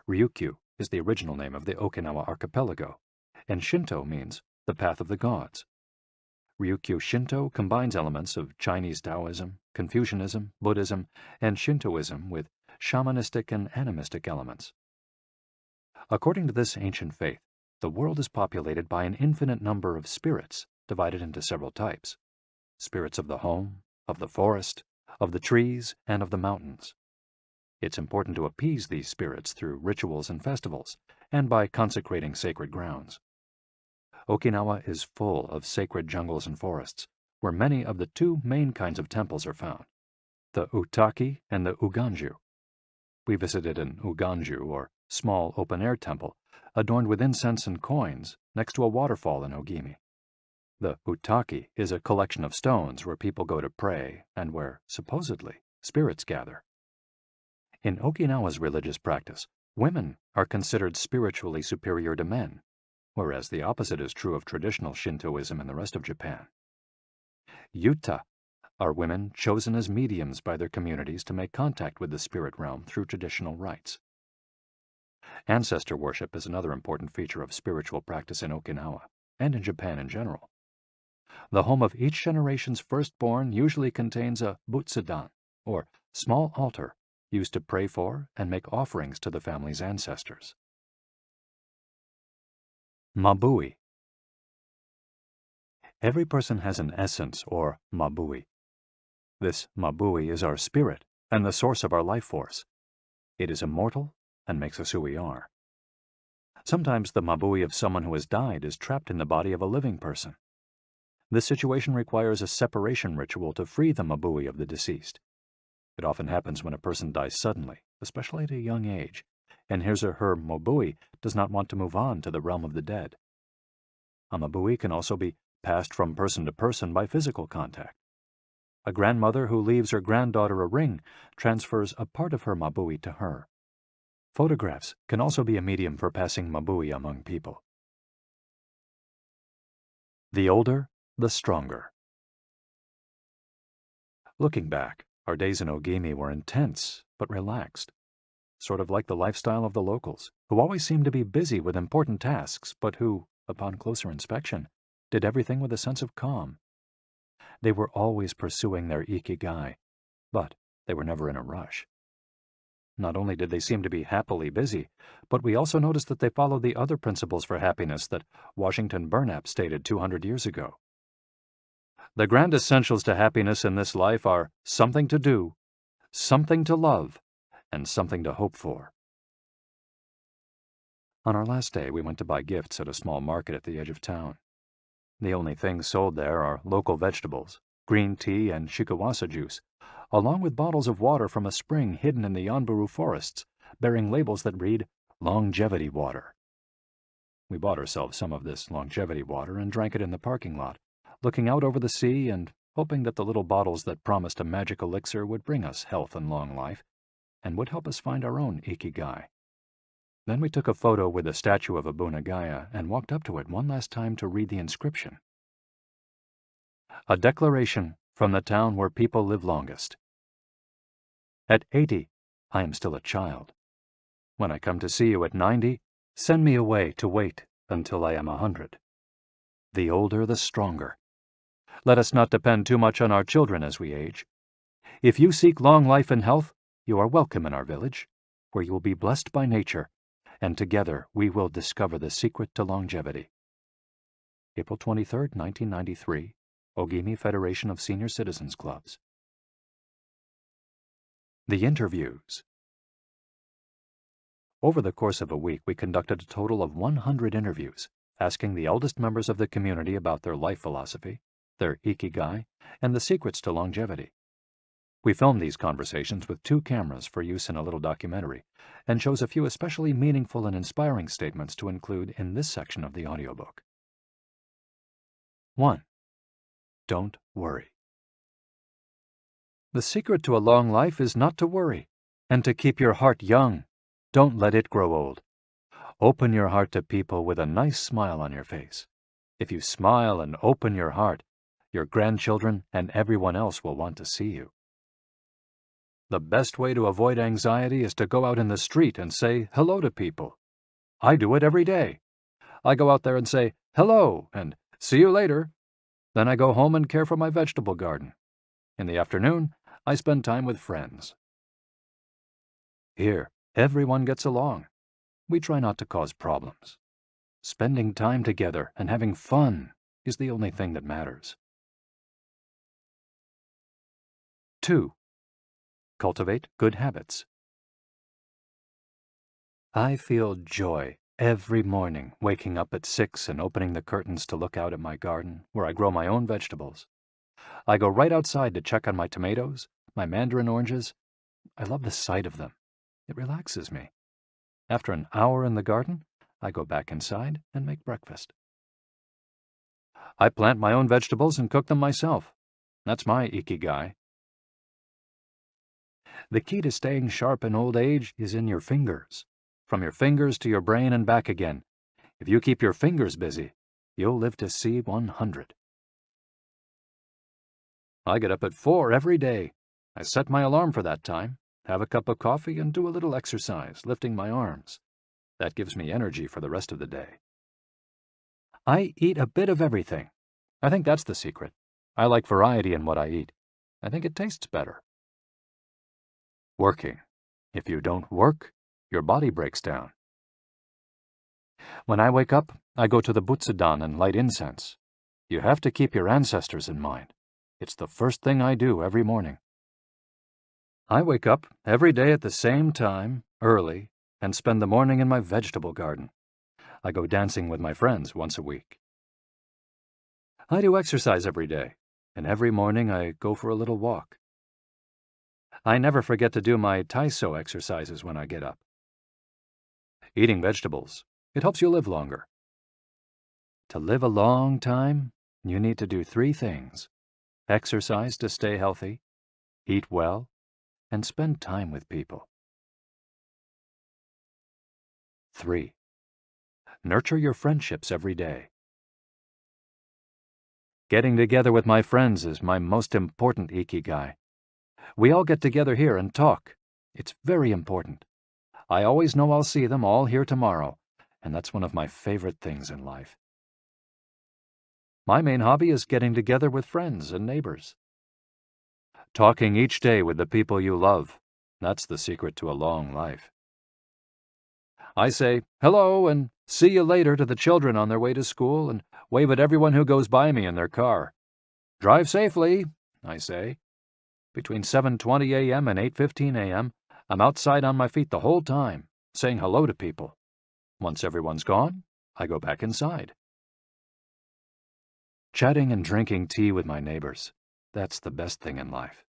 A: Ryukyu is the original name of the Okinawa archipelago, and Shinto means the path of the gods. Ryukyu Shinto combines elements of Chinese Taoism, Confucianism, Buddhism, and Shintoism with shamanistic and animistic elements. According to this ancient faith, the world is populated by an infinite number of spirits divided into several types: spirits of the home, of the forest, of the trees, and of the mountains. It's important to appease these spirits through rituals and festivals, and by consecrating sacred grounds. Okinawa is full of sacred jungles and forests, where many of the two main kinds of temples are found, the Utaki and the Uganju. We visited an Uganju, or small open-air temple, adorned with incense and coins, next to a waterfall in Ogimi. The Utaki is a collection of stones where people go to pray and where, supposedly, spirits gather. In Okinawa's religious practice, women are considered spiritually superior to men, whereas the opposite is true of traditional Shintoism in the rest of Japan. Yuta are women chosen as mediums by their communities to make contact with the spirit realm through traditional rites. Ancestor worship is another important feature of spiritual practice in Okinawa, and in Japan in general. The home of each generation's firstborn usually contains a butsudan, or small altar, used to pray for and make offerings to the family's ancestors. Mabui. Every person has an essence, or mabui. This mabui is our spirit and the source of our life force. It is immortal and makes us who we are. Sometimes the mabui of someone who has died is trapped in the body of a living person. This situation requires a separation ritual to free the mabui of the deceased. It often happens when a person dies suddenly, especially at a young age, and his or her mabui does not want to move on to the realm of the dead. A mabui can also be passed from person to person by physical contact. A grandmother who leaves her granddaughter a ring transfers a part of her mabui to her. Photographs can also be a medium for passing mabui among people. The older, the stronger. Looking back, our days in Ogimi were intense but relaxed, sort of like the lifestyle of the locals, who always seemed to be busy with important tasks, but who, upon closer inspection, did everything with a sense of calm. They were always pursuing their IKIGAI, but they were never in a rush. Not only did they seem to be happily busy, but we also noticed that they followed the other principles for happiness that Washington Burnap stated 200 years ago. The grand essentials to happiness in this life are something to do, something to love, and something to hope for. On our last day, we went to buy gifts at a small market at the edge of town. The only things sold there are local vegetables, green tea, and shikawasa juice, along with bottles of water from a spring hidden in the Yanburu forests, bearing labels that read, "Longevity Water." We bought ourselves some of this longevity water and drank it in the parking lot, looking out over the sea and hoping that the little bottles that promised a magic elixir would bring us health and long life, and would help us find our own ikigai. Then we took a photo with a statue of Abunagaya and walked up to it one last time to read the inscription. A declaration from the town where people live longest. At 80, I am still a child. When I come to see you at 90, send me away to wait until I am 100. The older, the stronger. Let us not depend too much on our children as we age. If you seek long life and health, you are welcome in our village, where you will be blessed by nature, and together we will discover the secret to longevity. April 23, 1993, Ogimi Federation of Senior Citizens Clubs. The interviews. Over the course of a week, we conducted a total of 100 interviews, asking the eldest members of the community about their life philosophy, their ikigai, and the secrets to longevity. We filmed these conversations with 2 cameras for use in a little documentary, and chose a few especially meaningful and inspiring statements to include in this section of the audiobook. 1. Don't worry. The secret to a long life is not to worry, and to keep your heart young. Don't let it grow old. Open your heart to people with a nice smile on your face. If you smile and open your heart, your grandchildren and everyone else will want to see you. The best way to avoid anxiety is to go out in the street and say hello to people. I do it every day. I go out there and say hello and see you later. Then I go home and care for my vegetable garden. In the afternoon, I spend time with friends. Here, everyone gets along. We try not to cause problems. Spending time together and having fun is the only thing that matters. 2. Cultivate good habits. I feel joy every morning waking up at 6 and opening the curtains to look out at my garden where I grow my own vegetables. I go right outside to check on my tomatoes, my mandarin oranges. I love the sight of them. It relaxes me. After an hour in the garden, I go back inside and make breakfast. I plant my own vegetables and cook them myself. That's my ikigai. The key to staying sharp in old age is in your fingers. From your fingers to your brain and back again. If you keep your fingers busy, you'll live to see 100. I get up at 4 every day. I set my alarm for that time, have a cup of coffee, and do a little exercise, lifting my arms. That gives me energy for the rest of the day. I eat a bit of everything. I think that's the secret. I like variety in what I eat. I think it tastes better. Working. If you don't work, your body breaks down. When I wake up, I go to the butsudan and light incense. You have to keep your ancestors in mind. It's the first thing I do every morning. I wake up every day at the same time, early, and spend the morning in my vegetable garden. I go dancing with my friends once a week. I do exercise every day, and every morning I go for a little walk. I never forget to do my taiso exercises when I get up. Eating vegetables, it helps you live longer. To live a long time, you need to do 3 things. Exercise to stay healthy, eat well, and spend time with people. 3. Nurture your friendships every day. Getting together with my friends is my most important ikigai. We all get together here and talk. It's very important. I always know I'll see them all here tomorrow, and that's one of my favorite things in life. My main hobby is getting together with friends and neighbors. Talking each day with the people you love, that's the secret to a long life. I say hello and see you later to the children on their way to school and wave at everyone who goes by me in their car. Drive safely, I say. Between 7:20 a.m. and 8:15 a.m., I'm outside on my feet the whole time, saying hello to people. Once everyone's gone, I go back inside. Chatting and drinking tea with my neighbors, that's the best thing in life.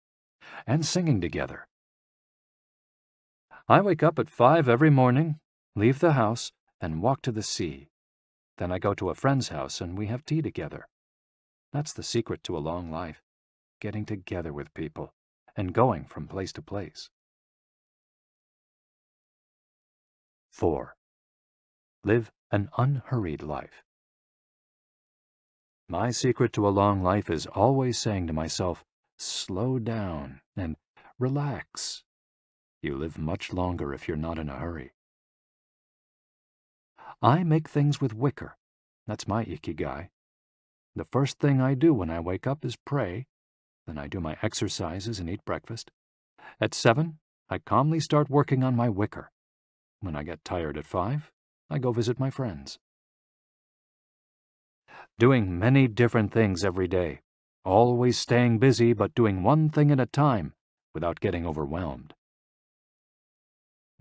A: And singing together. I wake up at 5 every morning, leave the house, and walk to the sea. Then I go to a friend's house and we have tea together. That's the secret to a long life, getting together with people and going from place to place. 4. Live an unhurried life. My secret to a long life is always saying to myself, slow down and relax. You live much longer if you're not in a hurry. I make things with wicker. That's my ikigai. The first thing I do when I wake up is pray. Then I do my exercises and eat breakfast. At 7, I calmly start working on my wicker. When I get tired at 5, I go visit my friends. Doing many different things every day. Always staying busy but doing one thing at a time without getting overwhelmed.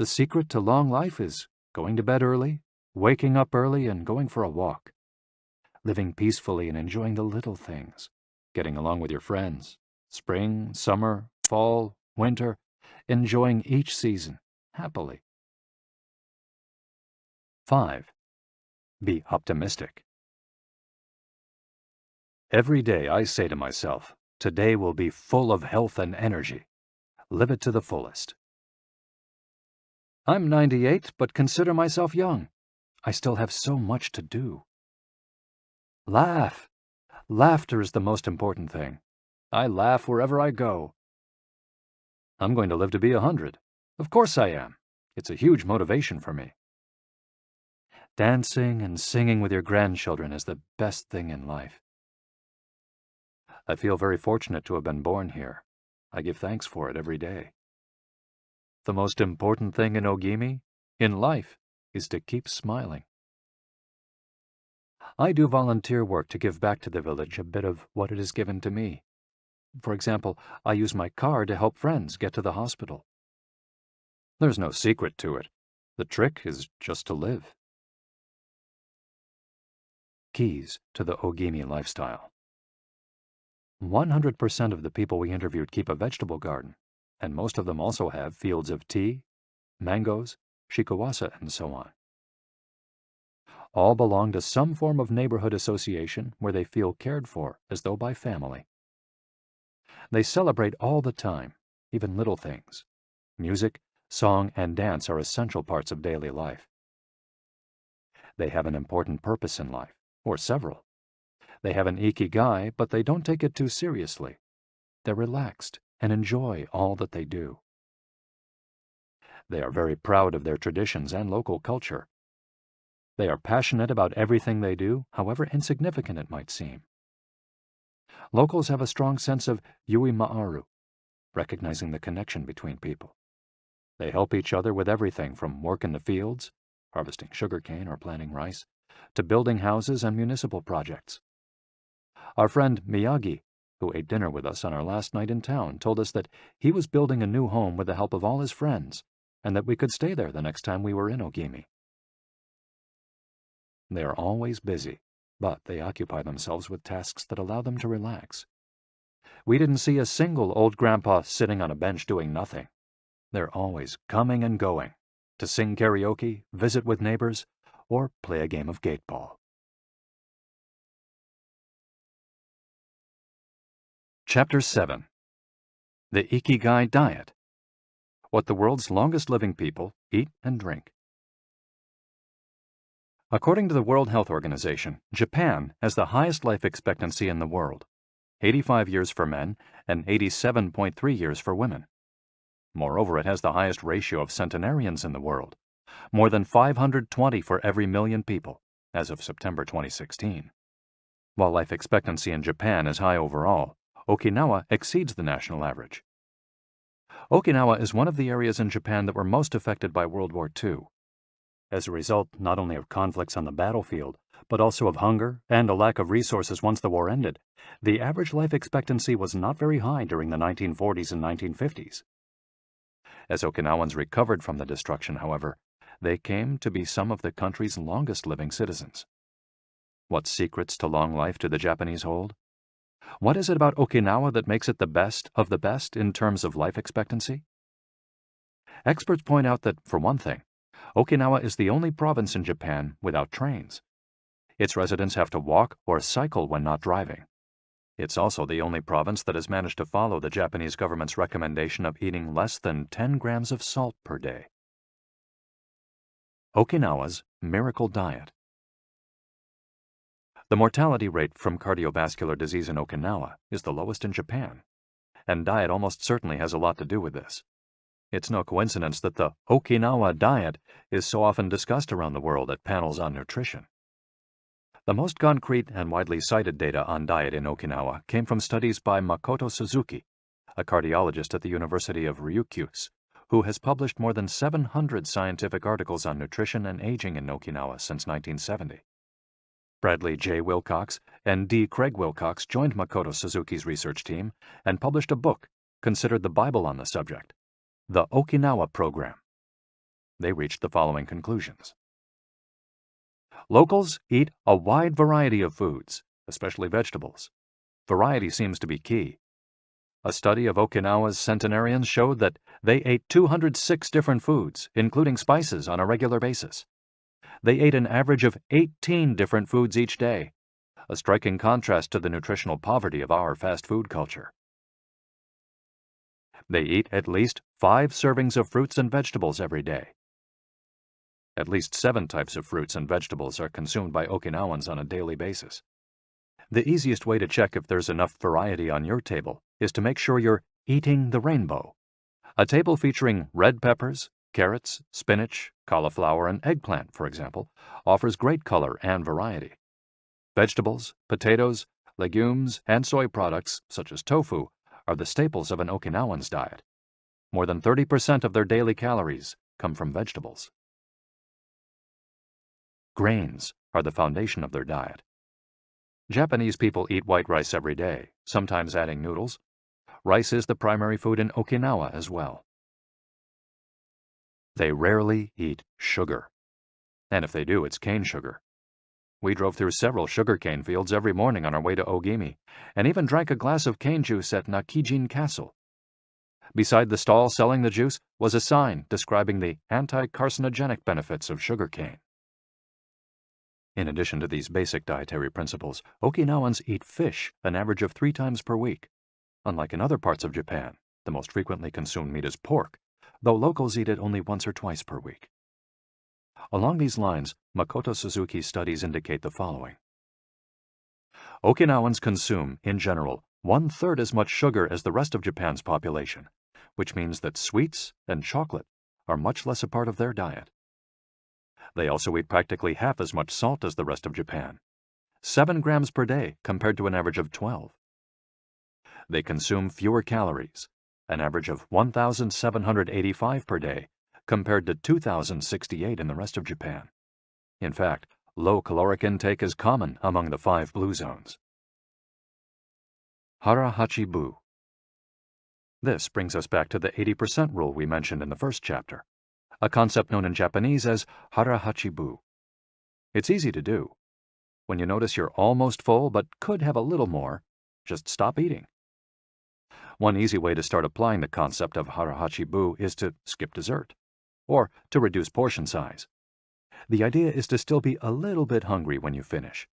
A: The secret to long life is going to bed early, waking up early, and going for a walk. Living peacefully and enjoying the little things. Getting along with your friends. Spring, summer, fall, winter. Enjoying each season happily. 5. Be optimistic. Every day I say to myself, today will be full of health and energy. Live it to the fullest. I'm 98, but consider myself young. I still have so much to do. Laugh. Laughter is the most important thing. I laugh wherever I go. I'm going to live to be 100. Of course I am. It's a huge motivation for me. Dancing and singing with your grandchildren is the best thing in life. I feel very fortunate to have been born here. I give thanks for it every day. The most important thing in Ogimi, in life, is to keep smiling. I do volunteer work to give back to the village a bit of what it has given to me. For example, I use my car to help friends get to the hospital. There's no secret to it. The trick is just to live. Keys to the Ogimi lifestyle. 100% of the people we interviewed keep a vegetable garden, and most of them also have fields of tea, mangoes, shikawasa, and so on. All belong to some form of neighborhood association where they feel cared for as though by family. They celebrate all the time, even little things. Music, song, and dance are essential parts of daily life. They have an important purpose in life, or several. They have an IKIGAI, but they don't take it too seriously. They're relaxed and enjoy all that they do. They are very proud of their traditions and local culture. They are passionate about everything they do, however insignificant it might seem. Locals have a strong sense of yui ma'aru, recognizing the connection between people. They help each other with everything from work in the fields, harvesting sugarcane or planting rice, to building houses and municipal projects. Our friend Miyagi, who ate dinner with us on our last night in town, told us that he was building a new home with the help of all his friends, and that we could stay there the next time we were in Ogimi. They are always busy, but they occupy themselves with tasks that allow them to relax. We didn't see a single old grandpa sitting on a bench doing nothing. They're always coming and going, to sing karaoke, visit with neighbors, or play a game of gateball. Chapter 7. The Ikigai Diet. What the world's longest living people eat and drink. According to the World Health Organization, Japan has the highest life expectancy in the world, 85 years for men and 87.3 years for women. Moreover, it has the highest ratio of centenarians in the world, more than 520 for every million people, as of September 2016. While life expectancy in Japan is high overall, Okinawa exceeds the national average. Okinawa is one of the areas in Japan that were most affected by World War II. As a result not only of conflicts on the battlefield, but also of hunger and a lack of resources once the war ended, the average life expectancy was not very high during the 1940s and 1950s. As Okinawans recovered from the destruction, however, they came to be some of the country's longest living citizens. What secrets to long life do the Japanese hold? What is it about Okinawa that makes it the best of the best in terms of life expectancy? Experts point out that, for one thing, Okinawa is the only province in Japan without trains. Its residents have to walk or cycle when not driving. It's also the only province that has managed to follow the Japanese government's recommendation of eating less than 10 grams of salt per day. Okinawa's Miracle Diet. The mortality rate from cardiovascular disease in Okinawa is the lowest in Japan, and diet almost certainly has a lot to do with this. It's no coincidence that the Okinawa diet is so often discussed around the world at panels on nutrition. The most concrete and widely cited data on diet in Okinawa came from studies by Makoto Suzuki, a cardiologist at the University of Ryukyus, who has published more than 700 scientific articles on nutrition and aging in Okinawa since 1970. Bradley J. Wilcox and D. Craig Wilcox joined Makoto Suzuki's research team and published a book considered the Bible on the subject, The Okinawa Program. They reached the following conclusions. Locals eat a wide variety of foods, especially vegetables. Variety seems to be key. A study of Okinawa's centenarians showed that they ate 206 different foods, including spices, on a regular basis. They ate an average of 18 different foods each day, a striking contrast to the nutritional poverty of our fast food culture. They eat at least 5 servings of fruits and vegetables every day. At least 7 types of fruits and vegetables are consumed by Okinawans on a daily basis. The easiest way to check if there's enough variety on your table is to make sure you're eating the rainbow. A table featuring red peppers, carrots, spinach, cauliflower, and eggplant, for example, offers great color and variety. Vegetables, potatoes, legumes, and soy products, such as tofu, are the staples of an Okinawan's diet. More than 30% of their daily calories come from vegetables. Grains are the foundation of their diet. Japanese people eat white rice every day, sometimes adding noodles. Rice is the primary food in Okinawa as well. They rarely eat sugar. And if they do, it's cane sugar. We drove through several sugarcane fields every morning on our way to Ogimi, and even drank a glass of cane juice at Nakijin Castle. Beside the stall selling the juice was a sign describing the anti-carcinogenic benefits of sugarcane. In addition to these basic dietary principles, Okinawans eat fish an average of 3 times per week. Unlike in other parts of Japan, the most frequently consumed meat is pork, though locals eat it only once or twice per week. Along these lines, Makoto Suzuki's studies indicate the following. Okinawans consume, in general, 1/3 as much sugar as the rest of Japan's population, which means that sweets and chocolate are much less a part of their diet. They also eat practically half as much salt as the rest of Japan, 7 grams per day compared to an average of 12. They consume fewer calories, an average of 1,785 per day compared to 2,068 in the rest of Japan. In fact, low caloric intake is common among the 5 blue zones. Hara Hachi-bu. This brings us back to the 80% rule we mentioned in the first chapter, a concept known in Japanese as Hara Hachi-bu. It's easy to do. When you notice you're almost full but could have a little more, just stop eating. One easy way to start applying the concept of Hara Hachi-bu is to skip dessert, or to reduce portion size. The idea is to still be a little bit hungry when you finish.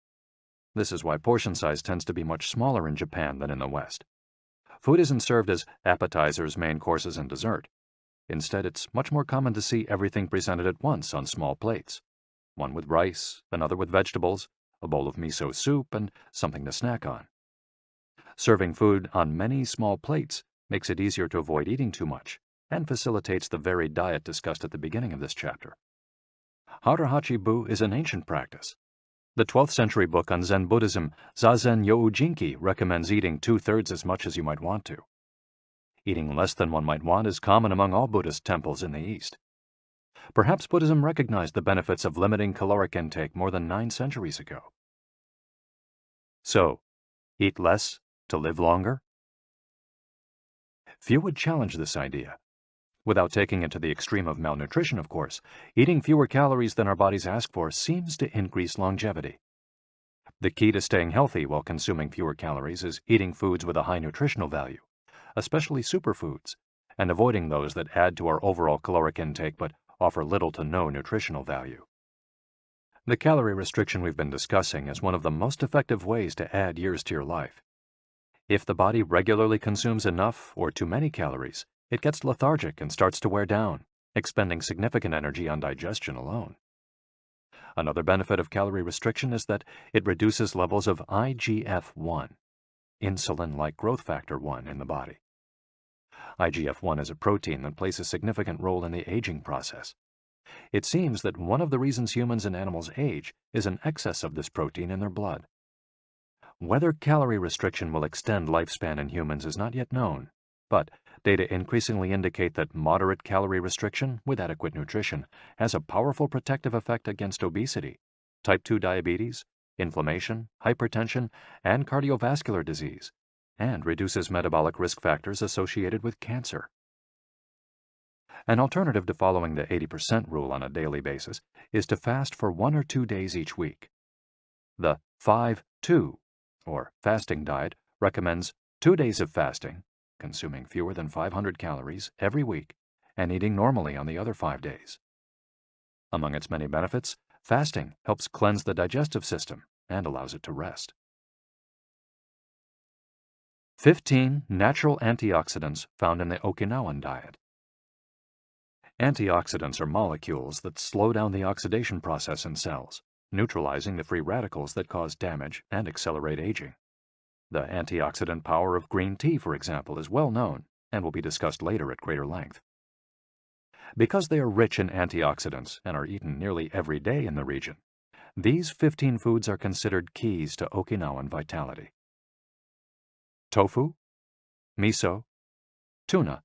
A: This is why portion size tends to be much smaller in Japan than in the West. Food isn't served as appetizers, main courses, and dessert. Instead, it's much more common to see everything presented at once on small plates. One with rice, another with vegetables, a bowl of miso soup, and something to snack on. Serving food on many small plates makes it easier to avoid eating too much and facilitates the varied diet discussed at the beginning of this chapter. Hara Hachi-bu is an ancient practice. The 12th century book on Zen Buddhism, Zazen Youjinki, recommends eating 2/3 as much as you might want to. Eating less than one might want is common among all Buddhist temples in the East. Perhaps Buddhism recognized the benefits of limiting caloric intake more than 9 centuries ago. So, eat less to live longer? Few would challenge this idea. Without taking it to the extreme of malnutrition, of course, eating fewer calories than our bodies ask for seems to increase longevity. The key to staying healthy while consuming fewer calories is eating foods with a high nutritional value, especially superfoods, and avoiding those that add to our overall caloric intake but offer little to no nutritional value. The calorie restriction we've been discussing is one of the most effective ways to add years to your life. If the body regularly consumes enough or too many calories, it gets lethargic and starts to wear down, expending significant energy on digestion alone. Another benefit of calorie restriction is that it reduces levels of IGF-1, insulin-like growth factor 1, in the body. IGF-1 is a protein that plays a significant role in the aging process. It seems that one of the reasons humans and animals age is an excess of this protein in their blood. Whether calorie restriction will extend lifespan in humans is not yet known, but data increasingly indicate that moderate calorie restriction with adequate nutrition has a powerful protective effect against obesity, type 2 diabetes, inflammation, hypertension, and cardiovascular disease, and reduces metabolic risk factors associated with cancer. An alternative to following the 80% rule on a daily basis is to fast for 1 or 2 days each week. The 5-2, or fasting diet, recommends 2 days of fasting, consuming fewer than 500 calories every week, and eating normally on the other 5 days. Among its many benefits, fasting helps cleanse the digestive system and allows it to rest. 15 natural antioxidants found in the Okinawan diet. Antioxidants are molecules that slow down the oxidation process in cells, neutralizing the free radicals that cause damage and accelerate aging. The antioxidant power of green tea, for example, is well known and will be discussed later at greater length. Because they are rich in antioxidants and are eaten nearly every day in the region, these 15 foods are considered keys to Okinawan vitality. Tofu, miso, tuna,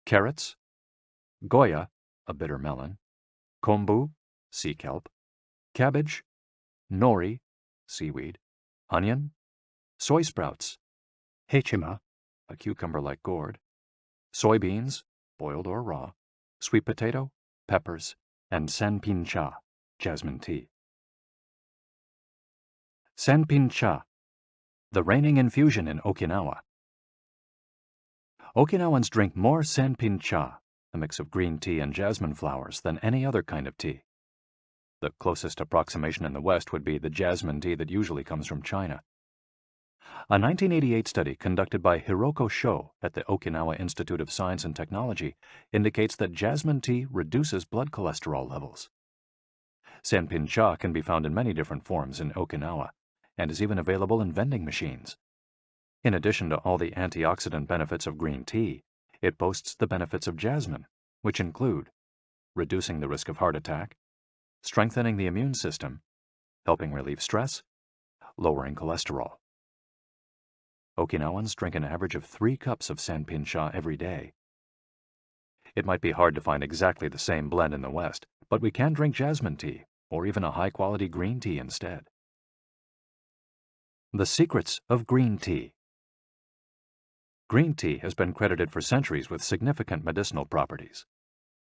A: carrots, goya, a bitter melon, kombu, sea kelp, cabbage, nori, seaweed, onion, soy sprouts, hechima, a cucumber-like gourd, soybeans, boiled or raw, sweet potato, peppers, and sanpincha, jasmine tea. Sanpincha, the reigning infusion in Okinawa. Okinawans drink more sanpincha, a mix of green tea and jasmine flowers, than any other kind of tea. The closest approximation in the West would be the jasmine tea that usually comes from China. A 1988 study conducted by Hiroko Sho at the Okinawa Institute of Science and Technology indicates that jasmine tea reduces blood cholesterol levels. Sanpincha can be found in many different forms in Okinawa and is even available in vending machines. In addition to all the antioxidant benefits of green tea, it boasts the benefits of jasmine, which include reducing the risk of heart attack, strengthening the immune system, helping relieve stress, lowering cholesterol. Okinawans drink an average of 3 cups of sanpincha every day. It might be hard to find exactly the same blend in the West, but we can drink jasmine tea, or even a high-quality green tea instead. The secrets of green tea. Green tea has been credited for centuries with significant medicinal properties.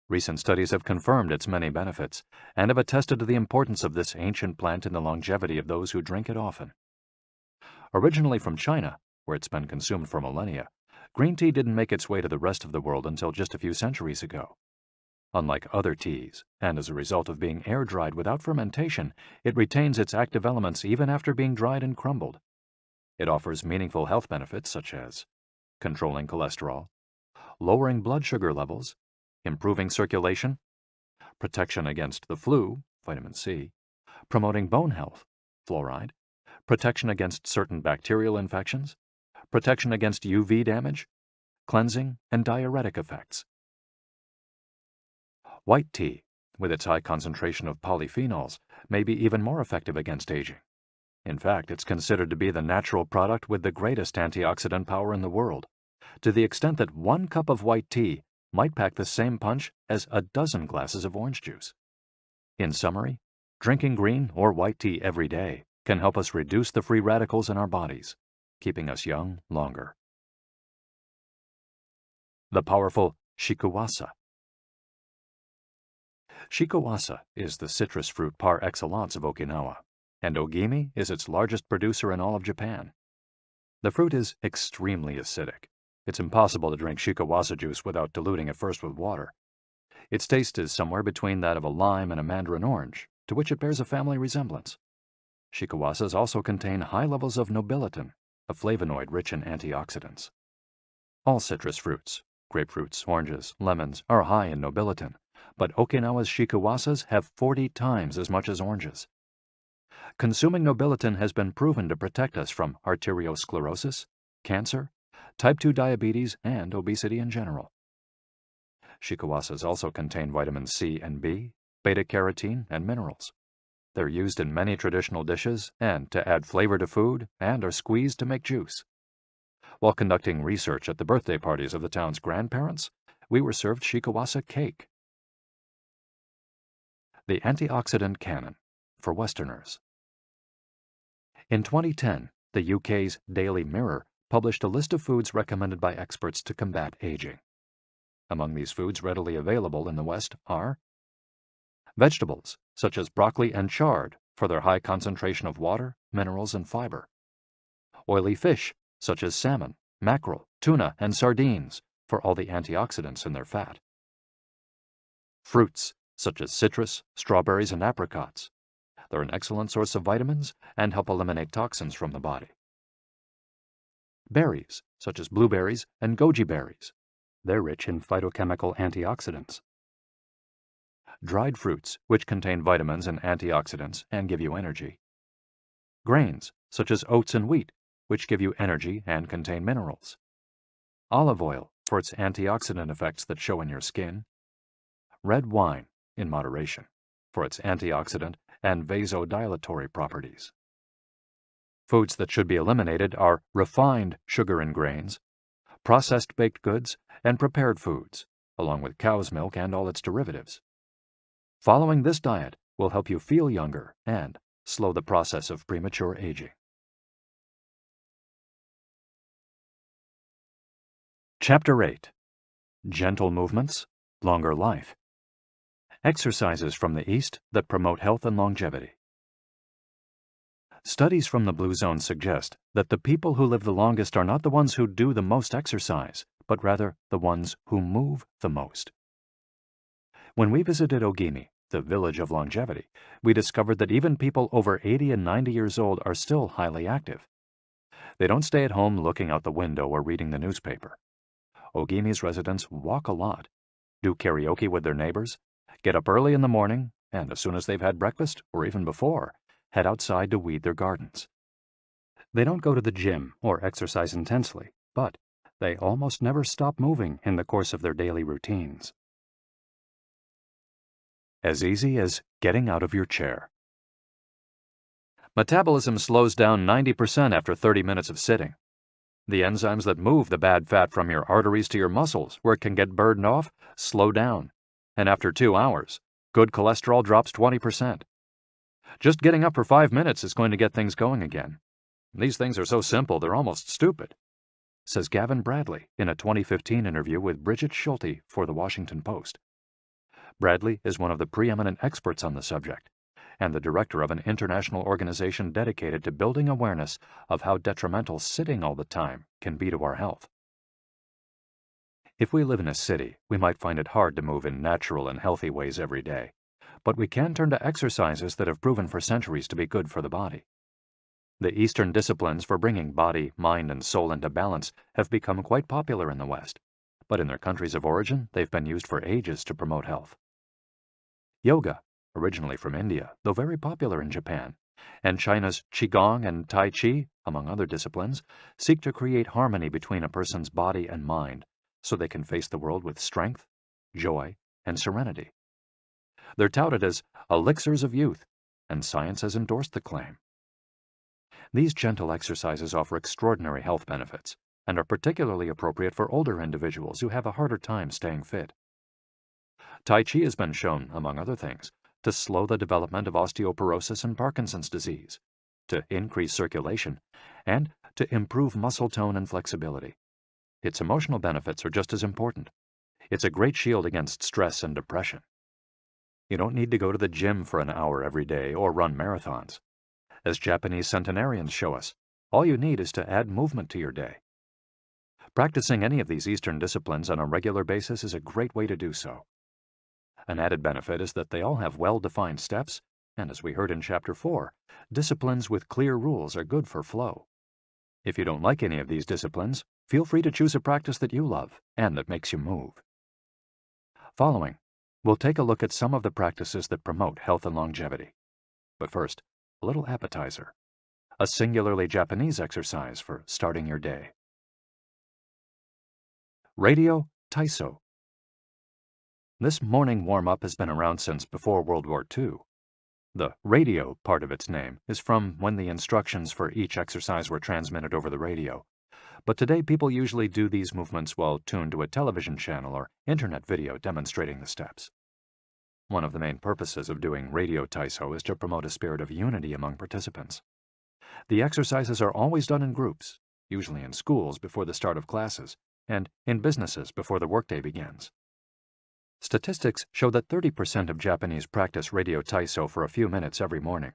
A: Recent studies have confirmed its many benefits and have attested to the importance of this ancient plant in the longevity of those who drink it often. Originally from China, where it's been consumed for millennia, green tea didn't make its way to the rest of the world until just a few centuries ago. Unlike other teas, and as a result of being air-dried without fermentation, it retains its active elements even after being dried and crumbled. It offers meaningful health benefits such as controlling cholesterol, lowering blood sugar levels, improving circulation, protection against the flu, vitamin C, promoting bone health, fluoride, protection against certain bacterial infections, protection against UV damage, cleansing, and diuretic effects. White tea, with its high concentration of polyphenols, may be even more effective against aging. In fact, it's considered to be the natural product with the greatest antioxidant power in the world, to the extent that 1 cup of white tea might pack the same punch as a dozen glasses of orange juice. In summary, drinking green or white tea every day can help us reduce the free radicals in our bodies, keeping us young longer. The powerful shikuwasa. Shikuwasa is the citrus fruit par excellence of Okinawa, and Ogimi is its largest producer in all of Japan. The fruit is extremely acidic. It's impossible to drink shikuwasa juice without diluting it first with water. Its taste is somewhere between that of a lime and a mandarin orange, to which it bears a family resemblance. Shikuwasas also contain high levels of nobiletin, a flavonoid rich in antioxidants. All citrus fruits, grapefruits, oranges, lemons, are high in nobiletin, but Okinawa's shikuwasas have 40 times as much as oranges. Consuming nobiletin has been proven to protect us from arteriosclerosis, cancer, type 2 diabetes, and obesity in general. Shikuwasas also contain vitamin C and B, beta-carotene, and minerals. They're used in many traditional dishes and to add flavor to food and are squeezed to make juice. While conducting research at the birthday parties of the town's grandparents, we were served shikuwasa cake. The antioxidant canon for Westerners. In 2010, the UK's Daily Mirror published a list of foods recommended by experts to combat aging. Among these foods readily available in the West are vegetables, such as broccoli and chard, for their high concentration of water, minerals, and fiber. Oily fish, such as salmon, mackerel, tuna, and sardines, for all the antioxidants in their fat. Fruits, such as citrus, strawberries, and apricots. They're an excellent source of vitamins and help eliminate toxins from the body. Berries, such as blueberries and goji berries. They're rich in phytochemical antioxidants. Dried fruits, which contain vitamins and antioxidants and give you energy. Grains, such as oats and wheat, which give you energy and contain minerals. Olive oil, for its antioxidant effects that show in your skin. Red wine, in moderation, for its antioxidant and vasodilatory properties. Foods that should be eliminated are refined sugar and grains, processed baked goods, and prepared foods, along with cow's milk and all its derivatives. Following this diet will help you feel younger and slow the process of premature aging. Chapter 8. Gentle Movements, Longer Life. Exercises from the East that promote health and longevity. Studies from the Blue Zone suggest that the people who live the longest are not the ones who do the most exercise, but rather the ones who move the most. When we visited Ogimi, the village of longevity, we discovered that even people over 80 and 90 years old are still highly active. They don't stay at home looking out the window or reading the newspaper. Ogimi's residents walk a lot, do karaoke with their neighbors, get up early in the morning, and as soon as they've had breakfast, or even before, head outside to weed their gardens. They don't go to the gym or exercise intensely, but they almost never stop moving in the course of their daily routines. As easy as getting out of your chair. Metabolism slows down 90% after 30 minutes of sitting. The enzymes that move the bad fat from your arteries to your muscles, where it can get burned off, slow down. And after 2 hours, good cholesterol drops 20%. Just getting up for 5 minutes is going to get things going again. These things are so simple they're almost stupid, says Gavin Bradley in a 2015 interview with Bridget Schulte for The Washington Post. Bradley is one of the preeminent experts on the subject, and the director of an international organization dedicated to building awareness of how detrimental sitting all the time can be to our health. If we live in a city, we might find it hard to move in natural and healthy ways every day, but we can turn to exercises that have proven for centuries to be good for the body. The Eastern disciplines for bringing body, mind, and soul into balance have become quite popular in the West, but in their countries of origin, they've been used for ages to promote health. Yoga, originally from India, though very popular in Japan, and China's Qigong and Tai Chi, among other disciplines, seek to create harmony between a person's body and mind so they can face the world with strength, joy, and serenity. They're touted as elixirs of youth, and science has endorsed the claim. These gentle exercises offer extraordinary health benefits and are particularly appropriate for older individuals who have a harder time staying fit. Tai Chi has been shown, among other things, to slow the development of osteoporosis and Parkinson's disease, to increase circulation, and to improve muscle tone and flexibility. Its emotional benefits are just as important. It's a great shield against stress and depression. You don't need to go to the gym for an hour every day or run marathons. As Japanese centenarians show us, all you need is to add movement to your day. Practicing any of these Eastern disciplines on a regular basis is a great way to do so. An added benefit is that they all have well-defined steps, and as we heard in Chapter 4, disciplines with clear rules are good for flow. If you don't like any of these disciplines, feel free to choose a practice that you love and that makes you move. Following, we'll take a look at some of the practices that promote health and longevity. But first, a little appetizer, a singularly Japanese exercise for starting your day. Radio Taiso. This morning warm-up has been around since before World War II. The radio part of its name is from when the instructions for each exercise were transmitted over the radio, but today people usually do these movements while tuned to a television channel or internet video demonstrating the steps. One of the main purposes of doing radio Taiso is to promote a spirit of unity among participants. The exercises are always done in groups, usually in schools before the start of classes, and in businesses before the workday begins. Statistics show that 30% of Japanese practice radio taiso for a few minutes every morning.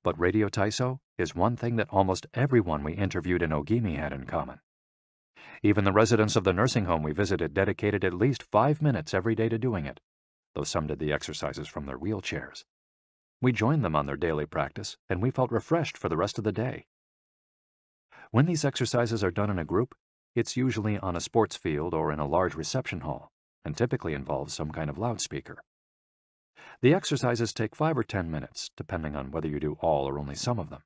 A: But radio taiso is one thing that almost everyone we interviewed in Ogimi had in common. Even the residents of the nursing home we visited dedicated at least 5 minutes every day to doing it, though some did the exercises from their wheelchairs. We joined them on their daily practice, and we felt refreshed for the rest of the day. When these exercises are done in a group, it's usually on a sports field or in a large reception hall, and typically involves some kind of loudspeaker. The exercises take 5 or 10 minutes, depending on whether you do all or only some of them.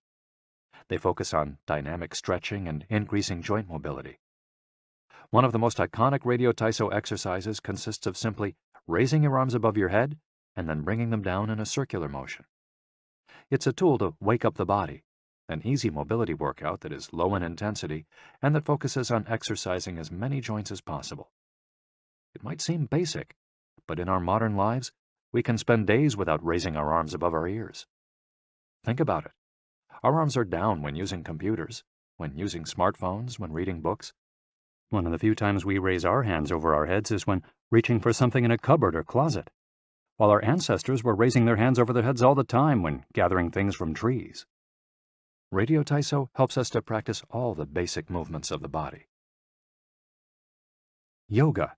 A: They focus on dynamic stretching and increasing joint mobility. One of the most iconic radio taiso exercises consists of simply raising your arms above your head and then bringing them down in a circular motion. It's a tool to wake up the body, an easy mobility workout that is low in intensity and that focuses on exercising as many joints as possible. It might seem basic, but in our modern lives, we can spend days without raising our arms above our ears. Think about it. Our arms are down when using computers, when using smartphones, when reading books. One of the few times we raise our hands over our heads is when reaching for something in a cupboard or closet, while our ancestors were raising their hands over their heads all the time when gathering things from trees. Radio taiso helps us to practice all the basic movements of the body. Yoga.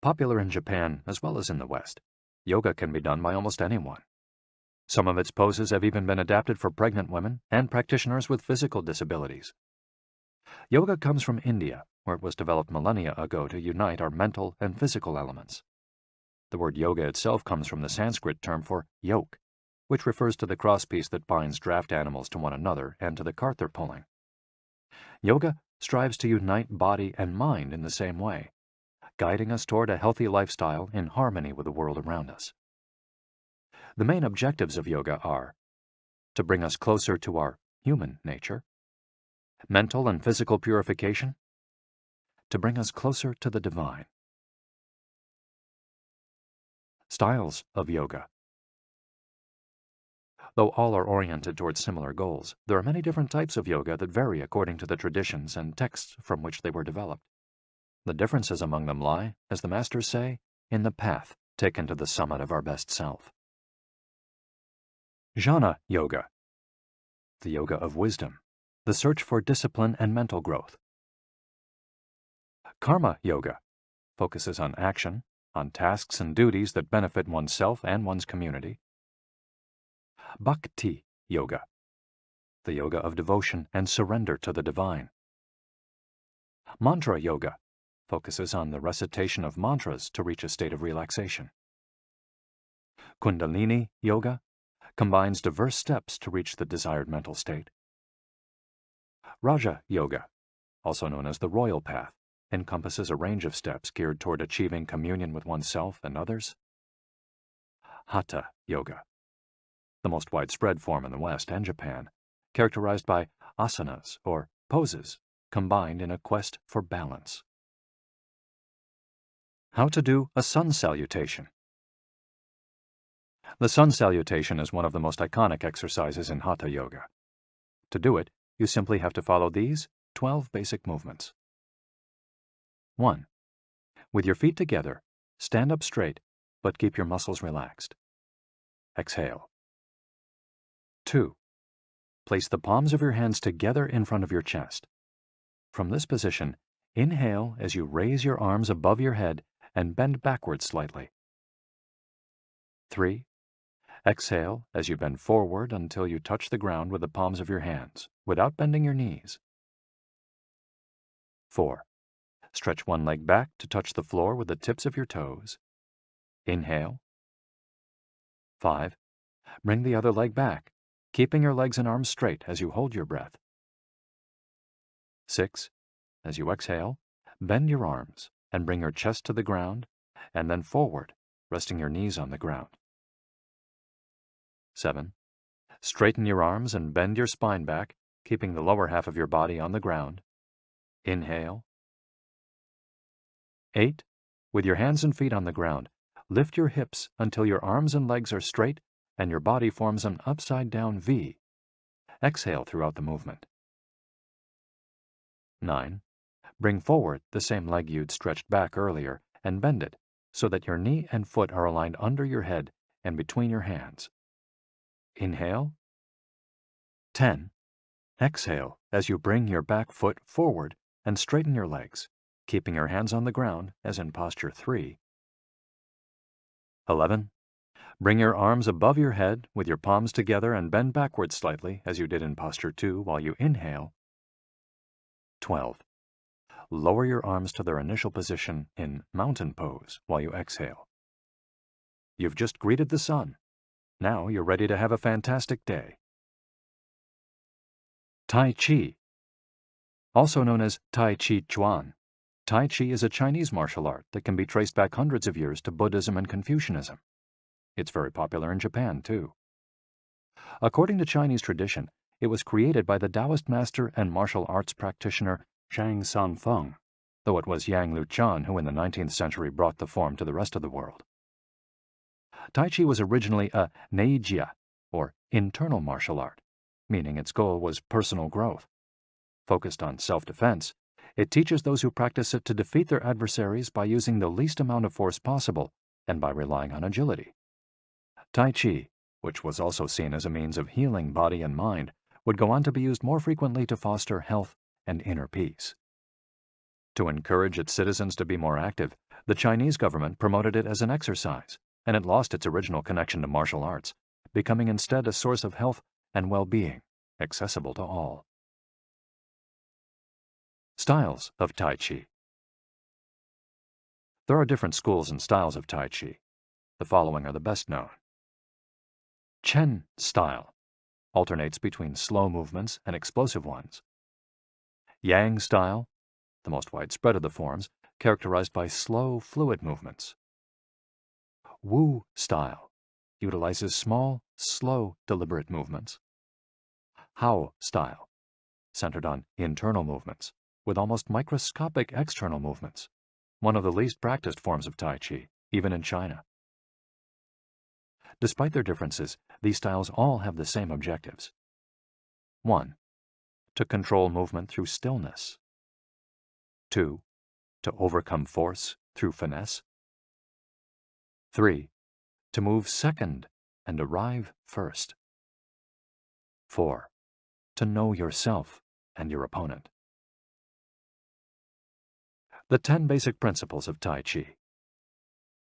A: Popular in Japan as well as in the West, yoga can be done by almost anyone. Some of its poses have even been adapted for pregnant women and practitioners with physical disabilities. Yoga comes from India, where it was developed millennia ago to unite our mental and physical elements. The word yoga itself comes from the Sanskrit term for yoke, which refers to the crosspiece that binds draft animals to one another and to the cart they're pulling. Yoga strives to unite body and mind in the same way, guiding us toward a healthy lifestyle in harmony with the world around us. The main objectives of yoga are to bring us closer to our human nature, mental and physical purification, to bring us closer to the divine. Styles of yoga. Though all are oriented towards similar goals, there are many different types of yoga that vary according to the traditions and texts from which they were developed. The differences among them lie, as the masters say, in the path taken to the summit of our best self. Jnana Yoga. The yoga of wisdom, the search for discipline and mental growth. Karma Yoga focuses on action, on tasks and duties that benefit oneself and one's community. Bhakti Yoga, the yoga of devotion and surrender to the divine. Mantra Yoga focuses on the recitation of mantras to reach a state of relaxation. Kundalini Yoga combines diverse steps to reach the desired mental state. Raja Yoga, also known as the royal path, encompasses a range of steps geared toward achieving communion with oneself and others. Hatha Yoga, the most widespread form in the West and Japan, characterized by asanas or poses combined in a quest for balance. How to do a sun salutation. The sun salutation is one of the most iconic exercises in Hatha Yoga. To do it, you simply have to follow these 12 basic movements. 1. With your feet together, stand up straight, but keep your muscles relaxed. Exhale. 2. Place the palms of your hands together in front of your chest. From this position, inhale as you raise your arms above your head and bend backwards slightly. 3. Exhale as you bend forward until you touch the ground with the palms of your hands, without bending your knees. 4. Stretch one leg back to touch the floor with the tips of your toes. Inhale. 5. Bring the other leg back, keeping your legs and arms straight as you hold your breath. 6. As you exhale, bend your arms and bring your chest to the ground, and then forward, resting your knees on the ground. 7. Straighten your arms and bend your spine back, keeping the lower half of your body on the ground. Inhale. 8. With your hands and feet on the ground, lift your hips until your arms and legs are straight and your body forms an upside-down V. Exhale throughout the movement. 9. Bring forward the same leg you'd stretched back earlier and bend it, so that your knee and foot are aligned under your head and between your hands. Inhale. 10. Exhale as you bring your back foot forward and straighten your legs, keeping your hands on the ground as in posture 3. 11. Bring your arms above your head with your palms together and bend backwards slightly as you did in posture 2 while you inhale. 12. Lower your arms to their initial position in mountain pose while you exhale. You've just greeted the sun. Now you're ready to have a fantastic day. Tai Chi. Also known as Tai Chi Chuan, Tai Chi is a Chinese martial art that can be traced back hundreds of years to Buddhism and Confucianism. It's very popular in Japan, too. According to Chinese tradition, it was created by the Taoist master and martial arts practitioner Zhang Sanfeng, though it was Yang Luchan who in the 19th century brought the form to the rest of the world. Tai Chi was originally a neijia, or internal martial art, meaning its goal was personal growth. Focused on self-defense, it teaches those who practice it to defeat their adversaries by using the least amount of force possible and by relying on agility. Tai Chi, which was also seen as a means of healing body and mind, would go on to be used more frequently to foster health and inner peace. To encourage its citizens to be more active, the Chinese government promoted it as an exercise, and it lost its original connection to martial arts, becoming instead a source of health and well-being, accessible to all. Styles of Tai Chi. There are different schools and styles of Tai Chi. The following are the best known. Chen style alternates between slow movements and explosive ones. Yang style, the most widespread of the forms, characterized by slow, fluid movements. Wu style utilizes small, slow, deliberate movements. Hao style, centered on internal movements, with almost microscopic external movements, one of the least practiced forms of Tai Chi, even in China. Despite their differences, these styles all have the same objectives. 1. To control movement through stillness. 2. To overcome force through finesse. 3. To move second and arrive first. 4. To know yourself and your opponent. The 10 basic principles of Tai Chi.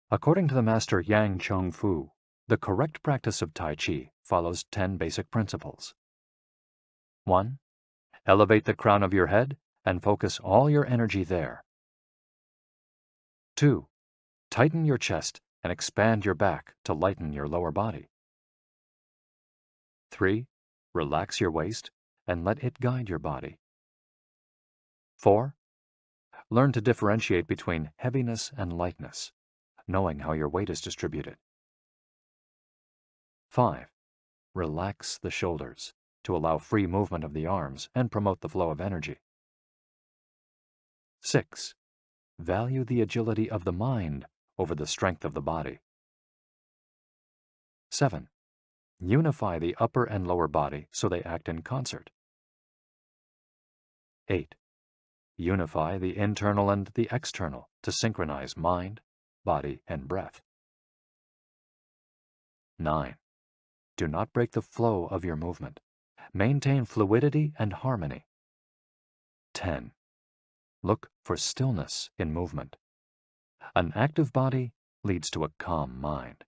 A: According to the master Yang Cheng-Fu, the correct practice of Tai Chi follows 10 basic principles. 1. Elevate the crown of your head and focus all your energy there. 2. Tighten your chest and expand your back to lighten your lower body. 3. Relax your waist and let it guide your body. 4. Learn to differentiate between heaviness and lightness, knowing how your weight is distributed. 5. Relax the shoulders to allow free movement of the arms and promote the flow of energy. 6. Value the agility of the mind over the strength of the body. 7. Unify the upper and lower body so they act in concert. 8. Unify the internal and the external to synchronize mind, body, and breath. 9. Do not break the flow of your movement. Maintain fluidity and harmony. 10. Look for stillness in movement. An active body leads to a calm mind.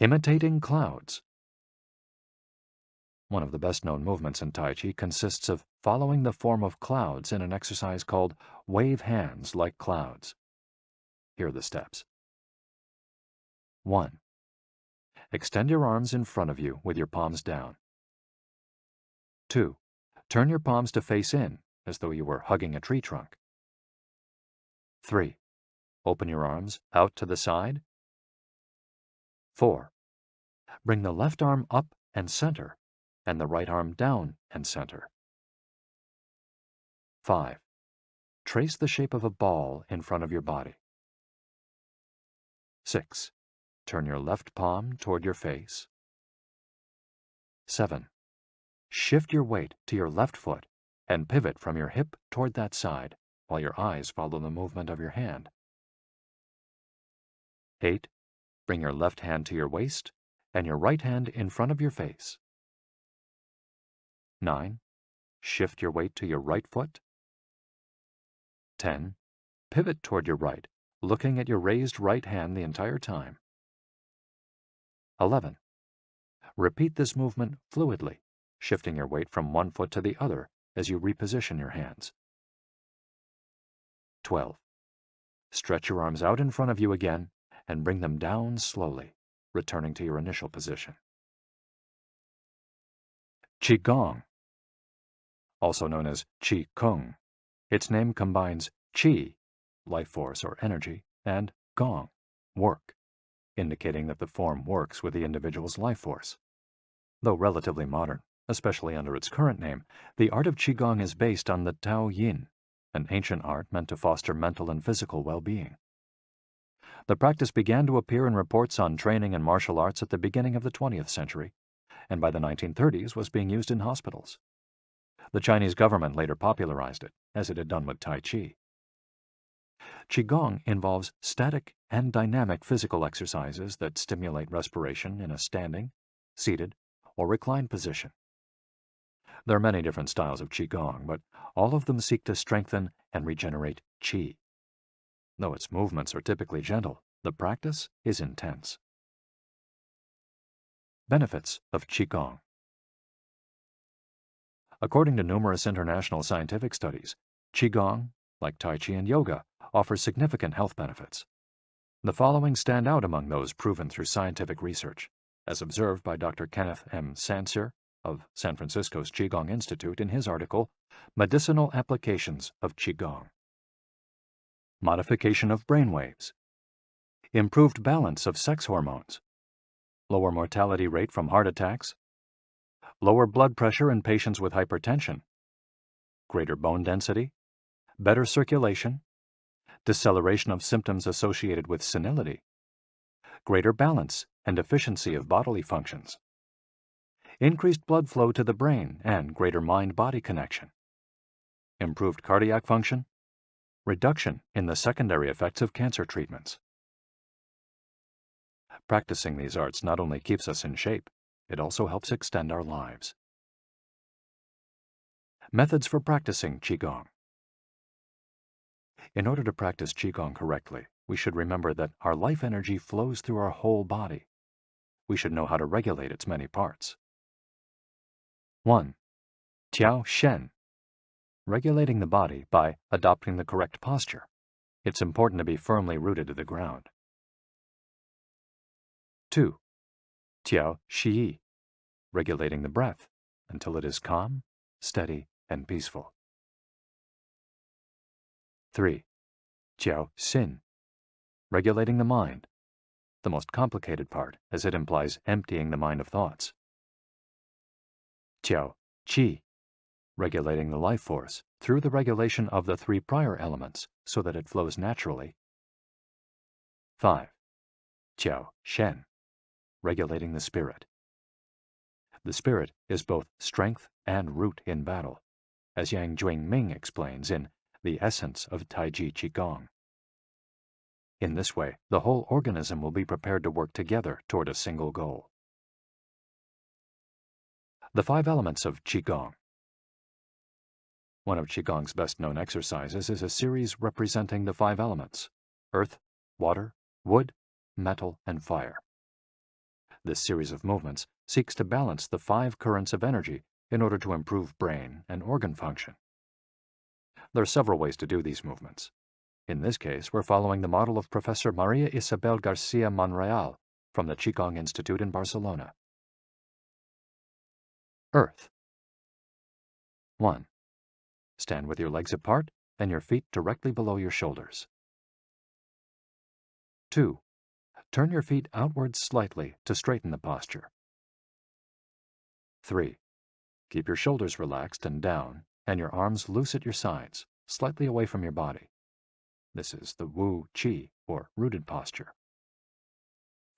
A: Imitating clouds. One of the best-known movements in Tai Chi consists of following the form of clouds in an exercise called wave hands like clouds. Here are the steps. 1. Extend your arms in front of you with your palms down. 2. Turn your palms to face in, as though you were hugging a tree trunk. 3. Open your arms out to the side. 4. Bring the left arm up and center, and the right arm down and center. 5. Trace the shape of a ball in front of your body. 6. Turn your left palm toward your face. 7. Shift your weight to your left foot and pivot from your hip toward that side while your eyes follow the movement of your hand. 8. Bring your left hand to your waist and your right hand in front of your face. 9. Shift your weight to your right foot. 10. Pivot toward your right, looking at your raised right hand the entire time. 11. Repeat this movement fluidly, shifting your weight from one foot to the other as you reposition your hands. 12. Stretch your arms out in front of you again and bring them down slowly, returning to your initial position. Qigong, also known as Qi Kung. Its name combines Qi, life force or energy, and Gong, work, indicating that the form works with the individual's life force. Though relatively modern, especially under its current name, the art of Qigong is based on the Tao Yin, an ancient art meant to foster mental and physical well-being. The practice began to appear in reports on training in martial arts at the beginning of the 20th century, and by the 1930s was being used in hospitals. The Chinese government later popularized it, as it had done with Tai Chi. Qigong involves static and dynamic physical exercises that stimulate respiration in a standing, seated, or reclined position. There are many different styles of Qigong, but all of them seek to strengthen and regenerate Qi. Though its movements are typically gentle, the practice is intense. Benefits of Qigong. According to numerous international scientific studies, Qigong, like Tai Chi and yoga, offers significant health benefits. The following stand out among those proven through scientific research, as observed by Dr. Kenneth M. Sancer of San Francisco's Qigong Institute in his article, Medicinal Applications of Qigong. Modification of brainwaves. Improved balance of sex hormones. Lower mortality rate from heart attacks. Lower blood pressure in patients with hypertension. Greater bone density. Better circulation. Deceleration of symptoms associated with senility. Greater balance and efficiency of bodily functions. Increased blood flow to the brain and greater mind-body connection. Improved cardiac function. Reduction in the secondary effects of cancer treatments. Practicing these arts not only keeps us in shape, it also helps extend our lives. Methods for practicing Qigong. In order to practice Qigong correctly, we should remember that our life energy flows through our whole body. We should know how to regulate its many parts. 1. Tiao Shen. Regulating the body by adopting the correct posture. It's important to be firmly rooted to the ground. 2. Tiao Shi. Regulating the breath until it is calm, steady, and peaceful. 3. Tiao Xin. Regulating the mind, the most complicated part as it implies emptying the mind of thoughts. Tiao Qi. Regulating the life force through the regulation of the 3 prior elements so that it flows naturally. 5. Tiao Shen. Regulating the spirit. The spirit is both strength and root in battle, as Yang Jwing-Ming explains in The Essence of Taiji Qigong. In this way, the whole organism will be prepared to work together toward a single goal. The 5 elements of Qigong. One of Qigong's best-known exercises is a series representing the 5 elements: earth, water, wood, metal, and fire. This series of movements seeks to balance the 5 currents of energy in order to improve brain and organ function. There are several ways to do these movements. In this case, we're following the model of Professor Maria Isabel Garcia Monreal from the Qigong Institute in Barcelona. Earth. 1. Stand with your legs apart and your feet directly below your shoulders. 2. Turn your feet outwards slightly to straighten the posture. 3. Keep your shoulders relaxed and down and your arms loose at your sides, slightly away from your body. This is the Wu Qi, or rooted posture.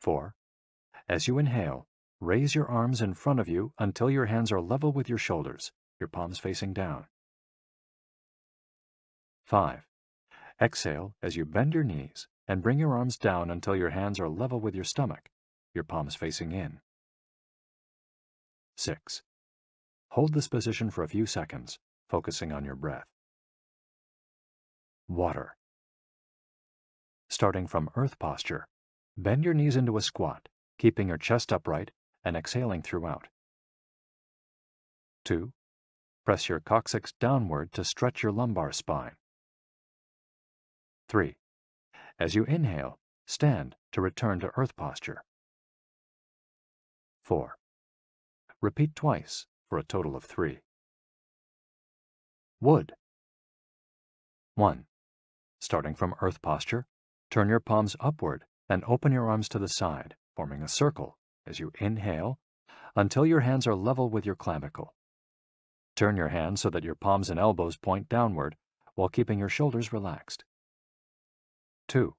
A: 4. As you inhale, raise your arms in front of you until your hands are level with your shoulders, your palms facing down. 5. Exhale as you bend your knees and bring your arms down until your hands are level with your stomach, your palms facing in. 6. Hold this position for a few seconds, focusing on your breath. Water. Starting from earth posture, bend your knees into a squat, keeping your chest upright and exhaling throughout. 2. Press your coccyx downward to stretch your lumbar spine. 3. As you inhale, stand to return to earth posture. 4. Repeat twice for a total of 3. Wood. 1. Starting from earth posture, turn your palms upward and open your arms to the side, forming a circle as you inhale until your hands are level with your clavicle. Turn your hands so that your palms and elbows point downward while keeping your shoulders relaxed. 2.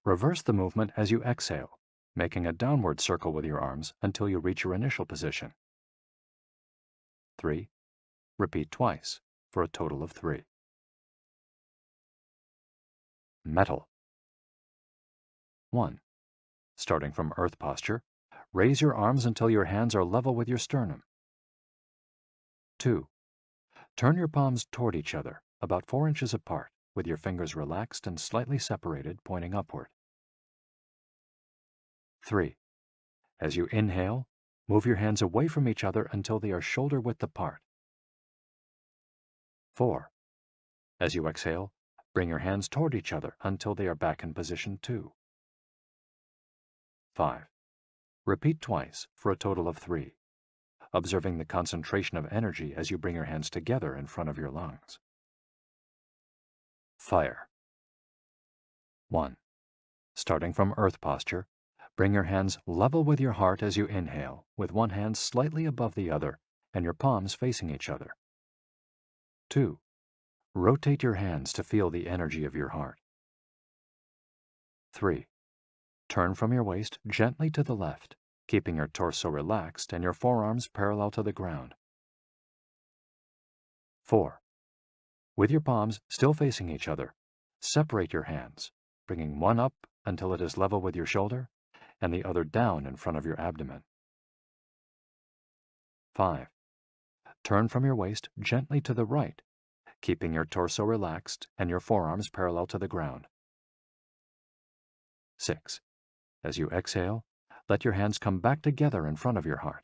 A: Reverse the movement as you exhale, making a downward circle with your arms until you reach your initial position. 3. Repeat twice for a total of 3. Metal. 1. Starting from earth posture, raise your arms until your hands are level with your sternum. 2. Turn your palms toward each other, about 4 inches apart, with your fingers relaxed and slightly separated, pointing upward. 3. As you inhale, move your hands away from each other until they are shoulder width apart. 4. As you exhale, bring your hands toward each other until they are back in position 2. 5. Repeat twice for a total of 3, observing the concentration of energy as you bring your hands together in front of your lungs. Fire. 1. Starting from earth posture, bring your hands level with your heart as you inhale, with one hand slightly above the other and your palms facing each other. 2. Rotate your hands to feel the energy of your heart. 3. Turn from your waist gently to the left, keeping your torso relaxed and your forearms parallel to the ground. 4. With your palms still facing each other, separate your hands, bringing one up until it is level with your shoulder and the other down in front of your abdomen. 5. Turn from your waist gently to the right, keeping your torso relaxed and your forearms parallel to the ground. 6. As you exhale, let your hands come back together in front of your heart.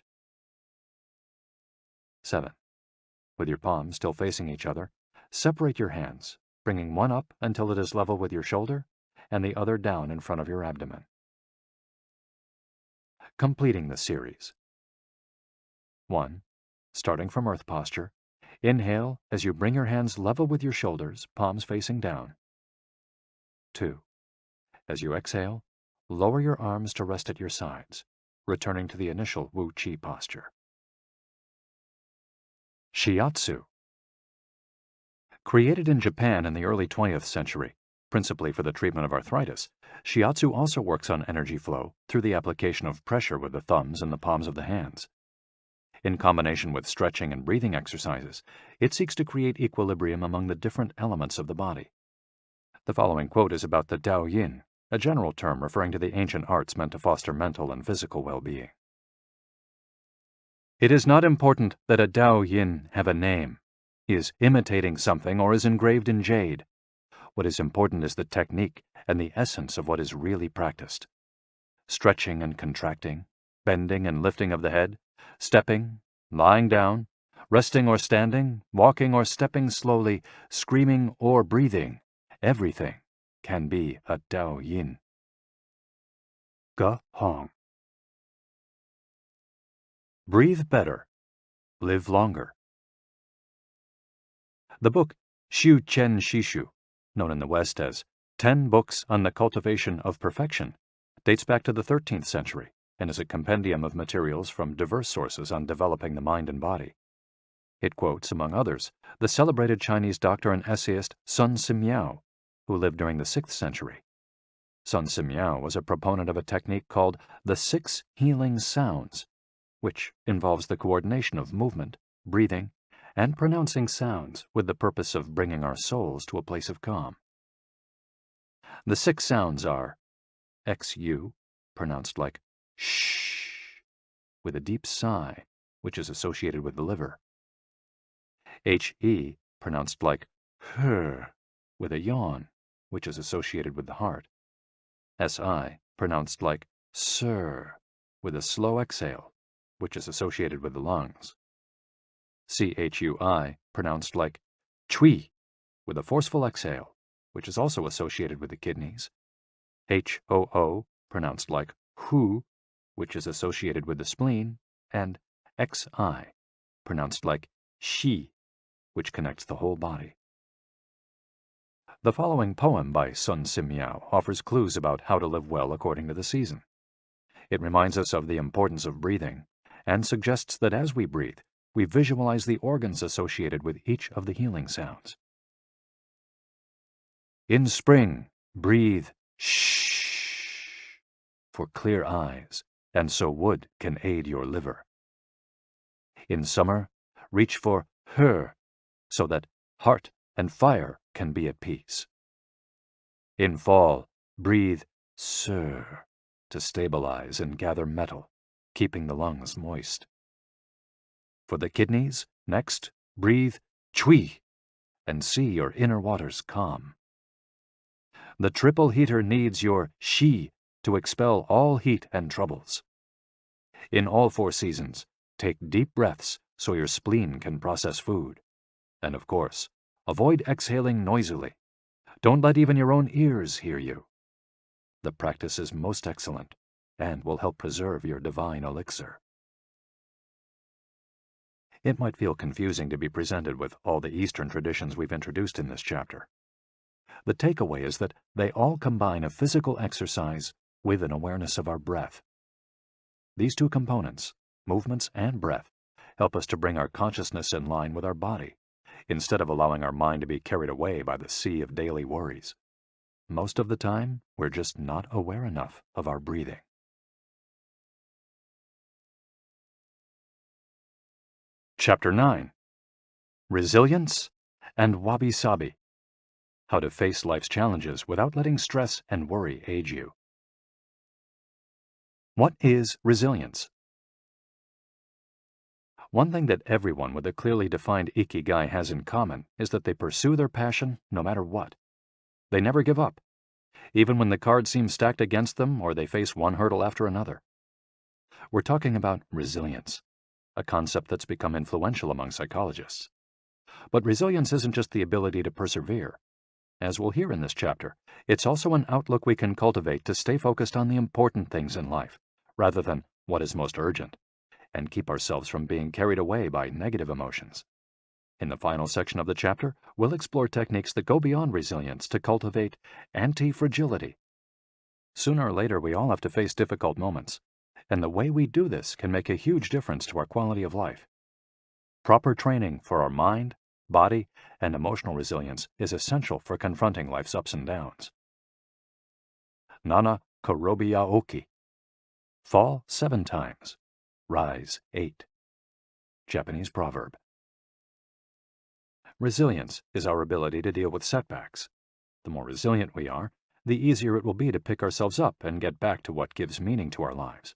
A: 7. With your palms still facing each other, separate your hands, bringing one up until it is level with your shoulder and the other down in front of your abdomen. Completing the series. 1. Starting from earth posture, inhale as you bring your hands level with your shoulders, palms facing down. 2. As you exhale, lower your arms to rest at your sides, returning to the initial Wu Qi posture. Shiatsu. Created in Japan in the early 20th century, principally for the treatment of arthritis, shiatsu also works on energy flow through the application of pressure with the thumbs and the palms of the hands. In combination with stretching and breathing exercises, it seeks to create equilibrium among the different elements of the body. The following quote is about the Dao Yin, a general term referring to the ancient arts meant to foster mental and physical well-being. It is not important that a Dao Yin have a name, is imitating something, or is engraved in jade. What is important is the technique and the essence of what is really practiced. Stretching and contracting, bending and lifting of the head, stepping, lying down, resting or standing, walking or stepping slowly, screaming or breathing, everything can be a Dao Yin. Ge Hong. Breathe better. Live longer. The book Xiu Qian Shishu, known in the West as 10 Books on the Cultivation of Perfection, dates back to the 13th century and is a compendium of materials from diverse sources on developing the mind and body. It quotes, among others, the celebrated Chinese doctor and essayist Sun Simiao, who lived during the 6th century. Sun Simiao was a proponent of a technique called the 6 healing sounds, which involves the coordination of movement, breathing, and pronouncing sounds with the purpose of bringing our souls to a place of calm. The 6 sounds are XU, pronounced like shh, with a deep sigh, which is associated with the liver. HE, pronounced like her, with a yawn, which is associated with the heart. SI, pronounced like sir, with a slow exhale, which is associated with the lungs. CHUI, pronounced like chui, with a forceful exhale, which is also associated with the kidneys. HOO, pronounced like hu, which is associated with the spleen, and XI, pronounced like shi, which connects the whole body. The following poem by Sun Simiao offers clues about how to live well according to the season. It reminds us of the importance of breathing and suggests that as we breathe, we visualize the organs associated with each of the healing sounds. In spring, breathe shh for clear eyes, and so wood can aid your liver. In summer, reach for her, so that heart and fire can be at peace. In fall, breathe sir to stabilize and gather metal, keeping the lungs moist. For the kidneys, next, breathe chui and see your inner waters calm. The triple heater needs your shi to expel all heat and troubles. In all 4 seasons, take deep breaths so your spleen can process food. And of course, avoid exhaling noisily. Don't let even your own ears hear you. The practice is most excellent and will help preserve your divine elixir. It might feel confusing to be presented with all the Eastern traditions we've introduced in this chapter. The takeaway is that they all combine a physical exercise with an awareness of our breath. These 2 components, movements and breath, help us to bring our consciousness in line with our body, instead of allowing our mind to be carried away by the sea of daily worries. Most of the time, we're just not aware enough of our breathing. Chapter 9. Resilience and Wabi-sabi. How to face life's challenges without letting stress and worry age you. What is resilience? One thing that everyone with a clearly defined IKIGAI has in common is that they pursue their passion no matter what. They never give up, even when the cards seem stacked against them or they face one hurdle after another. We're talking about resilience, a concept that's become influential among psychologists. But resilience isn't just the ability to persevere. As we'll hear in this chapter, it's also an outlook we can cultivate to stay focused on the important things in life, rather than what is most urgent, and keep ourselves from being carried away by negative emotions. In the final section of the chapter, we'll explore techniques that go beyond resilience to cultivate anti-fragility. Sooner or later, we all have to face difficult moments, and the way we do this can make a huge difference to our quality of life. Proper training for our mind, body, and emotional resilience is essential for confronting life's ups and downs. Nana Korobia Oki. Fall 7 times, rise 8. Japanese proverb. Resilience is our ability to deal with setbacks. The more resilient we are, the easier it will be to pick ourselves up and get back to what gives meaning to our lives.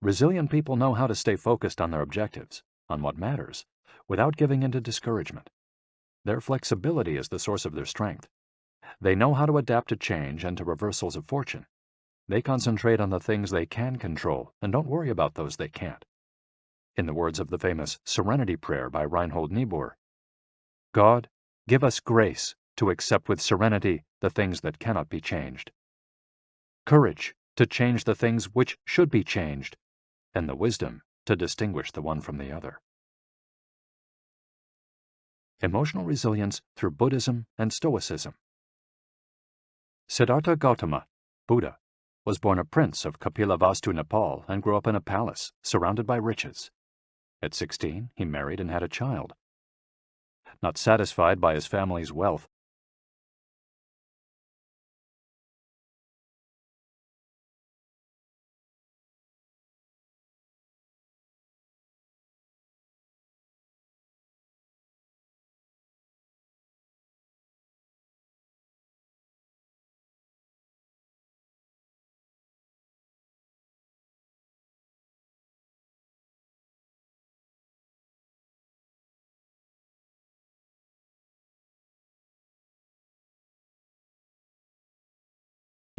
A: Resilient people know how to stay focused on their objectives, on what matters, without giving in to discouragement. Their flexibility is the source of their strength. They know how to adapt to change and to reversals of fortune. They concentrate on the things they can control and don't worry about those they can't. In the words of the famous Serenity Prayer by Reinhold Niebuhr, God, give us grace to accept with serenity the things that cannot be changed, courage to change the things which should be changed, and the wisdom to distinguish the one from the other. Emotional resilience through Buddhism and Stoicism. Siddhartha Gautama, Buddha, was born a prince of Kapilavastu, Nepal, and grew up in a palace surrounded by riches. At 16, he married and had a child. Not satisfied by his family's wealth,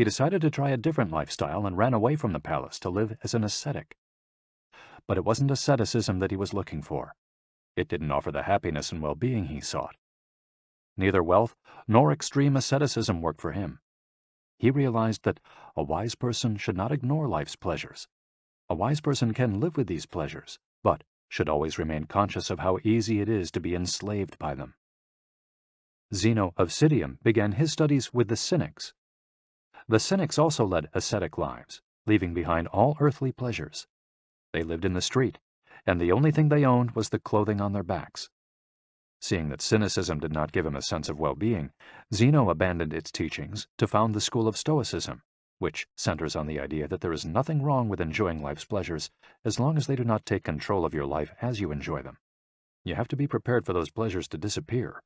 A: he decided to try a different lifestyle and ran away from the palace to live as an ascetic. But it wasn't asceticism that he was looking for. It didn't offer the happiness and well-being he sought. Neither wealth nor extreme asceticism worked for him. He realized that a wise person should not ignore life's pleasures. A wise person can live with these pleasures, but should always remain conscious of how easy it is to be enslaved by them. Zeno of Citium began his studies with the Cynics. The Cynics also led ascetic lives, leaving behind all earthly pleasures. They lived in the street, and the only thing they owned was the clothing on their backs. Seeing that cynicism did not give him a sense of well-being, Zeno abandoned its teachings to found the school of Stoicism, which centers on the idea that there is nothing wrong with enjoying life's pleasures as long as they do not take control of your life as you enjoy them. You have to be prepared for those pleasures to disappear.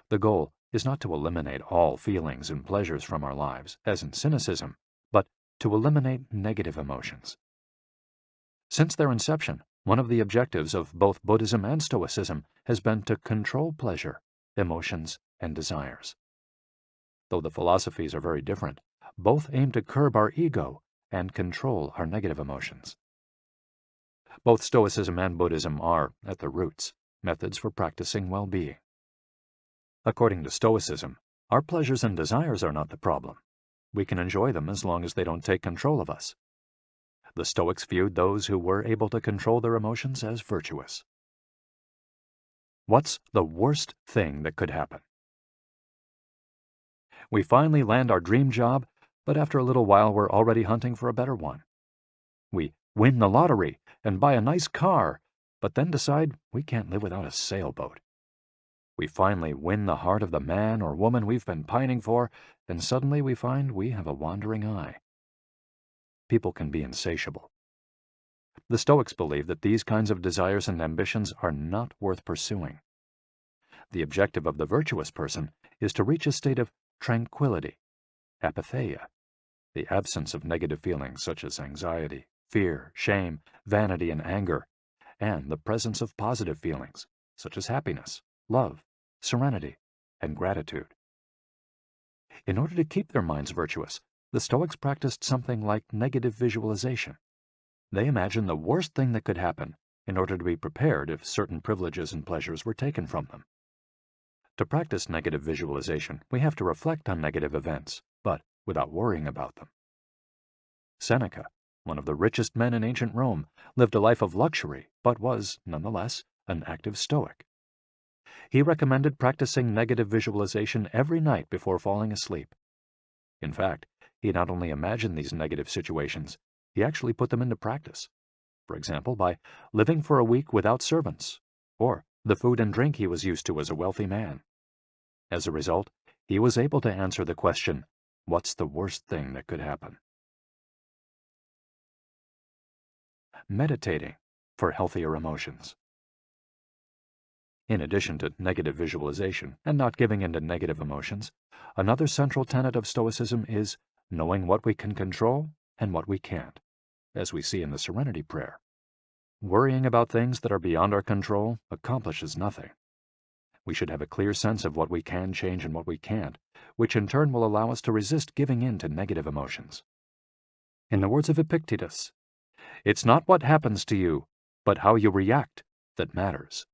A: The goal is not to eliminate all feelings and pleasures from our lives, as in cynicism, but to eliminate negative emotions. Since their inception, one of the objectives of both Buddhism and Stoicism has been to control pleasure, emotions, and desires. Though the philosophies are very different, both aim to curb our ego and control our negative emotions. Both Stoicism and Buddhism are, at their roots, methods for practicing well-being. According to Stoicism, our pleasures and desires are not the problem. We can enjoy them as long as they don't take control of us. The Stoics viewed those who were able to control their emotions as virtuous. What's the worst thing that could happen? We finally land our dream job, but after a little while we're already hunting for a better one. We win the lottery and buy a nice car, but then decide we can't live without a sailboat. We finally win the heart of the man or woman we've been pining for, and suddenly we find we have a wandering eye. People can be insatiable. The Stoics believe that these kinds of desires and ambitions are not worth pursuing. The objective of the virtuous person is to reach a state of tranquility, apatheia, the absence of negative feelings such as anxiety, fear, shame, vanity, and anger, and the presence of positive feelings such as happiness, love, serenity, and gratitude. In order to keep their minds virtuous, the Stoics practiced something like negative visualization. They imagined the worst thing that could happen in order to be prepared if certain privileges and pleasures were taken from them. To practice negative visualization, we have to reflect on negative events, but without worrying about them. Seneca, one of the richest men in ancient Rome, lived a life of luxury, but was, nonetheless, an active Stoic. He recommended practicing negative visualization every night before falling asleep. In fact, he not only imagined these negative situations, he actually put them into practice. For example, by living for a week without servants, or the food and drink he was used to as a wealthy man. As a result, he was able to answer the question, what's the worst thing that could happen? Meditating for healthier emotions. In addition to negative visualization and not giving in to negative emotions, another central tenet of Stoicism is knowing what we can control and what we can't, as we see in the Serenity Prayer. Worrying about things that are beyond our control accomplishes nothing. We should have a clear sense of what we can change and what we can't, which in turn will allow us to resist giving in to negative emotions. In the words of Epictetus, it's not what happens to you, but how you react that matters.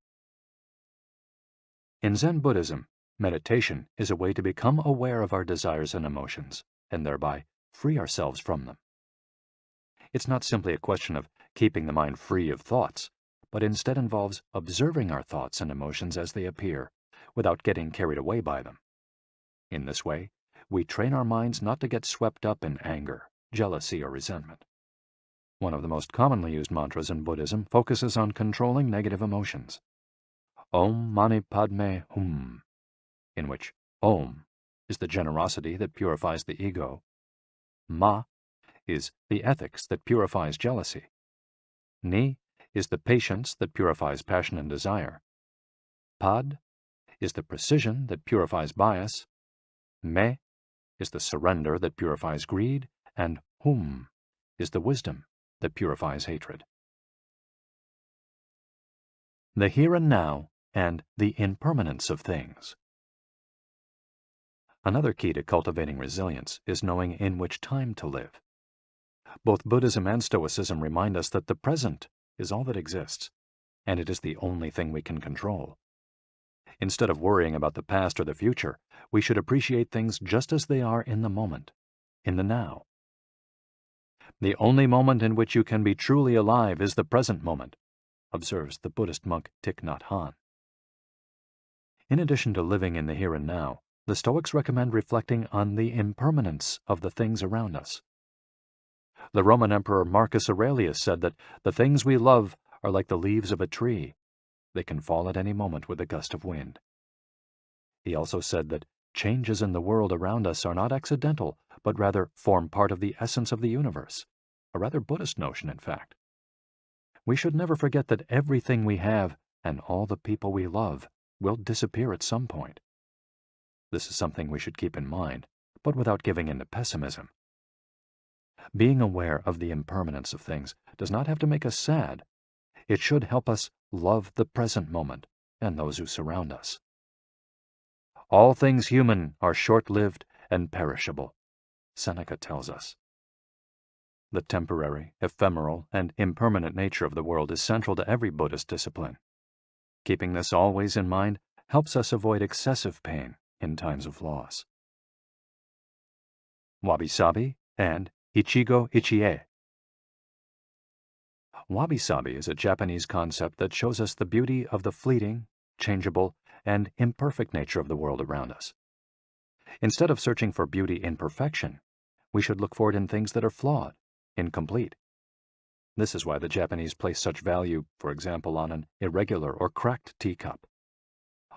A: In Zen Buddhism, meditation is a way to become aware of our desires and emotions, and thereby free ourselves from them. It's not simply a question of keeping the mind free of thoughts, but instead involves observing our thoughts and emotions as they appear, without getting carried away by them. In this way, we train our minds not to get swept up in anger, jealousy, or resentment. One of the most commonly used mantras in Buddhism focuses on controlling negative emotions. Om Mani Padme Hum, in which Om is the generosity that purifies the ego, Ma is the ethics that purifies jealousy, Ni is the patience that purifies passion and desire, Pad is the precision that purifies bias, Me is the surrender that purifies greed, and Hum is the wisdom that purifies hatred. The here and now and the impermanence of things. Another key to cultivating resilience is knowing in which time to live. Both Buddhism and Stoicism remind us that the present is all that exists, and it is the only thing we can control. Instead of worrying about the past or the future, we should appreciate things just as they are in the moment, in the now. The only moment in which you can be truly alive is the present moment, observes the Buddhist monk Thich Nhat Hanh. In addition to living in the here and now, the Stoics recommend reflecting on the impermanence of the things around us. The Roman Emperor Marcus Aurelius said that the things we love are like the leaves of a tree. They can fall at any moment with a gust of wind. He also said that changes in the world around us are not accidental, but rather form part of the essence of the universe, a rather Buddhist notion, in fact. We should never forget that everything we have and all the people we love will disappear at some point. This is something we should keep in mind, but without giving in to pessimism. Being aware of the impermanence of things does not have to make us sad. It should help us love the present moment and those who surround us. All things human are short-lived and perishable, Seneca tells us. The temporary, ephemeral, and impermanent nature of the world is central to every Buddhist discipline. Keeping this always in mind helps us avoid excessive pain in times of loss. Wabi-sabi and Ichigo-ichie. Wabi-sabi is a Japanese concept that shows us the beauty of the fleeting, changeable, and imperfect nature of the world around us. Instead of searching for beauty in perfection, we should look for it in things that are flawed, incomplete. This is why the Japanese place such value, for example, on an irregular or cracked teacup.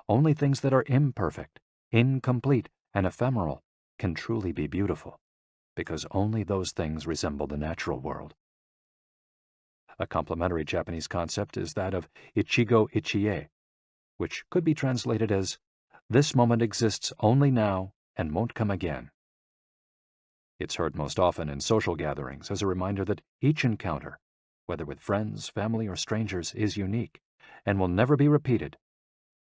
A: Only things that are imperfect, incomplete, and ephemeral can truly be beautiful, because only those things resemble the natural world. A complementary Japanese concept is that of Ichigo-ichie, which could be translated as, "This moment exists only now and won't come again." It's heard most often in social gatherings as a reminder that each encounter, whether with friends, family, or strangers, is unique and will never be repeated,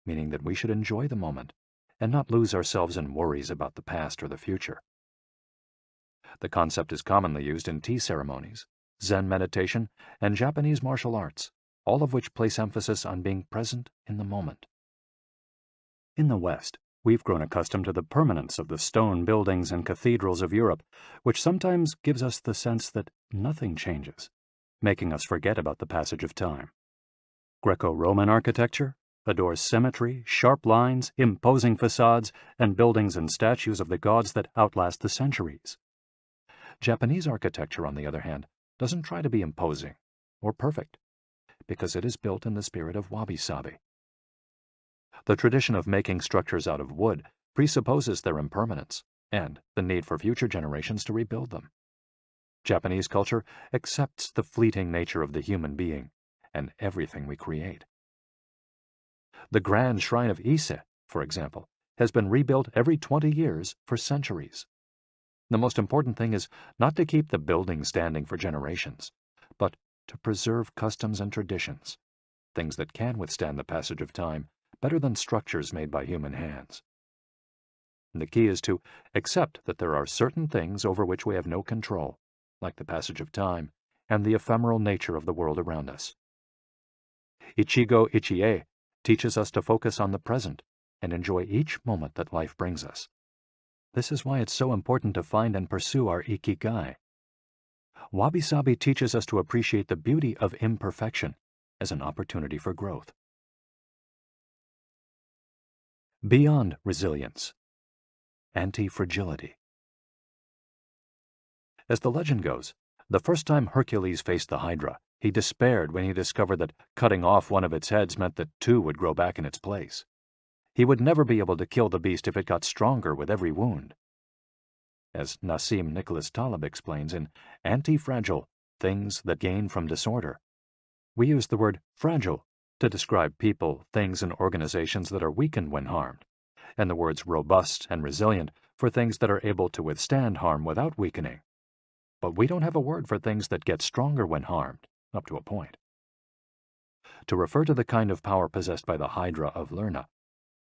A: meaning that we should enjoy the moment and not lose ourselves in worries about the past or the future. The concept is commonly used in tea ceremonies, Zen meditation, and Japanese martial arts, all of which place emphasis on being present in the moment. In the West, we've grown accustomed to the permanence of the stone buildings and cathedrals of Europe, which sometimes gives us the sense that nothing changes, making us forget about the passage of time. Greco-Roman architecture adores symmetry, sharp lines, imposing facades, and buildings and statues of the gods that outlast the centuries. Japanese architecture, on the other hand, doesn't try to be imposing or perfect, because it is built in the spirit of wabi-sabi. The tradition of making structures out of wood presupposes their impermanence and the need for future generations to rebuild them. Japanese culture accepts the fleeting nature of the human being and everything we create. The grand shrine of Ise, for example, has been rebuilt every 20 years for centuries. The most important thing is not to keep the building standing for generations, but to preserve customs and traditions, things that can withstand the passage of time better than structures made by human hands. The key is to accept that there are certain things over which we have no control, like the passage of time and the ephemeral nature of the world around us. Ichigo-ichie teaches us to focus on the present and enjoy each moment that life brings us. This is why it's so important to find and pursue our IKIGAI. Wabi-sabi teaches us to appreciate the beauty of imperfection as an opportunity for growth. Beyond resilience, anti-fragility. As the legend goes, the first time Hercules faced the Hydra, he despaired when he discovered that cutting off one of its heads meant that two would grow back in its place. He would never be able to kill the beast if it got stronger with every wound. As Nassim Nicholas Taleb explains in Anti-Fragile, Things That Gain from Disorder, we use the word fragile to describe people, things, and organizations that are weakened when harmed, and the words robust and resilient for things that are able to withstand harm without weakening. But we don't have a word for things that get stronger when harmed, up to a point. To refer to the kind of power possessed by the Hydra of Lerna,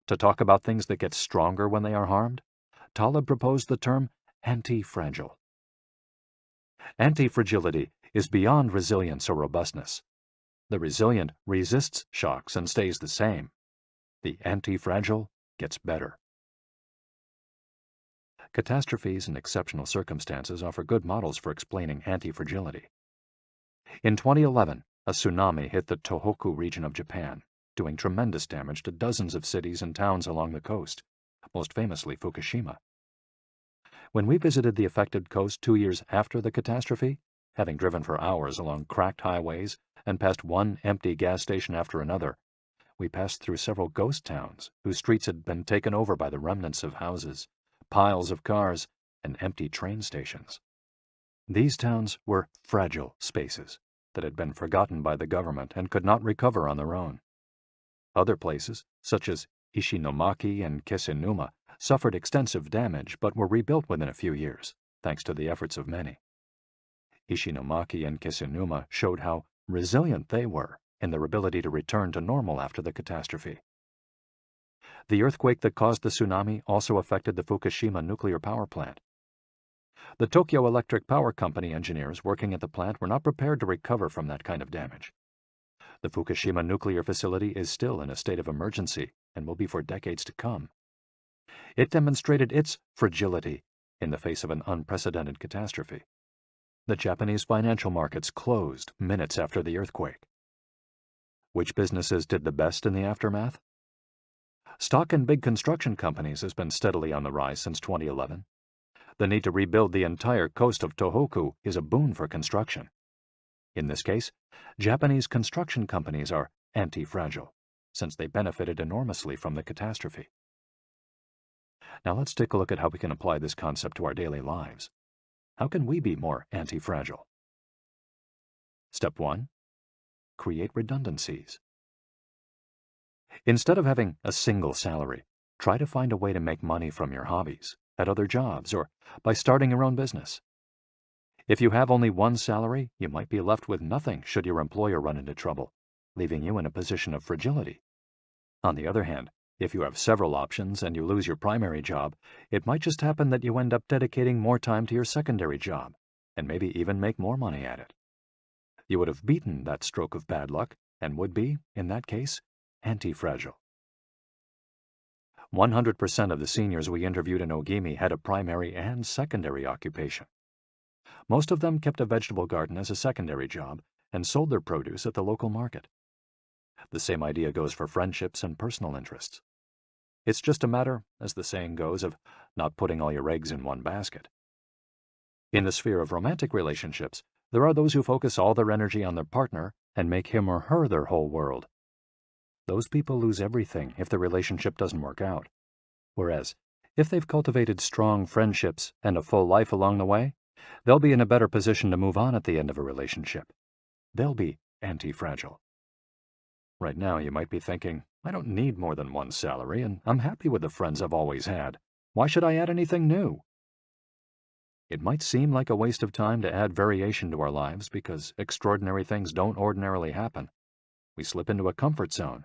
A: to talk about things that get stronger when they are harmed, Taleb proposed the term anti-fragile. Anti-fragility is beyond resilience or robustness. The resilient resists shocks and stays the same. The anti-fragile gets better. Catastrophes and exceptional circumstances offer good models for explaining anti-fragility. In 2011, a tsunami hit the Tohoku region of Japan, doing tremendous damage to dozens of cities and towns along the coast, most famously Fukushima. When we visited the affected coast 2 years after the catastrophe, having driven for hours along cracked highways and past one empty gas station after another, we passed through several ghost towns whose streets had been taken over by the remnants of houses, piles of cars, and empty train stations. These towns were fragile spaces that had been forgotten by the government and could not recover on their own. Other places, such as Ishinomaki and Kisenuma, suffered extensive damage but were rebuilt within a few years, thanks to the efforts of many. Ishinomaki and Kisenuma showed how resilient they were in their ability to return to normal after the catastrophe. The earthquake that caused the tsunami also affected the Fukushima nuclear power plant. The Tokyo Electric Power Company engineers working at the plant were not prepared to recover from that kind of damage. The Fukushima nuclear facility is still in a state of emergency and will be for decades to come. It demonstrated its fragility in the face of an unprecedented catastrophe. The Japanese financial markets closed minutes after the earthquake. Which businesses did the best in the aftermath? Stock in big construction companies has been steadily on the rise since 2011. The need to rebuild the entire coast of Tohoku is a boon for construction. In this case, Japanese construction companies are anti-fragile, since they benefited enormously from the catastrophe. Now let's take a look at how we can apply this concept to our daily lives. How can we be more anti-fragile? Step 1. Create redundancies. Instead of having a single salary, try to find a way to make money from your hobbies, at other jobs, or by starting your own business. If you have only one salary, you might be left with nothing should your employer run into trouble, leaving you in a position of fragility. On the other hand, if you have several options and you lose your primary job, it might just happen that you end up dedicating more time to your secondary job, and maybe even make more money at it. You would have beaten that stroke of bad luck, and would be, in that case, anti-fragile. 100% of the seniors we interviewed in Ogimi had a primary and secondary occupation. Most of them kept a vegetable garden as a secondary job and sold their produce at the local market. The same idea goes for friendships and personal interests. It's just a matter, as the saying goes, of not putting all your eggs in one basket. In the sphere of romantic relationships, there are those who focus all their energy on their partner and make him or her their whole world. Those people lose everything if the relationship doesn't work out. Whereas, if they've cultivated strong friendships and a full life along the way, they'll be in a better position to move on at the end of a relationship. They'll be anti-fragile. Right now, you might be thinking, I don't need more than one salary, and I'm happy with the friends I've always had. Why should I add anything new? It might seem like a waste of time to add variation to our lives because extraordinary things don't ordinarily happen. We slip into a comfort zone.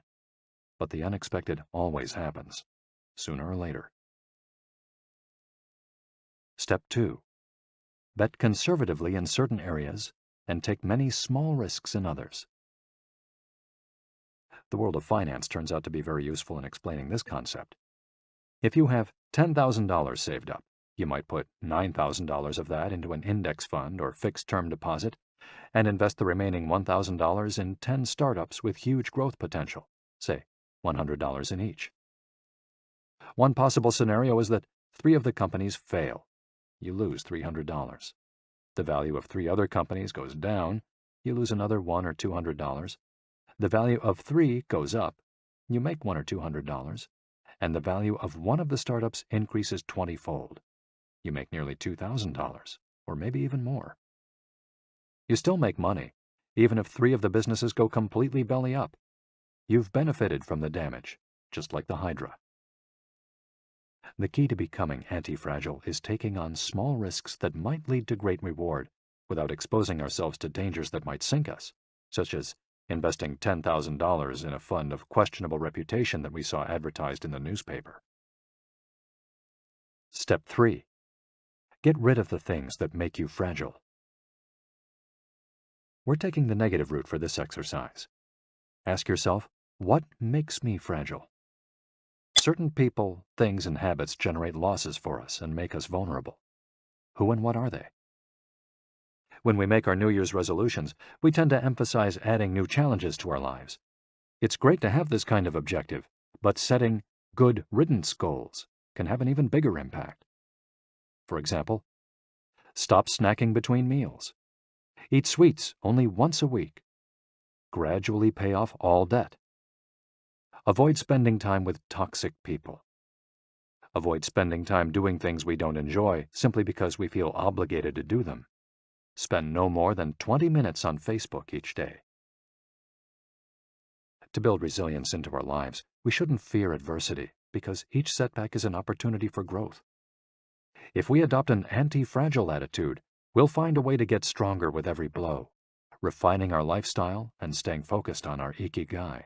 A: But the unexpected always happens, sooner or later. Step 2. Bet conservatively in certain areas and take many small risks in others. The world of finance turns out to be very useful in explaining this concept. If you have $10,000 saved up, you might put $9,000 of that into an index fund or fixed-term deposit and invest the remaining $1,000 in 10 startups with huge growth potential, say $100 in each. One possible scenario is that 3 of the companies fail. You lose $300. The value of 3 other companies goes down. You lose another $100 or $200. The value of 3 goes up. You make $100 or $200. And the value of one of the startups increases 20-fold. You make nearly $2,000, or maybe even more. You still make money, even if 3 of the businesses go completely belly up. You've benefited from the damage, just like the Hydra. The key to becoming anti-fragile is taking on small risks that might lead to great reward without exposing ourselves to dangers that might sink us, such as investing $10,000 in a fund of questionable reputation that we saw advertised in the newspaper. Step 3. Get rid of the things that make you fragile. We're taking the negative route for this exercise. Ask yourself, what makes me fragile? Certain people, things, and habits generate losses for us and make us vulnerable. Who and what are they? When we make our New Year's resolutions, we tend to emphasize adding new challenges to our lives. It's great to have this kind of objective, but setting good riddance goals can have an even bigger impact. For example, stop snacking between meals. Eat sweets only once a week. Gradually pay off all debt. Avoid spending time with toxic people. Avoid spending time doing things we don't enjoy simply because we feel obligated to do them. Spend no more than 20 minutes on Facebook each day. To build resilience into our lives, we shouldn't fear adversity because each setback is an opportunity for growth. If we adopt an anti-fragile attitude, we'll find a way to get stronger with every blow, refining our lifestyle and staying focused on our IKIGAI.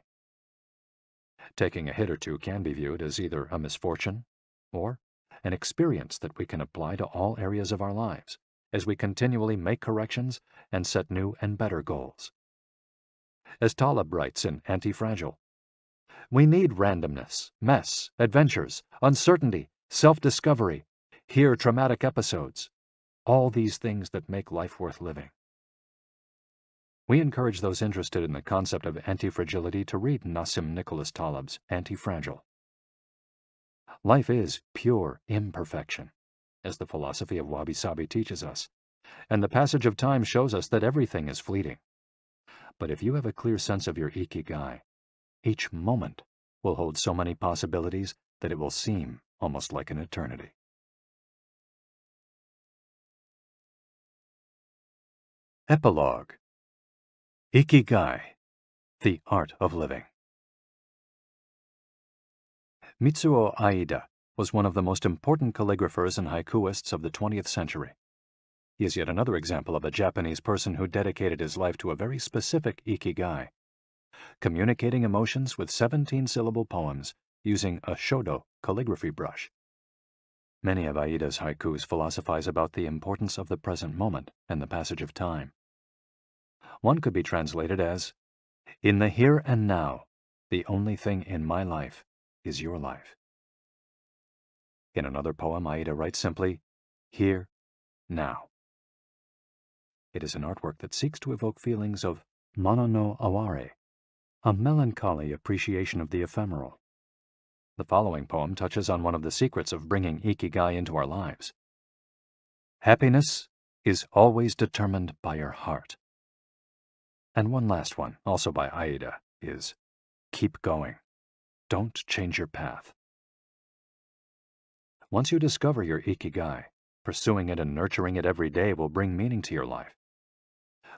A: Taking a hit or two can be viewed as either a misfortune or an experience that we can apply to all areas of our lives as we continually make corrections and set new and better goals. As Taleb writes in Anti-Fragile, we need randomness, mess, adventures, uncertainty, self-discovery, hear traumatic episodes, all these things that make life worth living. We encourage those interested in the concept of anti-fragility to read Nassim Nicholas Taleb's Anti-Fragile. Life is pure imperfection, as the philosophy of wabi-sabi teaches us, and the passage of time shows us that everything is fleeting. But if you have a clear sense of your IKIGAI, each moment will hold so many possibilities that it will seem almost like an eternity. Epilogue. IKIGAI, the Art of Living. Mitsuo Aida was one of the most important calligraphers and haikuists of the 20th century. He is yet another example of a Japanese person who dedicated his life to a very specific IKIGAI, communicating emotions with 17-syllable poems using a shodo calligraphy brush. Many of Aida's haikus philosophize about the importance of the present moment and the passage of time. One could be translated as, "In the here and now, the only thing in my life is your life." In another poem, Aida writes simply, "Here, now." It is an artwork that seeks to evoke feelings of mono no aware, a melancholy appreciation of the ephemeral. The following poem touches on one of the secrets of bringing IKIGAI into our lives. Happiness is always determined by your heart. And one last one, also by Aida, is keep going. Don't change your path. Once you discover your IKIGAI, pursuing it and nurturing it every day will bring meaning to your life.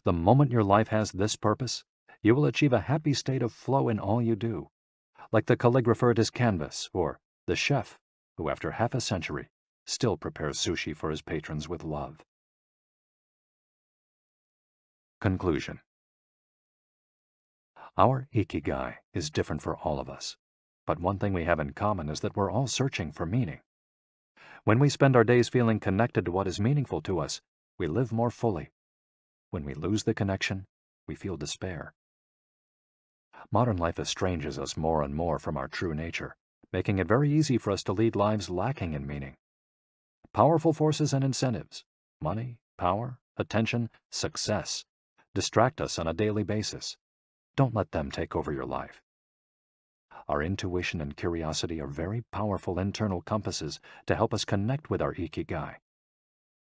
A: The moment your life has this purpose, you will achieve a happy state of flow in all you do, like the calligrapher at his canvas or the chef who, after half a century, still prepares sushi for his patrons with love. Conclusion. Our IKIGAI is different for all of us, but one thing we have in common is that we're all searching for meaning. When we spend our days feeling connected to what is meaningful to us, we live more fully. When we lose the connection, we feel despair. Modern life estranges us more and more from our true nature, making it very easy for us to lead lives lacking in meaning. Powerful forces and incentives, money, power, attention, success, distract us on a daily basis. Don't let them take over your life. Our intuition and curiosity are very powerful internal compasses to help us connect with our IKIGAI.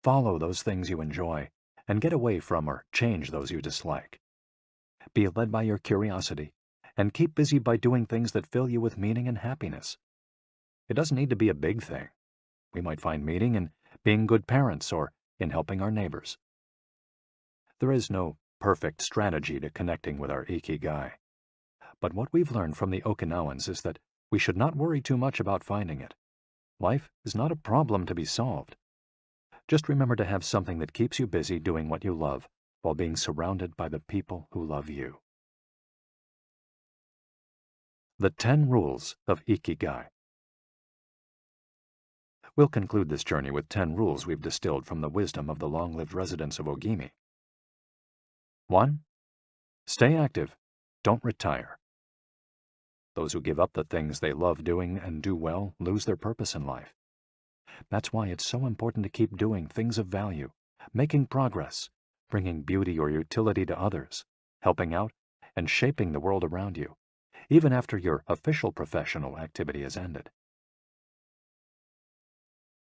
A: Follow those things you enjoy and get away from or change those you dislike. Be led by your curiosity and keep busy by doing things that fill you with meaning and happiness. It doesn't need to be a big thing. We might find meaning in being good parents or in helping our neighbors. There is no perfect strategy to connecting with our IKIGAI. But what we've learned from the Okinawans is that we should not worry too much about finding it. Life is not a problem to be solved. Just remember to have something that keeps you busy doing what you love while being surrounded by the people who love you. The 10 Rules of IKIGAI. We'll conclude this journey with 10 rules we've distilled from the wisdom of the long-lived residents of Ogimi. 1. Stay active. Don't retire. Those who give up the things they love doing and do well lose their purpose in life. That's why it's so important to keep doing things of value, making progress, bringing beauty or utility to others, helping out, and shaping the world around you, even after your official professional activity has ended.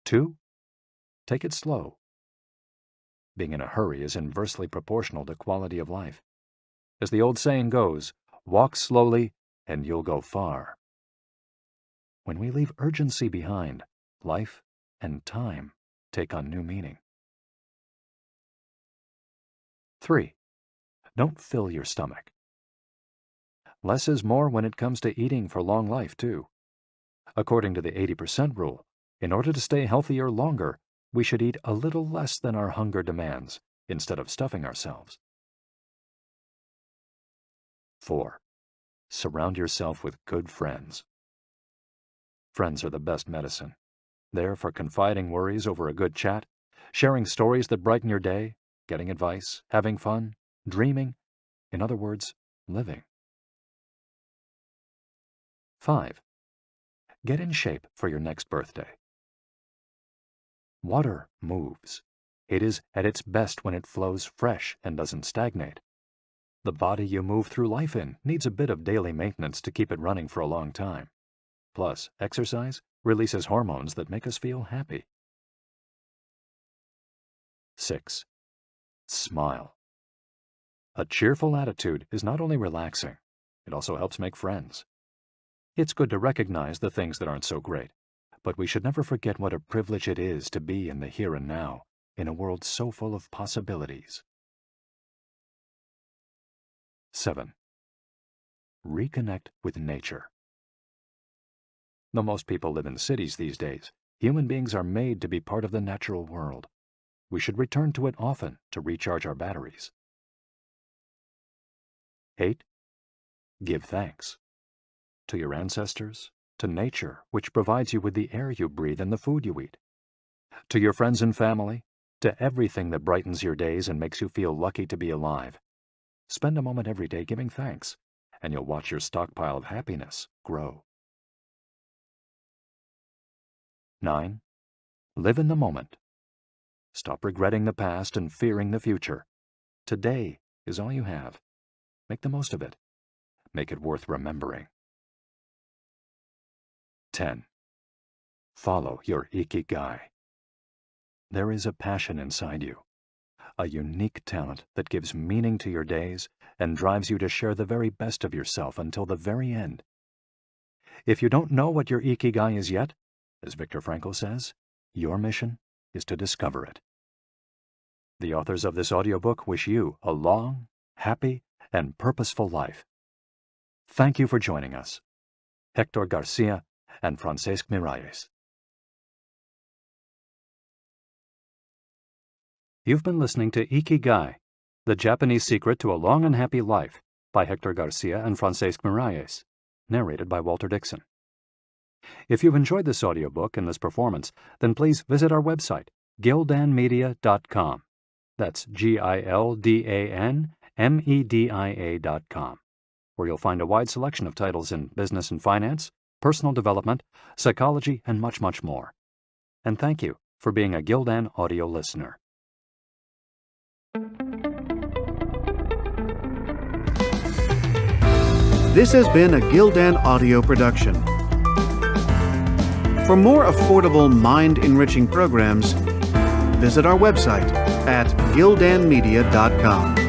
A: 2. Take it slow. Being in a hurry is inversely proportional to quality of life. As the old saying goes, walk slowly and you'll go far. When we leave urgency behind, life and time take on new meaning. 3. Don't fill your stomach. Less is more when it comes to eating for long life, too. According to the 80% rule, in order to stay healthier longer, we should eat a little less than our hunger demands, instead of stuffing ourselves. 4. Surround yourself with good friends. Friends are the best medicine. There for confiding worries over a good chat, sharing stories that brighten your day, getting advice, having fun, dreaming, in other words, living. 5. Get in shape for your next birthday. Water moves. It is at its best when it flows fresh and doesn't stagnate. The body you move through life in needs a bit of daily maintenance to keep it running for a long time. Plus, exercise releases hormones that make us feel happy. 6. Smile. A cheerful attitude is not only relaxing, it also helps make friends. It's good to recognize the things that aren't so great, but we should never forget what a privilege it is to be in the here and now, in a world so full of possibilities. 7. Reconnect with nature. Though most people live in cities these days, human beings are made to be part of the natural world. We should return to it often to recharge our batteries. 8. Give thanks. To your ancestors, to nature, which provides you with the air you breathe and the food you eat. To your friends and family, to everything that brightens your days and makes you feel lucky to be alive. Spend a moment every day giving thanks, and you'll watch your stockpile of happiness grow. 9. Live in the moment. Stop regretting the past and fearing the future. Today is all you have. Make the most of it. Make it worth remembering. 10. Follow your IKIGAI. There is a passion inside you, a unique talent that gives meaning to your days and drives you to share the very best of yourself until the very end. If you don't know what your IKIGAI is yet, as Viktor Frankl says, your mission is to discover it. The authors of this audiobook wish you a long, happy, and purposeful life. Thank you for joining us. Hector Garcia and Francesc Miralles. You've been listening to IKIGAI, The Japanese Secret to a Long and Happy Life, by Hector Garcia and Francesc Miralles, narrated by Walter Dixon. If you've enjoyed this audiobook and this performance, then please visit our website, gildanmedia.com. That's GILDANMEDIA.com, where you'll find a wide selection of titles in business and finance, personal development, psychology, and much, much more. And thank you for being a Gildan audio listener.
B: This has been a Gildan audio production. For more affordable mind-enriching programs, visit our website at gildanmedia.com.